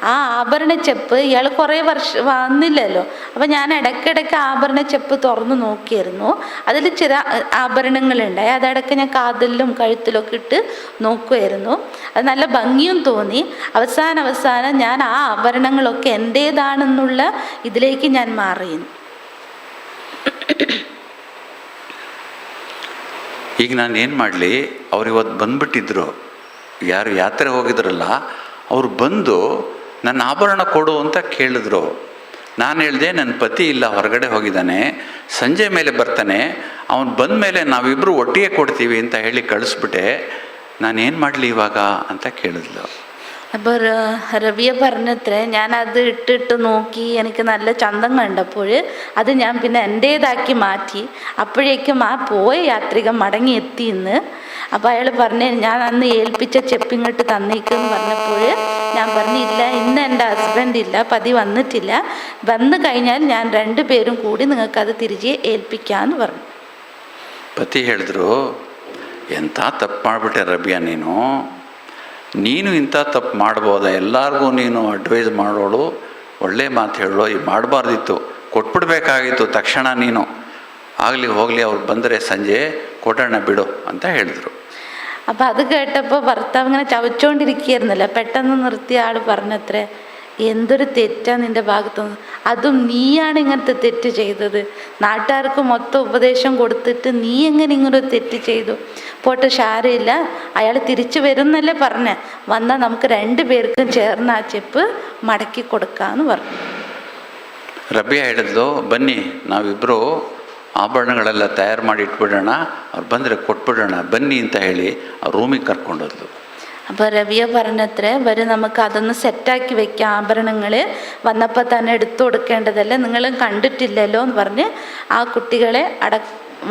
ആ ആഭരണ ചെപ്പ് ഇയാൾ കുറേ വർഷം വന്നില്ലല്ലോ, അപ്പോൾ ഞാൻ ഇടയ്ക്കിടയ്ക്ക് ആഭരണ ചെപ്പ് തുറന്ന് നോക്കിയിരുന്നു. അതിൽ ചില ആഭരണങ്ങളുണ്ടായി, അതിടയ്ക്ക് ഞാൻ കാതിലും കഴുത്തിലൊക്കെ ഇട്ട് നോക്കുമായിരുന്നു. അത് നല്ല ഭംഗിയും തോന്നി. അവസാനം ഞാൻ ആ ആഭരണങ്ങളൊക്കെ എൻ്റേതാണെന്നുള്ള ഇതിലേക്ക് ഞാൻ മാറിയിരുന്നു. ಈಗ ನಾನು ಏನು ಮಾಡಲಿ? ಅವ್ರು ಇವತ್ತು ಬಂದುಬಿಟ್ಟಿದ್ರು, ಯಾರು ಯಾತ್ರೆ ಹೋಗಿದ್ರಲ್ಲ ಅವರು ಬಂದು ನನ್ನ ಆಭರಣ ಕೊಡು ಅಂತ ಕೇಳಿದ್ರು. ನಾನು ಹೇಳಿದೆ, ನನ್ನ ಪತಿ ಇಲ್ಲ, ಹೊರಗಡೆ ಹೋಗಿದ್ದಾನೆ, ಸಂಜೆ ಮೇಲೆ ಬರ್ತಾನೆ, ಅವನು ಬಂದ ಮೇಲೆ ನಾವಿಬ್ಬರು ಒಟ್ಟಿಗೆ ಕೊಡ್ತೀವಿ ಅಂತ ಹೇಳಿ ಕಳಿಸ್ಬಿಟ್ಟೆ. ನಾನೇನು ಮಾಡಲಿ ಇವಾಗ ಅಂತ ಕೇಳಿದ್ಲು. അപ്പോൾ രവിയ പറഞ്ഞത്രേ, ഞാനത് ഇട്ടിട്ട് നോക്കി, എനിക്ക് നല്ല ചന്തം കണ്ടപ്പോൾ അത് ഞാൻ പിന്നെ എൻ്റേതാക്കി മാറ്റി. അപ്പോഴേക്കും ആ പോയ യാത്രികൻ മടങ്ങി എത്തിയെന്ന്. അപ്പോൾ അയാൾ പറഞ്ഞു, ഞാൻ അന്ന് ഏൽപ്പിച്ച ചെപ്പിങ്ങോട്ട് തന്നേക്കെന്ന് പറഞ്ഞപ്പോൾ ഞാൻ പറഞ്ഞില്ല, ഇന്ന് എൻ്റെ ഹസ്ബൻഡ് ഇല്ല, പതി വന്നിട്ടില്ല, വന്നു കഴിഞ്ഞാൽ ഞാൻ 2 പേരും കൂടി നിങ്ങൾക്കത് തിരികെ ഏൽപ്പിക്കാമെന്ന് പറഞ്ഞു. ಪತಿ ಹೇಳಿದ್ರು, ಎಂಥ ತಪ್ಪು ಮಾಡಿಬಿಟ್ಟೆ ರಬಿಯಾ, ನೀನು ಇಂಥ ತಪ್ಪು ಮಾಡ್ಬೋದಾ? ಎಲ್ಲರಿಗೂ ನೀನು ಅಡ್ವೈಸ್ ಮಾಡೋಳು, ಒಳ್ಳೆ ಮಾತು ಹೇಳೋ, ಈಗ ಮಾಡಬಾರ್ದಿತ್ತು, ಕೊಟ್ಬಿಡ್ಬೇಕಾಗಿತ್ತು ತಕ್ಷಣ ನೀನು. ಆಗಲಿ ಹೋಗಲಿ, ಅವ್ರು ಬಂದರೆ ಸಂಜೆ ಕೊಡೋಣ ಬಿಡು ಅಂತ ಹೇಳಿದ್ರು. അപ്പോൾ അത് കേട്ടപ്പോൾ ഭർത്താവ് ഇങ്ങനെ ചവച്ചുകൊണ്ടിരിക്കുകയായിരുന്നല്ലോ, പെട്ടെന്ന് നിർത്തിയ ആൾ പറഞ്ഞത്രേ, എന്തൊരു തെറ്റാണ് നിൻ്റെ ഭാഗത്തുനിന്ന്, അതും നീയാണ് ഇങ്ങനത്തെ തെറ്റ് ചെയ്തത്, നാട്ടുകാർക്ക് മൊത്തം ഉപദേശം കൊടുത്തിട്ട് നീ എങ്ങനെ ഇങ്ങനൊരു തെറ്റ് ചെയ്തു? പോട്ടെ, ഷാരയില്ല, അയാൾ തിരിച്ചു വരുന്നല്ലേ പറഞ്ഞേ, വന്നാൽ നമുക്ക് 2 പേർക്കും ചേർന്ന് ആ ചെപ്പ് മടക്കി കൊടുക്കാമെന്ന് പറഞ്ഞു. ರಬಿಯಾ ಹೇಳಿದ್ಲು, ಬನ್ನಿ ನಾವಿಬ್ಬರು ಆಭರಣಗಳೆಲ್ಲ ತಯಾರು ಮಾಡಿ ಇಟ್ಬಿಡೋಣ, ಅವ್ರು ಬಂದರೆ ಕೊಟ್ಬಿಡೋಣ ಬನ್ನಿ ಅಂತ ಹೇಳಿ ಆ ರೂಮಿಗೆ ಕರ್ಕೊಂಡೋದ್ಲು. അപ്പോൾ രവിയ പറഞ്ഞത്രേ, വരും നമുക്ക് അതൊന്ന് സെറ്റാക്കി വെക്കാം, ആഭരണങ്ങൾ വന്നപ്പോൾ തന്നെ എടുത്തു കൊടുക്കേണ്ടതല്ലേ, നിങ്ങളും കണ്ടിട്ടില്ലല്ലോ എന്ന് പറഞ്ഞ് ആ കുട്ടികളെ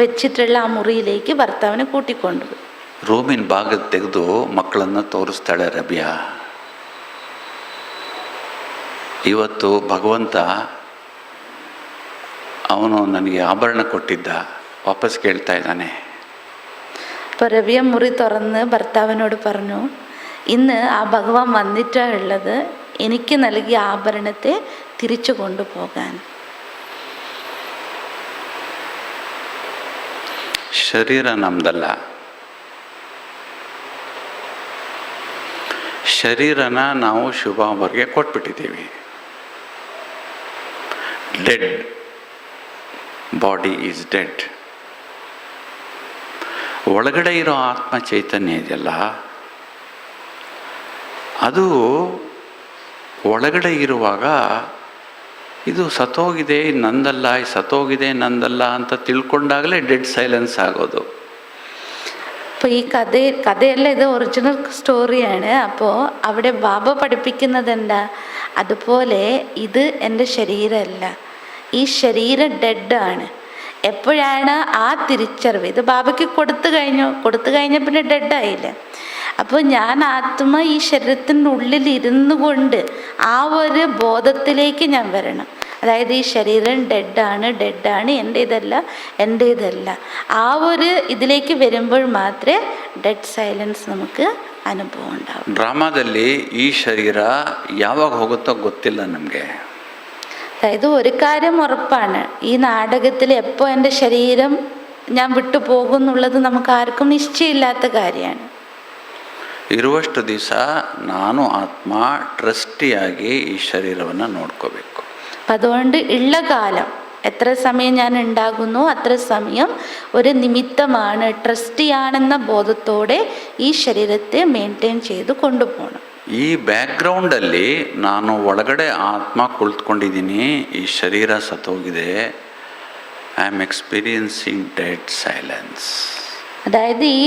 വെച്ചിട്ടുള്ള ആ മുറിയിലേക്ക് ഭർത്താവിനെ കൂട്ടിക്കൊണ്ടുപോയി. ರೂಮಿನ ಭಾಗ ತೆಗೆದು ಮಕ್ಕಳನ್ನು ತೋರಿಸ್ತಾಳೆ ರಬಿಯಾ. ಇವತ್ತು ಭಗವಂತ ಅವನು ನನಗೆ ಆಭರಣ ಕೊಟ್ಟಿದ್ದ, ವಾಪಸ್ ಕೇಳ್ತಾ ಇದ್ದಾನೆ. അപ്പോൾ രവിയ മുറി തുറന്ന് ഭർത്താവിനോട് പറഞ്ഞു, ഇന്ന് ആ ഭഗവാൻ വന്നിട്ടുള്ളത് എനിക്ക് നൽകിയ ആഭരണത്തെ തിരിച്ചു കൊണ്ടുപോകാൻ. ಶರೀರ ನಮ್ದಲ್ಲ, ಶರೀರನ ನಾವು ಶುಭ ಅವರಿಗೆ ಕೊಟ್ಬಿಟ್ಟಿದ್ದೀವಿ. Dead body is dead. ಒಳಗಡೆ ಇರೋ ಆತ್ಮ ಚೈತನ್ಯ ಇದೆಯಲ್ಲ, ಅದು ಒಳಗಡೆ ಇರುವಾಗ ಇದು ಸತ್ತೋಗಿದೆ ನಂದಲ್ಲ, ಸತ್ತೋಗಿದೆ ನಂದಲ್ಲ ಅಂತ ತಿಳ್ಕೊಂಡಾಗಲೇ ಡೆಡ್ ಸೈಲೆನ್ಸ್ ಆಗೋದು. അപ്പോൾ ഈ കഥയെല്ലാം ഇത് ഒറിജിനൽ സ്റ്റോറിയാണ്. അപ്പോൾ അവിടെ ബാബ പഠിപ്പിക്കുന്നത് എന്താ? അതുപോലെ ഇത് എൻ്റെ ശരീരമല്ല, ഈ ശരീരം ഡെഡാണ്. എപ്പോഴാണ് ആ തിരിച്ചറിവ്? ഇത് ബാബയ്ക്ക് കൊടുത്തു കഴിഞ്ഞ പിന്നെ ഡെഡായില്ല. അപ്പോൾ ഞാൻ ആത്മ ഈ ശരീരത്തിൻ്റെ ഉള്ളിൽ ഇരുന്നു കൊണ്ട് ആ ഒരു ബോധത്തിലേക്ക് ഞാൻ വരണം. അതായത് ഈ ശരീരം ഡെഡാണ്, എൻ്റേതല്ല. ആ ഒരു ഇതിലേക്ക് വരുമ്പോൾ മാത്രമേ ഡെഡ് സൈലൻസ് നമുക്ക് ಅನುಭವ ഉണ്ടാവും. ಡ್ರಾಮಾದಲ್ಲಿ ಈ ಶರೀರ ಯಾವಾಗ ಹೋಗುತ್ತೋ ಗೊತ್ತಿಲ್ಲ ನಮಗೆ. അതായത് ഒരു കാര്യം ഉറപ്പാണ്, ഈ നാടകത്തിൽ എപ്പോൾ എൻ്റെ ശരീരം ഞാൻ വിട്ടു പോകും എന്നുള്ളത് നമുക്ക് ആർക്കും നിശ്ചയമില്ലാത്ത കാര്യമാണ്. ಇರುವಷ್ಟು ದಿವಸ ನಾನು ಆತ್ಮ ಟ್ರಸ್ಟಿಯಾಗಿ ಈ ಶರೀರವನ್ನು ನೋಡ್ಕೋಬೇಕು. അതുകൊണ്ട് ഉള്ള കാലം എത്ര സമയം ഞാൻ ഉണ്ടാകുന്നു അത്ര സമയം ഒരു നിമിത്തമാണ്, ട്രസ്റ്റിയാണെന്ന ബോധത്തോടെ ഈ ശരീരത്തെ മെയിൻറ്റെയിൻ ചെയ്ത് കൊണ്ടുപോകണം. ಈ ಬ್ಯಾಕ್ಗ್ರೌಂಡಲ್ಲಿ ನಾನು ಒಳಗಡೆ ಆತ್ಮ ಕುಳಿತುಕೊಂಡಿದ್ದೀನಿ, ಈ ಶರೀರ ಸತ್ತೋಗಿದೆ, I am experiencing dead silence. അതായത് ഈ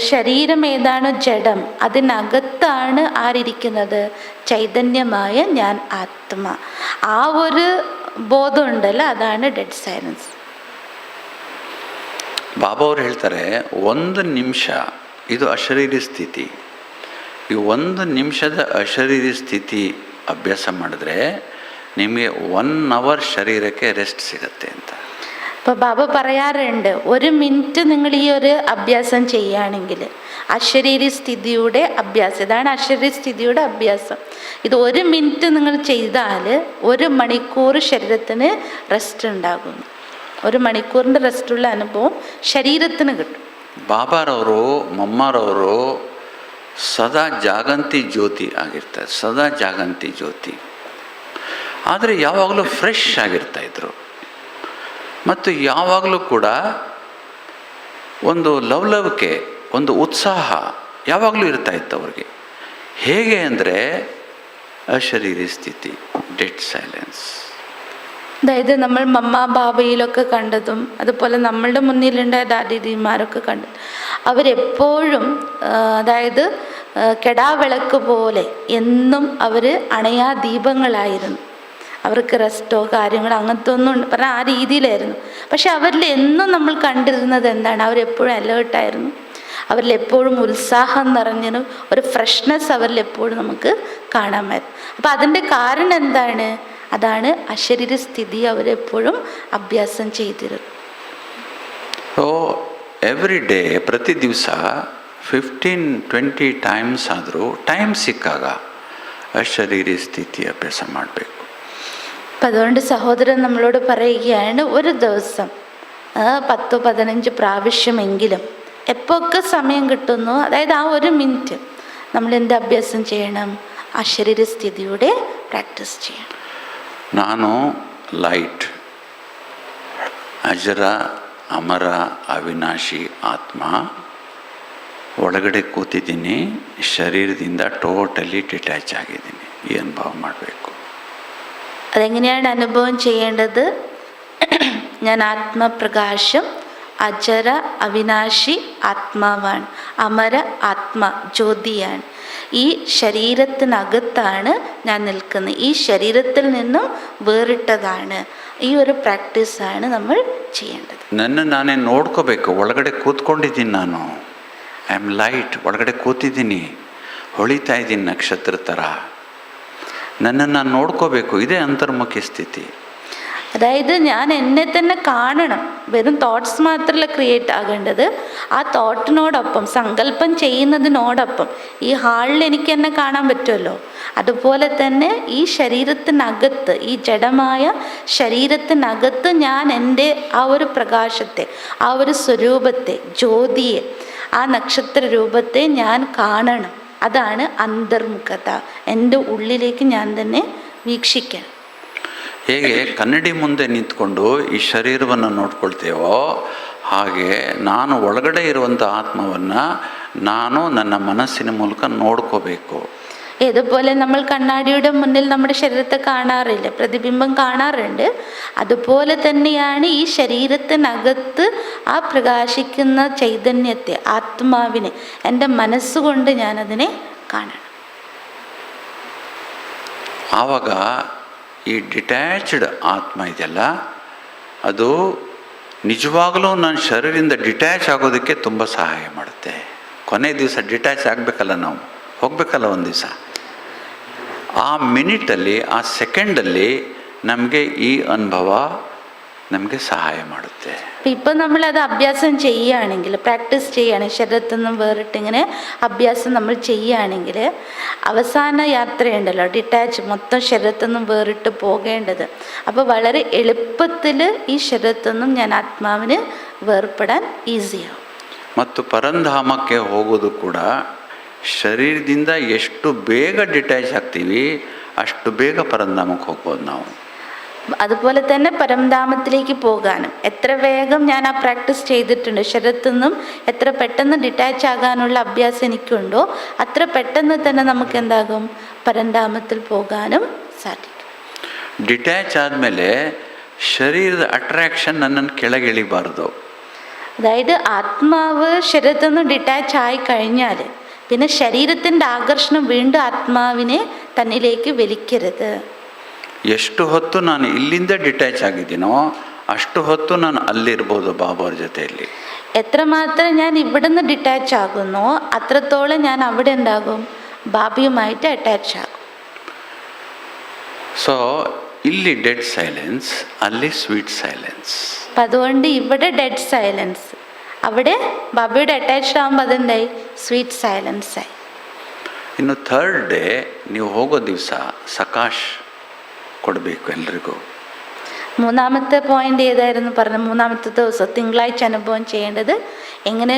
ശരീരം ഏതാണ് ജഡം, അതിനകത്താണ് ആരിയ്ക്കുന്നത്? ചൈതന്യമായ ഞാൻ ആത്മ. ആ ഒരു ബോധം ഉണ്ടല്ലോ, അതാണ് ഡെഡ് സൈലൻസ്. ಬಾಬಾ ಅವರು ಹೇಳ್ತಾರೆ, 1 ನಿಮಿಷ ಇದು ಅಶರೀರಿ ಸ್ಥಿತಿ. ಈ 1 ನಿಮಿಷದ ಅಶರೀರಿ ಸ್ಥಿತಿ ಅಭ್ಯಾಸ ಮಾಡಿದ್ರೆ ನಿಮಗೆ 1 ಅವರ್ ಶರೀರಕ್ಕೆ ರೆಸ್ಟ್ ಸಿಗತ್ತೆ ಅಂತ. ഇപ്പോൾ ബാബ പറയാറുണ്ട്, 1 മിനിറ്റ് നിങ്ങൾ ഈ ഒരു അഭ്യാസം ചെയ്യുകയാണെങ്കിൽ, അശരീരി സ്ഥിതിയുടെ അഭ്യാസം, ഇതാണ് അശരീരി സ്ഥിതിയുടെ അഭ്യാസം. ഇത് 1 മിനിറ്റ് നിങ്ങൾ ചെയ്താൽ 1 മണിക്കൂർ ശരീരത്തിന് റെസ്റ്റ് ഉണ്ടാകുന്നു. 1 മണിക്കൂറിൻ്റെ റെസ്റ്റുള്ള അനുഭവം ശരീരത്തിന് കിട്ടും. ಬಾಬಾರವರು ಮಮ್ಮಾರವರು ಸದಾ ಜಾಗಂತಿ ಜ್ಯೋತಿ ಆಗಿರ್ತಾರೆ, ಸದಾ ಜಾಗಂತಿ ಜ್ಯೋತಿ. ಆದರೆ ಯಾವಾಗಲೂ ಫ್ರೆಶ್ ಆಗಿರ್ತಾಯಿದ್ರು ಮತ್ತು ಯಾವಾಗಲೂ ಕೂಡ ಒಂದು ಲವಲವಿಕೆ, ಒಂದು ಉತ್ಸಾಹ ಯಾವಾಗಲೂ ಇರ್ತಾಯಿತ್ತು ಅವ್ರಿಗೆ. ಹೇಗೆ ಅಂದರೆ അശരീരി സ്ഥിതി, ഡെഡ് സൈലൻസ്. അതായത് നമ്മൾ മമ്മ ബാബയിലൊക്കെ കണ്ടതും അതുപോലെ നമ്മളുടെ മുന്നിലുണ്ടായ ദാദീദിമാരൊക്കെ കണ്ടത്, അവരെപ്പോഴും അതായത് കെടാവിളക്ക് പോലെ എന്നും അവർ അണയാ ദീപങ്ങളായിരുന്നു. അവർക്ക് റെസ്റ്റോ കാര്യങ്ങളോ അങ്ങനത്തെ ഒന്നും പറഞ്ഞാൽ ആ രീതിയിലായിരുന്നു. പക്ഷെ അവരിൽ എന്നും നമ്മൾ കണ്ടിരുന്നത് എന്താണ്? അവരെപ്പോഴും അലേർട്ടായിരുന്നു, അവരിൽ എപ്പോഴും ഉത്സാഹം നിറഞ്ഞൊരു ഒരു ഫ്രഷ്നെസ് അവരിൽ എപ്പോഴും നമുക്ക് കാണാൻ പറ്റും. അപ്പം അതിൻ്റെ കാരണം എന്താണ്? അതാണ് അശരീര സ്ഥിതി അവരെപ്പോഴും അഭ്യാസം ചെയ്തിരുന്നു. ಸೊ ಎವ್ರಿ ಡೇ, ಪ್ರತಿ ದಿವಸ 15-20 ಟೈಮ್ಸ್ ಆದರೂ ಟೈಮ್ ಸಿಕ್ಕಾಗ ಅಶರೀರಿ ಸ್ಥಿತಿ ಅಭ್ಯಾಸ ಮಾಡಬೇಕು. അപ്പം അതുകൊണ്ട് സഹോദരൻ നമ്മളോട് പറയുകയാണ്, ഒരു ദിവസം 10-15 പ്രാവശ്യമെങ്കിലും എപ്പോഴൊക്കെ സമയം കിട്ടുന്നു, അതായത് ആ 1 മിനിറ്റ് നമ്മൾ എന്ത് അഭ്യാസം ചെയ്യണം? അശരീര സ്ഥിതിയുടെ പ്രാക്ടീസ് ചെയ്യണം. ನಾನು ಲೈಟ್, ಅಜರ, ಅಮರ, ಅವಿನಾಶಿ ಆತ್ಮ ಒಳಗಡೆ ಕೂತಿದ್ದೀನಿ, ಶರೀರದಿಂದ ಟೋಟಲಿ ಡಿಟ್ಯಾಚ್ ಆಗಿದ್ದೀನಿ. ಈ ಅನುಭವ ಮಾಡಬೇಕು. അതെങ്ങനെയാണ് അനുഭവം ചെയ്യേണ്ടത്? ഞാൻ ആത്മപ്രകാശം, അജര അവിനാശി ആത്മാവാണ്, അമര ആത്മ ജ്യോതിയാണ്. ഈ ശരീരത്തിനകത്താണ് ഞാൻ നിൽക്കുന്നത്, ഈ ശരീരത്തിൽ നിന്നും വേറിട്ടതാണ്. ഈ ഒരു പ്രാക്ടീസാണ് നമ്മൾ ചെയ്യേണ്ടത്. ನನ್ನ ನಾನೇ ನೋಡ್ಕೋಬೇಕು. ಒಳಗಡೆ ಕೂತ್ಕೊಂಡಿದ್ದೀನಿ ನಾನು, ಐ ಆಮ್ ಲೈಟ್, ಒಳಗಡೆ ಕೂತಿದ್ದೀನಿ, ಹೊಳಿತಾ ಇದ್ದೀನಿ ನಕ್ಷತ್ರ ಥರ. ನನ್ನನ್ನು ನಾನು ನೋಡ್ಕೋಬೇಕು. ಇದೇ ಅಂತರ್ಮುಖಿ ಸ್ಥಿತಿ. അതായത് ഞാൻ എന്നെ തന്നെ കാണണം. വെറും തോട്ട്സ് മാത്രമല്ല ക്രിയേറ്റ് ആകേണ്ടത്, ആ തോട്ടിനോടൊപ്പം സങ്കല്പം ചെയ്യുന്നതിനോടൊപ്പം ഈ ഹാളിൽ എനിക്ക് എന്നെ കാണാൻ പറ്റുമല്ലോ, അതുപോലെ തന്നെ ഈ ശരീരത്തിനകത്ത്, ഈ ജഡമായ ശരീരത്തിനകത്ത് ഞാൻ എൻ്റെ ആ ഒരു പ്രകാശത്തെ, ആ ഒരു സ്വരൂപത്തെ, ജ്യോതിയെ, ആ നക്ഷത്ര രൂപത്തെ ഞാൻ കാണണം. അതാണ് അന്തർമുഖത. എൻ്റെ ഉള്ളിലേക്ക് ഞാൻ തന്നെ വീക്ഷിക്കണം. ಹೇಗೆ ಕನ್ನಡಿ ಮುಂದೆ ನಿಂತ್ಕೊಂಡು ಈ ಶರೀರವನ್ನು ನೋಡ್ಕೊಳ್ತೇವೋ ಹಾಗೆ ನಾನು ಒಳಗಡೆ ಇರುವಂಥ ಆತ್ಮವನ್ನು ನಾನು ನನ್ನ ಮನಸ್ಸಿನ ಮೂಲಕ ನೋಡ್ಕೋಬೇಕು. ഏതുപോലെ നമ്മൾ കണ്ണാടിയുടെ മുന്നിൽ നമ്മുടെ ശരീരത്തെ കാണാറില്ല, പ്രതിബിംബം കാണാറുണ്ട്. അതുപോലെ തന്നെയാണ് ഈ ശരീരത്തിനകത്ത് ആ പ്രകാശിക്കുന്ന ചൈതന്യത്തെ, ആത്മാവിനെ എൻ്റെ മനസ്സുകൊണ്ട് ഞാനതിനെ കാണണം. ಆವಾಗ ಈ ಡಿಟ್ಯಾಚ್ಡ್ ಆತ್ಮ ಇದೆಯಲ್ಲ, ಅದು ನಿಜವಾಗಲೂ ನನ್ನ ಶರೀರದಿಂದ ಡಿಟ್ಯಾಚ್ ಆಗೋದಕ್ಕೆ ತುಂಬ ಸಹಾಯ ಮಾಡುತ್ತೆ. ಕೊನೆ ದಿವಸ ಡಿಟ್ಯಾಚ್ ಆಗಬೇಕಲ್ಲ, ನಾವು ಹೋಗಬೇಕಲ್ಲ ಒಂದು ದಿವಸ. ಆ ಮಿನಿಟಲ್ಲಿ, ಆ ಸೆಕೆಂಡಲ್ಲಿ ನಮಗೆ ಈ ಅನುಭವ ನಮಗೆ ಸಹಾಯ ಮಾಡುತ್ತೆ. ഇപ്പം നമ്മളത് അഭ്യാസം ചെയ്യുകയാണെങ്കിൽ, പ്രാക്ടീസ് ചെയ്യുകയാണെങ്കിൽ, ശരീരത്തിൽ നിന്നും വേറിട്ടിങ്ങനെ അഭ്യാസം നമ്മൾ ചെയ്യുകയാണെങ്കിൽ, അവസാന യാത്രയുണ്ടല്ലോ, ഡിറ്റാച്ച്, മൊത്തം ശരീരത്തിൽ നിന്നും വേറിട്ട് പോകേണ്ടത്. അപ്പോൾ വളരെ എളുപ്പത്തിൽ ഈ ശരീരത്തിൽ നിന്നും ഞാൻ ആത്മാവിന് വേർപെടാൻ ഈസിയാവും. ಮತ್ತು ಪರಂಧಾಮಕ್ಕೆ ಹೋಗೋದು ಕೂಡ ಶರೀರದಿಂದ ಎಷ್ಟು ಬೇಗ ಡಿಟ್ಯಾಚ್ ಆಗ್ತೀವಿ ಅಷ್ಟು ಬೇಗ ಪರಂಧಾಮಕ್ಕೆ ಹೋಗ್ಬೋದು ನಾವು. അതുപോലെ തന്നെ പരംധാമത്തിലേക്ക് പോകാനും എത്ര വേഗം ഞാൻ ആ പ്രാക്ടീസ് ചെയ്തിട്ടുണ്ട്, ശരീരത്തിൽ നിന്നും എത്ര പെട്ടെന്ന് ഡിറ്റാച്ച് ആകാനുള്ള അഭ്യാസം എനിക്കുണ്ടോ അത്ര പെട്ടെന്ന് തന്നെ നമുക്ക് എന്താകും, പരംധാമത്തിൽ പോകാനും സാധിക്കും. ಡಿಟ್ಯಾಚ್ ಆದಮೇಲೆ ಶರೀರದ ಅಟ್ರಾಕ್ಷನ್ ನನ್ನನ್ನು ಕೆಳಗಿಳಿಬಾರ್ದು. അതായത് ആത്മാവ് ശരീരത്തിൽ നിന്ന് ഡിറ്റാച്ച് ആയി കഴിഞ്ഞാൽ പിന്നെ ശരീരത്തിൻ്റെ ആകർഷണം വീണ്ടും ആത്മാവിനെ തന്നിലേക്ക് വലിക്കരുത്. ಎಷ್ಟು ಹೊತ್ತು ನಾನು ಇಲ್ಲಿಂದ ಡಿಟ್ಯಾಚ್ ಆಗಿದ್ದೀನೋ ಅಷ್ಟು ಹೊತ್ತು ನಾನು ಅಲ್ಲಿರ್ಬೋದು ಬಾಬಾವ್ರ ಜೊತೆಯಲ್ಲಿ. എത്രമാത്രം ഞാൻ ഇവിടുന്ന് ഡിറ്റാച്ച് ആകുന്നോ അത്രത്തോളം ഞാൻ അവിടെ ഉണ്ടാകും, ബാബയുമായിട്ട് അറ്റാച്ച് ആകും. ಸೊ ಇಲ್ಲಿ ಡೆಡ್ ಸೈಲೆನ್ಸ್, ಅಲ್ಲಿ ಸ್ವೀಟ್ ಸೈಲೆನ್ಸ್. അപ്പം അതുകൊണ്ട് ഇവിടെ ഡെഡ് സൈലൻസ്, അവിടെ ബാബയുടെ അറ്റാച്ച്ഡ് ആകുമ്പോൾ അതെന്തായി, സ്വീറ്റ് സൈലൻസ് ആയി. ಇನ್ನು ಥರ್ಡ್ ಡೇ ನೀವು ಹೋಗೋ ದಿವಸ ಸಕಾಶ್ ಕೊಡಬೇಕು ಎಲ್ರಿಗೂ. മൂന്നാമത്തെ പോയിന്റ് ഏതായിരുന്നു പറഞ്ഞത്? മൂന്നാമത്തെ ദിവസം തിങ്കളാഴ്ച അനുഭവം ചെയ്യേണ്ടത് എങ്ങനെ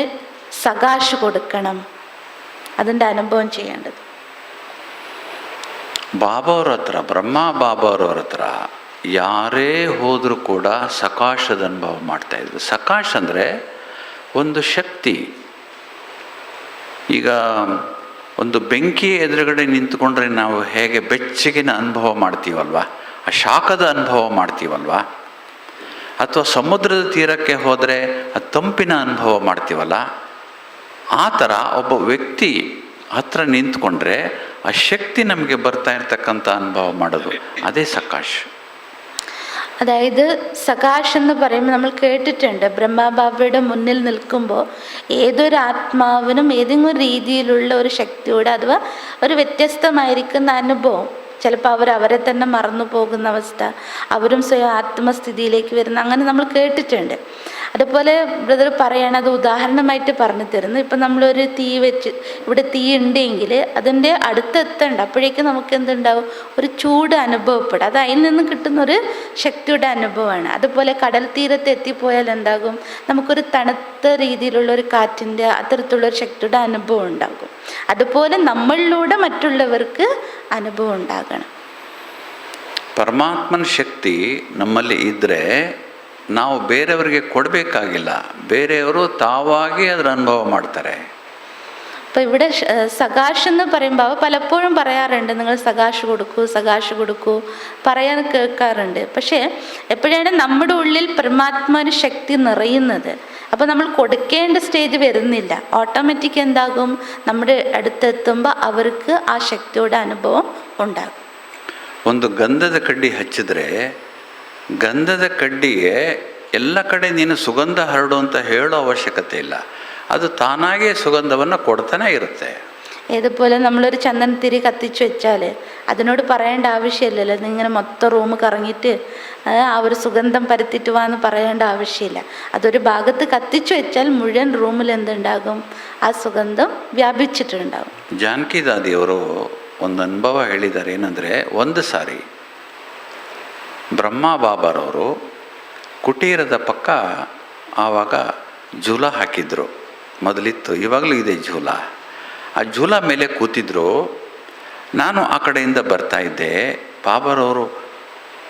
സകാശ് കൊടുക്കണം, അതിൻ്റെ അനുഭവം ചെയ്യേണ്ടത്. ಬಾಬಾವ್ರ ಹತ್ರ, ಬ್ರಹ್ಮ ಬಾಬಾವ್ರವ್ರ ಹತ್ರ ಯಾರೇ ಹೋದರೂ ಕೂಡ ಸಕಾಶದ ಅನುಭವ ಮಾಡ್ತಾಯಿದ್ರು. ಸಕಾಶ್ ಅಂದರೆ ಒಂದು ಶಕ್ತಿ. ಈಗ ಒಂದು ಬೆಂಕಿ ಎದುರುಗಡೆ ನಿಂತ್ಕೊಂಡ್ರೆ ನಾವು ಹೇಗೆ ಬೆಚ್ಚಗಿನ ಅನುಭವ ಮಾಡ್ತೀವಲ್ವ, ಆ ಶಾಖದ ಅನುಭವ ಮಾಡ್ತೀವಲ್ವ, ಅಥವಾ ಸಮುದ್ರದ ತೀರಕ್ಕೆ ಹೋದರೆ ಆ ತಂಪಿನ ಅನುಭವ ಮಾಡ್ತೀವಲ್ಲ, ಆ ಥರ ಒಬ್ಬ ವ್ಯಕ್ತಿ ಹತ್ರ ನಿಂತ್ಕೊಂಡ್ರೆ ಆ ಶಕ್ತಿ ನಮಗೆ ಬರ್ತಾ ಇರ್ತಕ್ಕಂಥ ಅನುಭವ ಮಾಡೋದು, അದೇ സകാശ്. അതായത് സകാശ് എന്ന് പറയുമ്പോൾ നമ്മൾ കേട്ടിട്ടുണ്ട്, ബ്രഹ്മബാബയുടെ മുന്നിൽ നിൽക്കുമ്പോൾ ഏതൊരു ആത്മാവിനും ഏതെങ്കിലും രീതിയിലുള്ള ഒരു ശക്തിയോട് അഥവാ ഒരു വ്യത്യസ്തമായിരിക്കുന്ന അനുഭവം, ചിലപ്പോൾ അവരെ തന്നെ മറന്നു പോകുന്ന അവസ്ഥ, അവരും സ്വയം ആത്മസ്ഥിതിയിലേക്ക് വരുന്ന, അങ്ങനെ നമ്മൾ കേട്ടിട്ടുണ്ട്. അതുപോലെ ബ്രദർ പറയണത്, അത് ഉദാഹരണമായിട്ട് പറഞ്ഞു തരുന്നു. ഇപ്പം നമ്മളൊരു തീ വെച്ച്, ഇവിടെ തീ ഉണ്ടെങ്കിൽ അതിൻ്റെ അടുത്തെത്തണ്ട, അപ്പോഴേക്കും നമുക്ക് എന്തുണ്ടാവും, ഒരു ചൂട് അനുഭവപ്പെടും. അത് അതിൽ നിന്ന് കിട്ടുന്നൊരു ശക്തിയുടെ അനുഭവമാണ്. അതുപോലെ കടൽ തീരത്ത് എത്തിപ്പോയാൽ എന്താകും, നമുക്കൊരു തണുത്ത രീതിയിലുള്ള ഒരു കാറ്റിൻ്റെ അത്തരത്തിലുള്ളൊരു ശക്തിയുടെ അനുഭവം ഉണ്ടാകും. അതുപോലെ നമ്മളിലൂടെ മറ്റുള്ളവർക്ക് അനുഭവം ഉണ്ടാകണം. ಪರಮಾತ್ಮನ ಶಕ್ತಿ ನಮ್ಮಲ್ಲಿ ಇದ್ದರೆ ನಾವು ಬೇರೆಯವರಿಗೆ ಕೊಡಬೇಕಾಗಿಲ್ಲ, ಬೇರೆಯವರು ತಾವಾಗಿ ಅದರ ಅನುಭವ ಮಾಡ್ತಾರೆ. അപ്പോൾ ഇവിടെ സകാശ് എന്ന് പറയുമ്പോൾ അവ പലപ്പോഴും പറയാറുണ്ട്, നിങ്ങൾ സകാശ് കൊടുക്കൂ, സകാശ് കൊടുക്കൂ പറയാൻ കേൾക്കാറുണ്ട്. പക്ഷേ എപ്പോഴാണ് നമ്മുടെ ഉള്ളിൽ പരമാത്മാവിന് ശക്തി നിറയുന്നത്, അപ്പോൾ നമ്മൾ കൊടുക്കേണ്ട സ്റ്റേജ് വരുന്നില്ല, ഓട്ടോമാറ്റിക് എന്താകും, നമ്മുടെ അടുത്തെത്തുമ്പോൾ അവർക്ക് ആ ശക്തിയുടെ അനുഭവം ഉണ്ടാകും. ಒಂದು ಗಂಧದ ಕಡ್ಡಿ ಹಚ್ಚಿದ್ರೆ ಗಂಧದ ಕಡ್ಡಿಗೆ ಎಲ್ಲ ಕಡೆ ನೀನು ಸುಗಂಧ ಹರಡು ಅಂತ ಹೇಳೋ ಅವಶ್ಯಕತೆ ಇಲ್ಲ, ಅದು ತಾನಾಗೇ ಸುಗಂಧವನ್ನು ಕೊಡ್ತಾನೆ ಇರುತ್ತೆ. ഏതുപോലെ നമ്മളൊരു ചന്ദനത്തിരി കത്തിച്ചു വെച്ചാൽ അതിനോട് പറയേണ്ട ആവശ്യമില്ലല്ലോ, ഇങ്ങനെ മൊത്തം റൂം കറങ്ങിയിട്ട് ആ ഒരു സുഗന്ധം പരത്തിയിട്ട് വാന്ന് പറയേണ്ട ആവശ്യമില്ല. അതൊരു ഭാഗത്ത് കത്തിച്ചു വെച്ചാൽ മുഴുവൻ റൂമിൽ എന്തുണ്ടാകും, ആ സുഗന്ധം വ്യാപിച്ചിട്ടുണ്ടാകും. ಜಾನಕಿ ದಾದಿಯವರು ಒಂದು ಅನುಭವ ಹೇಳಿದ್ದಾರೆ. ಏನಂದರೆ, ಒಂದು ಸಾರಿ ಬ್ರಹ್ಮ ಬಾಬಾರವರು ಕುಟೀರದ ಪಕ್ಕ ಆವಾಗ ಜೂಲ ಹಾಕಿದ್ರು. ಮೊದಲಿತ್ತು, ಇವಾಗಲೂ ಇದೆ ಜೂಲ. ಆ ಜೂಲ ಮೇಲೆ ಕೂತಿದ್ರು. ನಾನು ಆ ಕಡೆಯಿಂದ ಬರ್ತಾಯಿದ್ದೆ. ಬಾಬಾರವರು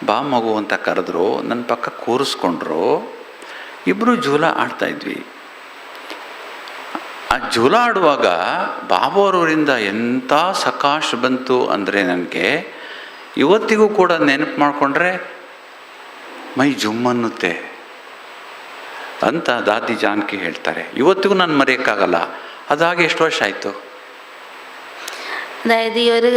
ಬಾ ಮಗು ಅಂತ ಕರೆದ್ರು, ನನ್ನ ಪಕ್ಕ ಕೂರಿಸ್ಕೊಂಡ್ರು. ಇಬ್ಬರು ಜೂಲ ಆಡ್ತಾಯಿದ್ವಿ. ಆ ಜೂಲ ಆಡುವಾಗ ಬಾಬಾರವರಿಂದ ಎಂಥ ಸಕಾಶ್ ಬಂತು ಅಂದರೆ ನನಗೆ ಇವತ್ತಿಗೂ ಕೂಡ ನೆನಪು ಮಾಡಿಕೊಂಡ್ರೆ ಮೈ ಜುಮ್ಮನ್ನುತ್ತೆ ಅಂತ ದಾದಿ ಜಾನಕಿ ಹೇಳ್ತಾರೆ. ಇವತ್ತಿಗೂ ನಾನು ಮರೆಯೋಕ್ಕಾಗಲ್ಲ. അതാകെ ಎಷ್ಟು ವರ್ಷ ആಯಿತು. അതായത് ഈ ഒരു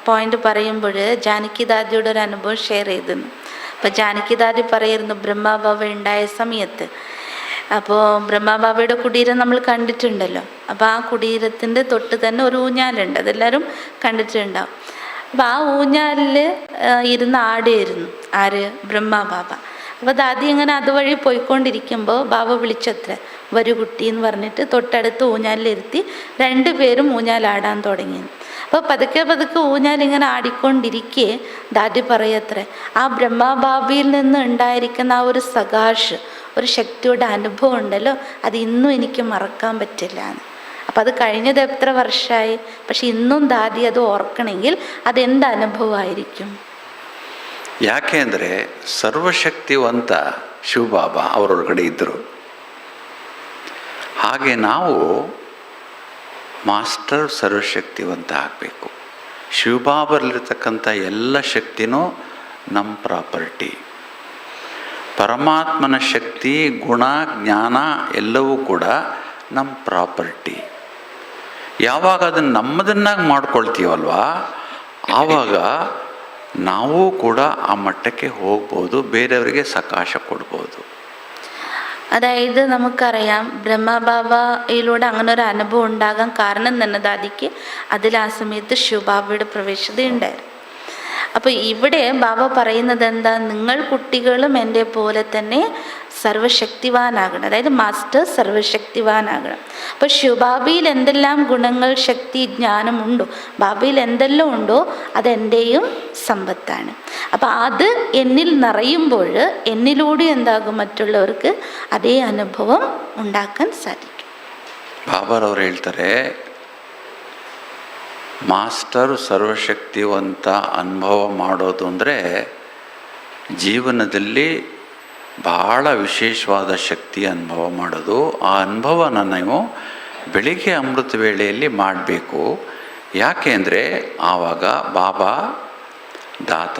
പോയിന്റ് പറയുമ്പോൾ ജാനകി ദാദിയുടെ ഒരു അനുഭവം ഷെയർ ചെയ്തിരുന്നു. അപ്പോൾ ജാനകി ദാദി പറയുന്നു, ബ്രഹ്മബാബ ഉണ്ടായ സമയത്ത്, അപ്പോൾ ബ്രഹ്മബാബയുടെ കുടീരം നമ്മൾ കണ്ടിട്ടുണ്ടല്ലോ. അപ്പോൾ ആ കുടീരത്തിൻ്റെ തൊട്ട് തന്നെ ഒരു ഊഞ്ഞാലുണ്ട്, അതെല്ലാവരും കണ്ടിട്ടുണ്ടാവും. അപ്പോൾ ആ ഊഞ്ഞാലിൽ ഇരുന്ന് ആടുമായിരുന്നു ആര്, ബ്രഹ്മബാബ. അപ്പോൾ ദാദി ഇങ്ങനെ അതുവഴി പോയിക്കൊണ്ടിരിക്കുമ്പോൾ ബാബ വിളിച്ചത്ര, വരൂ കുട്ടി എന്ന് പറഞ്ഞിട്ട് തൊട്ടടുത്ത് ഊഞ്ഞാലിലിരുത്തി രണ്ടുപേരും ഊഞ്ഞാലാടാൻ തുടങ്ങി. അപ്പോൾ പതുക്കെ പതുക്കെ ഊഞ്ഞാലിങ്ങനെ ആടിക്കൊണ്ടിരിക്കെ ദാദി പറയത്രേ, ആ ബ്രഹ്മബാബയിൽ നിന്ന് ഉണ്ടായിരിക്കുന്ന ആ ഒരു സകാശ്, ഒരു ശക്തിയുടെ അനുഭവം ഉണ്ടല്ലോ, അത് ഇന്നും എനിക്ക് മറക്കാൻ പറ്റില്ല എന്ന്. അപ്പം അത് കഴിഞ്ഞത് എത്ര വർഷമായി, പക്ഷെ ಇന്നും ದಾದಿ ಅದು ಓರ್ಕണമെങ്കിൽ ಅದೆಂದ ಅನುಭವವಾയിരിക്കും. ಯಾಕೆ ಅಂದರೆ ಸರ್ವಶಕ್ತಿವಂತ ಶಿವಬಾಬಾ ಅವರೊಳಗಡೆ ಇದ್ದರು. ಹಾಗೆ ನಾವು ಮಾಸ್ಟರ್ ಸರ್ವಶಕ್ತಿವಂತ ಆಗಬೇಕು. ಶಿವಬಾಬರಲ್ಲಿರ್ತಕ್ಕಂಥ ಎಲ್ಲ ಶಕ್ತಿನೂ ನಮ್ಮ ಪ್ರಾಪರ್ಟಿ. ಪರಮಾತ್ಮನ ಶಕ್ತಿ, ಗುಣ, ಜ್ಞಾನ ಎಲ್ಲವೂ ಕೂಡ ನಮ್ಮ ಪ್ರಾಪರ್ಟಿ. ಯಾವಾಗ ಅದನ್ನು ನಮ್ಮದನ್ನಾಗಿ ಮಾಡ್ಕೊಳ್ತೀವಲ್ವ, ಆವಾಗ ನಾವು ಕೂಡ ಆ മട്ടಕ್ಕೆ ಹೋಗ್ಬೋದು, ಬೇರೆಯವರಿಗೆ സകാശ ಕೊಡ್ಬೋದು. അതായത് നമുക്കറിയാം ബ്രഹ്മബാബയിലൂടെ അങ്ങനെ ഒരു അനുഭവം ഉണ്ടാകാൻ കാരണം തന്നെ ദാദിക്ക് അതിൽ ആ സമയത്ത് ശിവബാബയുടെ പ്രവേശത ഉണ്ടായിരുന്നു. അപ്പോൾ ഇവിടെ ബാബ പറയുന്നത് എന്താ, നിങ്ങൾ കുട്ടികളും എൻ്റെ പോലെ തന്നെ സർവശക്തിവാനാകണം, അതായത് മാസ്റ്റർ സർവശക്തിവാനാകണം. അപ്പോൾ ശിവബാബയിൽ എന്തെല്ലാം ഗുണങ്ങൾ, ശക്തി, ജ്ഞാനമുണ്ടോ, ബാബയിൽ എന്തെല്ലാം ഉണ്ടോ അതെൻ്റെയും സമ്പത്താണ്. അപ്പോൾ അത് എന്നിൽ നിറയുമ്പോൾ എന്നിലൂടെ എന്താകും, മറ്റുള്ളവർക്ക് അതേ അനുഭവം ഉണ്ടാക്കാൻ സാധിക്കും. ಬಾಬಾರವರು ಹೇಳ್ತಾರೆ, ಮಾಸ್ಟರ್ ಸರ್ವಶಕ್ತಿವಂತ ಅನುಭವ ಮಾಡೋದು ಅಂದರೆ ಜೀವನದಲ್ಲಿ ಭಾಳ ವಿಶೇಷವಾದ ಶಕ್ತಿ ಅನುಭವ ಮಾಡೋದು. ಆ ಅನುಭವನ ನೀವು ಬೆಳಿಗ್ಗೆ ಅಮೃತ ವೇಳೆಯಲ್ಲಿ ಮಾಡಬೇಕು. ಯಾಕೆ ಅಂದರೆ ಆವಾಗ ಬಾಬಾ ದಾತ,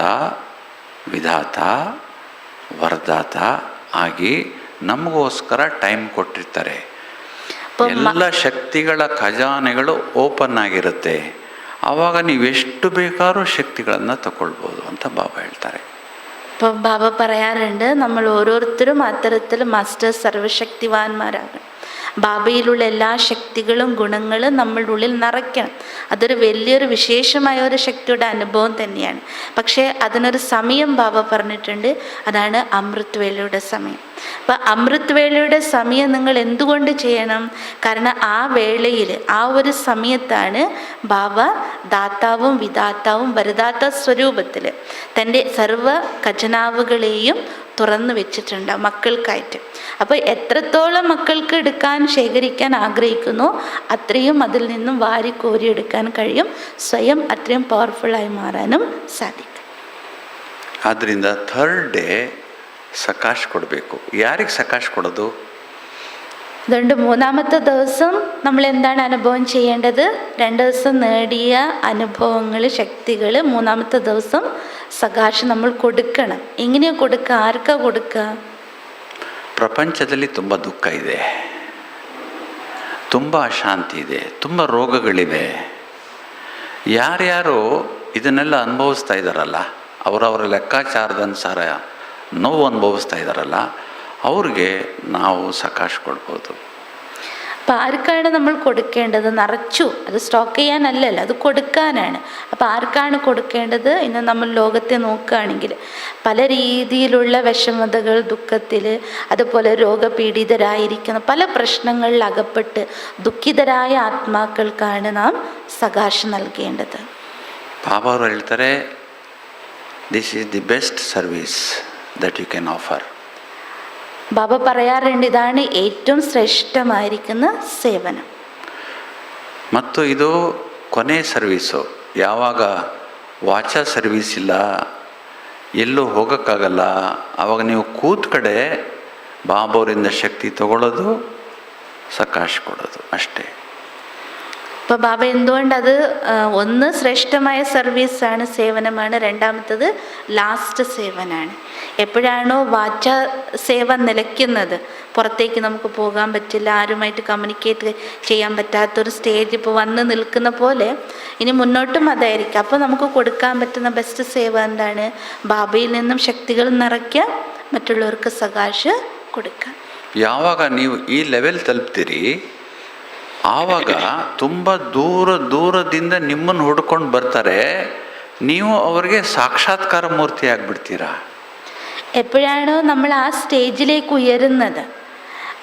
ವಿಧಾತ, ವರದಾತ ಆಗಿ ನಮಗೋಸ್ಕರ ಟೈಮ್ ಕೊಟ್ಟಿರ್ತಾರೆ. ಎಲ್ಲ ಶಕ್ತಿಗಳ ಖಜಾನೆಗಳು ಓಪನ್ ಆಗಿರುತ್ತೆ. ಆವಾಗ ನೀವೆಷ್ಟು ಬೇಕಾದ್ರೂ ಶಕ್ತಿಗಳನ್ನು ತಗೊಳ್ಬೋದು ಅಂತ ಬಾಬಾ ಹೇಳ್ತಾರೆ. ഇപ്പം ബാബ പറയാറുണ്ട്, നമ്മൾ ഓരോരുത്തരും അത്തരത്തിൽ മാസ്റ്റർ സർവശക്തിവാന്മാരാകണം. ബാബയിലുള്ള എല്ലാ ശക്തികളും ഗുണങ്ങളും നമ്മളുടെ ഉള്ളിൽ നിറയ്ക്കണം. അതൊരു വലിയൊരു വിശേഷമായ ഒരു ശക്തിയുടെ അനുഭവം തന്നെയാണ്. പക്ഷേ അതിനൊരു സമയം ബാബ പറഞ്ഞിട്ടുണ്ട്, അതാണ് അമൃത് വേളയുടെ സമയം. അപ്പം അമൃത് വേളയുടെ സമയം നിങ്ങൾ എന്തുകൊണ്ട് ചെയ്യണം? കാരണം ആ വേളയിൽ, ആ ഒരു സമയത്താണ് ബാബ ദാതാവും വിധാതാവും വരദാത സ്വരൂപത്തിൽ തൻ്റെ സർവ ഖജനാവുകളെയും തുറന്നു വെച്ചിട്ടുണ്ട് മക്കൾക്കായിട്ട്. അപ്പോൾ എത്രത്തോളം മക്കൾക്ക് എടുക്കാൻ, ശേഖരിക്കാൻ ആഗ്രഹിക്കുന്നു അത്രയും അതിൽ നിന്നും വാരിക്കോരി എടുക്കാൻ കഴിയും. സ്വയം അത്രയും പവർഫുള്ളായി മാറാനും സാധിക്കും. ಆದ್ದರಿಂದ ಥರ್ಡ್ ಡೇ സകാശ് കൊടുಬೇಕು. ಯಾರಿಗೆ സകാശ് കൊടുത്തു? അതുകൊണ്ട് മൂന്നാമത്തെ ദിവസം നമ്മൾ എന്താണ് അനുഭവം ചെയ്യേണ്ടത്? 2 ദിവസം നേടിയ അനുഭവങ്ങൾ, ശക്തികൾ മൂന്നാമത്തെ ദിവസം സകാശ് നമ്മൾ കൊടുക്കണം. എങ്ങനെയാ കൊടുക്കുക? ആർക്കാ കൊടുക്കുക? ಪ್ರಪಂಚದಲ್ಲಿ ತುಂಬ ದುಃಖ ಇದೆ, ತುಂಬ ಅಶಾಂತಿ ಇದೆ, ತುಂಬ ರೋಗಗಳಿವೆ. ಯಾರ್ಯಾರು ಇದನ್ನೆಲ್ಲ ಅನುಭವಿಸ್ತಾ ಇದ್ದಾರಲ್ಲ, ಅವರವರ ಲೆಕ್ಕಾಚಾರದ ಅನುಸಾರ ನೋವು ಅನುಭವಿಸ್ತಾ ಇದ್ದಾರಲ್ಲ, ಅವ್ರಿಗೆ ನಾವು സകാശ് ಕೊಡ್ಬೋದು. അപ്പം ആർക്കാണ് നമ്മൾ കൊടുക്കേണ്ടത്? നിറച്ചു, അത് സ്റ്റോക്ക് ചെയ്യാനല്ലല്ലോ, അത് കൊടുക്കാനാണ്. അപ്പം ആർക്കാണ് കൊടുക്കേണ്ടത്? ഇന്ന് നമ്മൾ ലോകത്തെ നോക്കുകയാണെങ്കിൽ പല രീതിയിലുള്ള വിഷമതകൾ, ദുഃഖത്തിൽ, അതുപോലെ രോഗപീഡിതരായിരിക്കുന്ന പല പ്രശ്നങ്ങളിൽ അകപ്പെട്ട് ദുഃഖിതരായ ആത്മാക്കൾക്കാണ് നാം സകാശ് നൽകേണ്ടത്. ബാബ ಅವರು ಹೇಳ್ತಾರೆ, this is the best service that you can offer. Baba പറയാറുണ്ട്, ഇതാണ് ഏറ്റവും ശ്രേഷ്ഠമായിരിക്കുന്ന സേവനം. ಮತ್ತು ಇದು ಕೊನೆ ಸರ್ವೀಸು. ಯಾವಾಗ ವಾಚಾ ಸರ್ವೀಸ್ ಇಲ್ಲ, ಎಲ್ಲೂ ಹೋಗೋಕ್ಕಾಗಲ್ಲ, ಆವಾಗ ನೀವು ಕೂತ್ ಕಡೆ ಬಾಬಾವರಿಂದ ಶಕ್ತಿ ತಗೊಳ್ಳೋದು, സകാശ് ಕೊಡೋದು അಷ್ಟೇ. അപ്പോൾ ബാബ എന്തുകൊണ്ടത് ഒന്ന് ശ്രേഷ്ഠമായ സർവീസാണ്, സേവനമാണ്. രണ്ടാമത്തത് ലാസ്റ്റ് സേവനാണ്. എപ്പോഴാണോ വാച സേവ നിലയ്ക്കുന്നത്, പുറത്തേക്ക് നമുക്ക് പോകാൻ പറ്റില്ല, ആരുമായിട്ട് കമ്മ്യൂണിക്കേറ്റ് ചെയ്യാൻ പറ്റാത്തൊരു സ്റ്റേജ് ഇപ്പോൾ വന്ന് നിൽക്കുന്ന പോലെ ഇനി മുന്നോട്ടും അതായിരിക്കും. അപ്പോൾ നമുക്ക് കൊടുക്കാൻ പറ്റുന്ന ബെസ്റ്റ് സേവ എന്താണ്? ബാബയിൽ നിന്നും ശക്തികൾ നിറയ്ക്കുക, മറ്റുള്ളവർക്ക് സകാശ് കൊടുക്കുക. ಯಾವಾಗ ನೀವು ಈ ಲೆವೆಲ್ ತಲುಪ್ತೀರಿ, ಆವಾಗ ತುಂಬ ದೂರದಿಂದ ನಿಮ್ಮನ್ನು ಹುಡ್ಕೊಂಡು ಬರ್ತಾರೆ. ನೀವು ಅವರಿಗೆ സാക്ഷാത്കാര മൂർത്തി ಆಗ್ಬಿಡ್ತೀರಾ. എപ്പോഴാണോ നമ്മൾ ആ സ്റ്റേജിലേക്ക് ഉയരുന്നത്,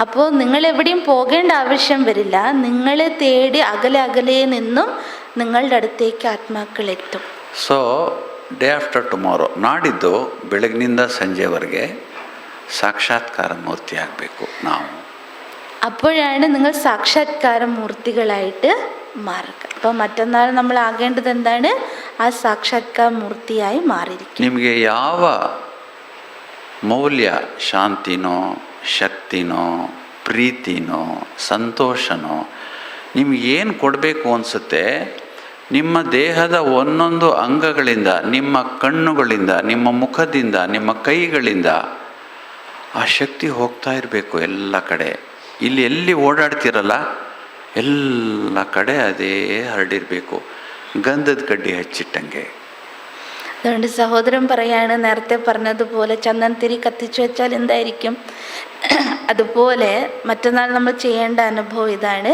അപ്പോൾ നിങ്ങൾ എവിടെയും പോകേണ്ട ആവശ്യം വരില്ല. നിങ്ങളെ തേടി അകലെ അകലെ നിന്നും നിങ്ങളുടെ അടുത്തേക്ക് ആത്മാക്കൾ എത്തും. ಸೊ ಡೇ ಆಫ್ಟರ್ ಟುಮಾರೋ, ನಾಡಿದ್ದು ಬೆಳಗಿನಿಂದ ಸಂಜೆವರೆಗೆ സാക്ഷാത്കാര മൂർത്തി ಆಗಬೇಕು ನಾವು. അപ്പോഴാണ് നിങ്ങൾ സാക്ഷാത്കാര മൂർത്തികളായിട്ട് മാറുക. അപ്പോൾ മറ്റന്നാൾ നമ്മൾ ആകേണ്ടത് എന്താണ്? ആ സാക്ഷാത്കാര മൂർത്തിയായി മാറിയിരിക്കും. ನಿಮಗೆ ಯಾವ ಮೌಲ್ಯ, ಶಾಂತಿನೋ, ಶಕ್ತಿನೋ, ಪ್ರೀತಿನೋ, ಸಂತೋಷನೋ ನಿಮಗೇನು ಕೊಡಬೇಕು ಅನಿಸುತ್ತೆ, ನಿಮ್ಮ ದೇಹದ ಒಂದೊಂದು ಅಂಗಗಳಿಂದ, ನಿಮ್ಮ ಕಣ್ಣುಗಳಿಂದ, ನಿಮ್ಮ ಮುಖದಿಂದ, ನಿಮ್ಮ ಕೈಗಳಿಂದ ಆ ಶಕ್ತಿ ಹೋಗ್ತಾ ಇರಬೇಕು ಎಲ್ಲ ಕಡೆ. ಇಲ್ಲಿ ಎಲ್ಲಿ ಓಡಾಡ್ತಿರಲ್ಲ ಎಲ್ಲ കಡೆ അതേ ഹരടിരಬೇಕು, ഗന്ധದ കഡ്ಡಿ ಹಚ್ಚಿಟ್ಟಂಗೆ. അതുകൊണ്ട് സഹോദരൻ പറയാണ്, നേരത്തെ പറഞ്ഞതുപോലെ ചന്ദനത്തിരി കത്തിച്ചു വെച്ചാൽ എന്തായിരിക്കും? അതുപോലെ മറ്റന്നാൾ നമ്മൾ ചെയ്യേണ്ട അനുഭവം ഇതാണ്.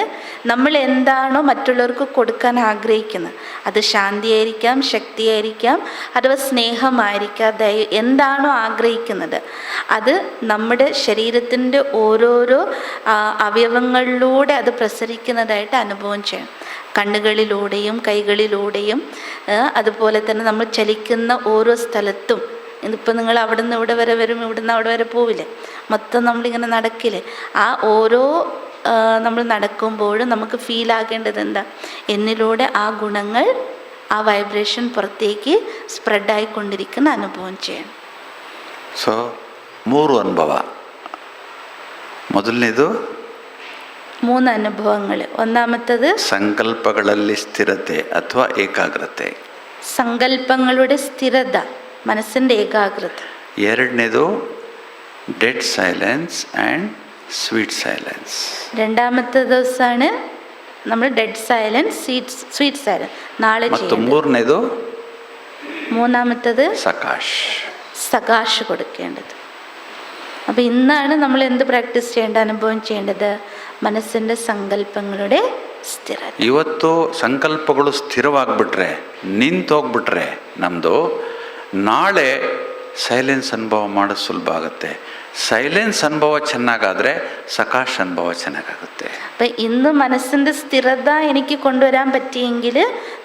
നമ്മൾ എന്താണോ മറ്റുള്ളവർക്ക് കൊടുക്കാൻ ആഗ്രഹിക്കുന്നത്, അത് ശാന്തിയായിരിക്കാം, ശക്തിയായിരിക്കാം, അഥവാ സ്നേഹമായിരിക്കാം, എന്താണോ ആഗ്രഹിക്കുന്നത് അത് നമ്മുടെ ശരീരത്തിൻ്റെ ഓരോരോ അവയവങ്ങളിലൂടെ അത് പ്രസരിക്കുന്നതായിട്ട് അനുഭവം ചെയ്യണം. കണ്ണുകളിലൂടെയും കൈകളിലൂടെയും അതുപോലെ തന്നെ നമ്മൾ ചലിക്കുന്ന ഓരോ സ്ഥലത്തും. ഇതിപ്പോൾ നിങ്ങൾ അവിടെ നിന്ന് ഇവിടെ വരെ വരും, ഇവിടെ നിന്ന് അവിടെ വരെ പോവില്ലേ, മൊത്തം നമ്മളിങ്ങനെ നടക്കില്ലേ, ആ ഓരോ നമ്മൾ നടക്കുമ്പോഴും നമുക്ക് ഫീലാകേണ്ടത് എന്താ? എന്നിലൂടെ ആ ഗുണങ്ങൾ, ആ വൈബ്രേഷൻ പുറത്തേക്ക് സ്പ്രെഡായിക്കൊണ്ടിരിക്കുന്ന അനുഭവം ചെയ്യണം. ಸೊ 3 ಅನುಭವ. ಮೊದಲನೇದು 3 അനുഭവങ്ങൾ. ഒന്നാമത്തത് ಸಂಕಲ್ಪಗಳಲ್ಲಿ ಸ್ಥಿರತೆ ಅಥವಾ ಏಕಾಗ್ರತೆ. സങ്കല്പങ്ങളുടെ സ്ഥിരത, മനസ്സിൻ്റെ ഏകാഗ്രത. ಎರಡನೇದು dead silence and sweet silence. രണ്ടാമത്തെ ദിവസമാണ് നമ്മൾ ഡെഡ് സൈലൻസ്, സ്വീറ്റ് സൈലൻസ് നാളെ ಮತ್ತು ಮೂರನೇದು മൂന്നാമത്തത് സകാശ് കൊടുക്കേണ്ടത്. അപ്പോൾ ഇന്നാണ് നമ്മൾ എന്ത് പ്രാക്ടീസ് ചെയ്യേണ്ട, അനുഭവം ചെയ്യേണ്ടത്? മനസ്സിൻ്റെ സങ്കല്പങ്ങളുടെ ಸ್ಥಿರತೆ. ಇವತ್ತು ಸಂಕಲ್ಪಗಳು ಸ್ಥಿರವಾಗಿಬಿಟ್ರೆ, ನಿಂತೋಗ್ಬಿಟ್ರೆ ನಮ್ಮದು, ನಾಳೆ ಸೈಲೆನ್ಸ್ ಅನುಭವ ಮಾಡೋದು ಸುಲಭ ಆಗುತ್ತೆ. സൈലൻസ് അനുഭവം ಚೆನ್ನಾಗಾದರೆ സകാശ് അനുഭവം ಚೆನ್ನಾಗಾಗುತ್ತೆ. അപ്പം ഇന്ന് മനസ്സിൻ്റെ സ്ഥിരത എനിക്ക് കൊണ്ടുവരാൻ പറ്റിയെങ്കിൽ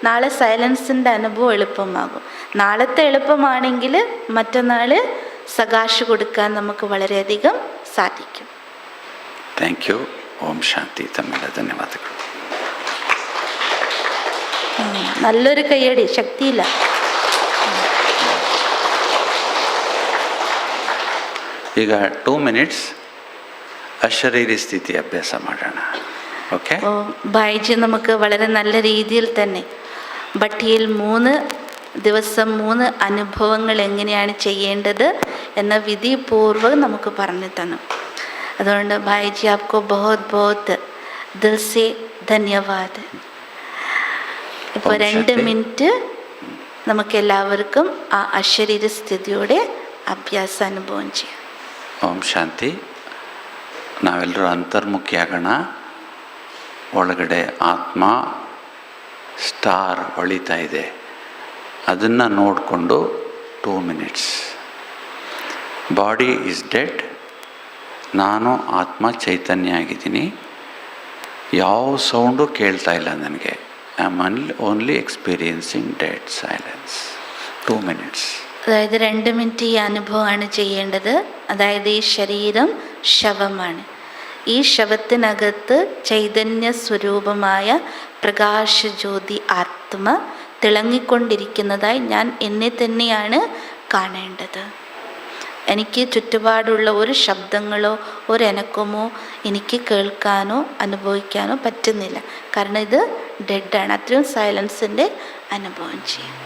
നാളെ സൈലൻസിൻ്റെ അനുഭവം എളുപ്പമാകും. നാളത്തെ എളുപ്പമാണെങ്കിൽ മറ്റന്നാൾ സകാശ് കൊടുക്കാൻ നമുക്ക് വളരെയധികം സാധിക്കും. Thank you. ಓಂ ಶಾಂತಿ. ತಮ್ಮೆಲ್ಲ ಧನ್ಯವಾದಗಳು. നല്ലൊരു കയ്യടി, ശക്തിയില്ല. ಈಗ 2 minutes അശരീരി സ്ഥിതി അഭ്യാസ ಮಾಡೋಣ. ഓക്കെ. ബായിജി നമുക്ക് വളരെ നല്ല രീതിയിൽ തന്നെ ഭട്ടിയിൽ 3 ദിവസം 3 അനുഭവങ്ങൾ എങ്ങനെയാണ് ചെയ്യേണ്ടത് എന്ന വിധിപൂർവ്വം നമുക്ക് പറഞ്ഞു തന്നു. അതുകൊണ്ട് ഭായിജി ആപ്കോ ബഹുത് ബഹുത് ദിൽ സേ ധന്യവാദ്. ഇപ്പോൾ 2 മിനിറ്റ് നമുക്ക് എല്ലാവർക്കും ആ അശരീര സ്ഥിതിയോടെ അഭ്യാസ അനുഭവം ചെയ്യാം. ಓಂ ಶಾಂತಿ. ನಾವೆಲ್ಲರೂ ಅಂತರ್ಮುಖಿ ಆಗೋಣ. ಒಳಗಡೆ ಆತ್ಮ ಸ್ಟಾರ್ ಹೊಳಿತಾ ಇದೆ, ಅದನ್ನು ನೋಡಿಕೊಂಡು 2 minutes. ಬಾಡಿ ಈಸ್ ಡೆಡ್, ನಾನು ಆತ್ಮ ಚೈತನ್ಯ ಆಗಿದ್ದೀನಿ, ಯಾವ ಸೌಂಡು ಕೇಳ್ತಾ ಇಲ್ಲ ನನಗೆ. I am only experiencing dead silence. 2 minutes. അതായത് 2 മിനിറ്റ് ഈ അനുഭവമാണ് ചെയ്യേണ്ടത്. അതായത് ഈ ശരീരം ശവമാണ്. ഈ ശവത്തിനകത്ത് ചൈതന്യ സ്വരൂപമായ പ്രകാശജ്യോതി ആത്മ തിളങ്ങിക്കൊണ്ടിരിക്കുന്നതായി ഞാൻ എന്നെ തന്നെയാണ് കാണേണ്ടത്. എനിക്ക് ചുറ്റുപാടുള്ള ഒരു ശബ്ദങ്ങളോ ഒരു അനക്കമോ എനിക്ക് കേൾക്കാനോ അനുഭവിക്കാനോ പറ്റുന്നില്ല. കാരണം ഇത് ഡെഡാണ്. അത്രയും സൈലൻസിൻ്റെ അനുഭവം ചെയ്യും.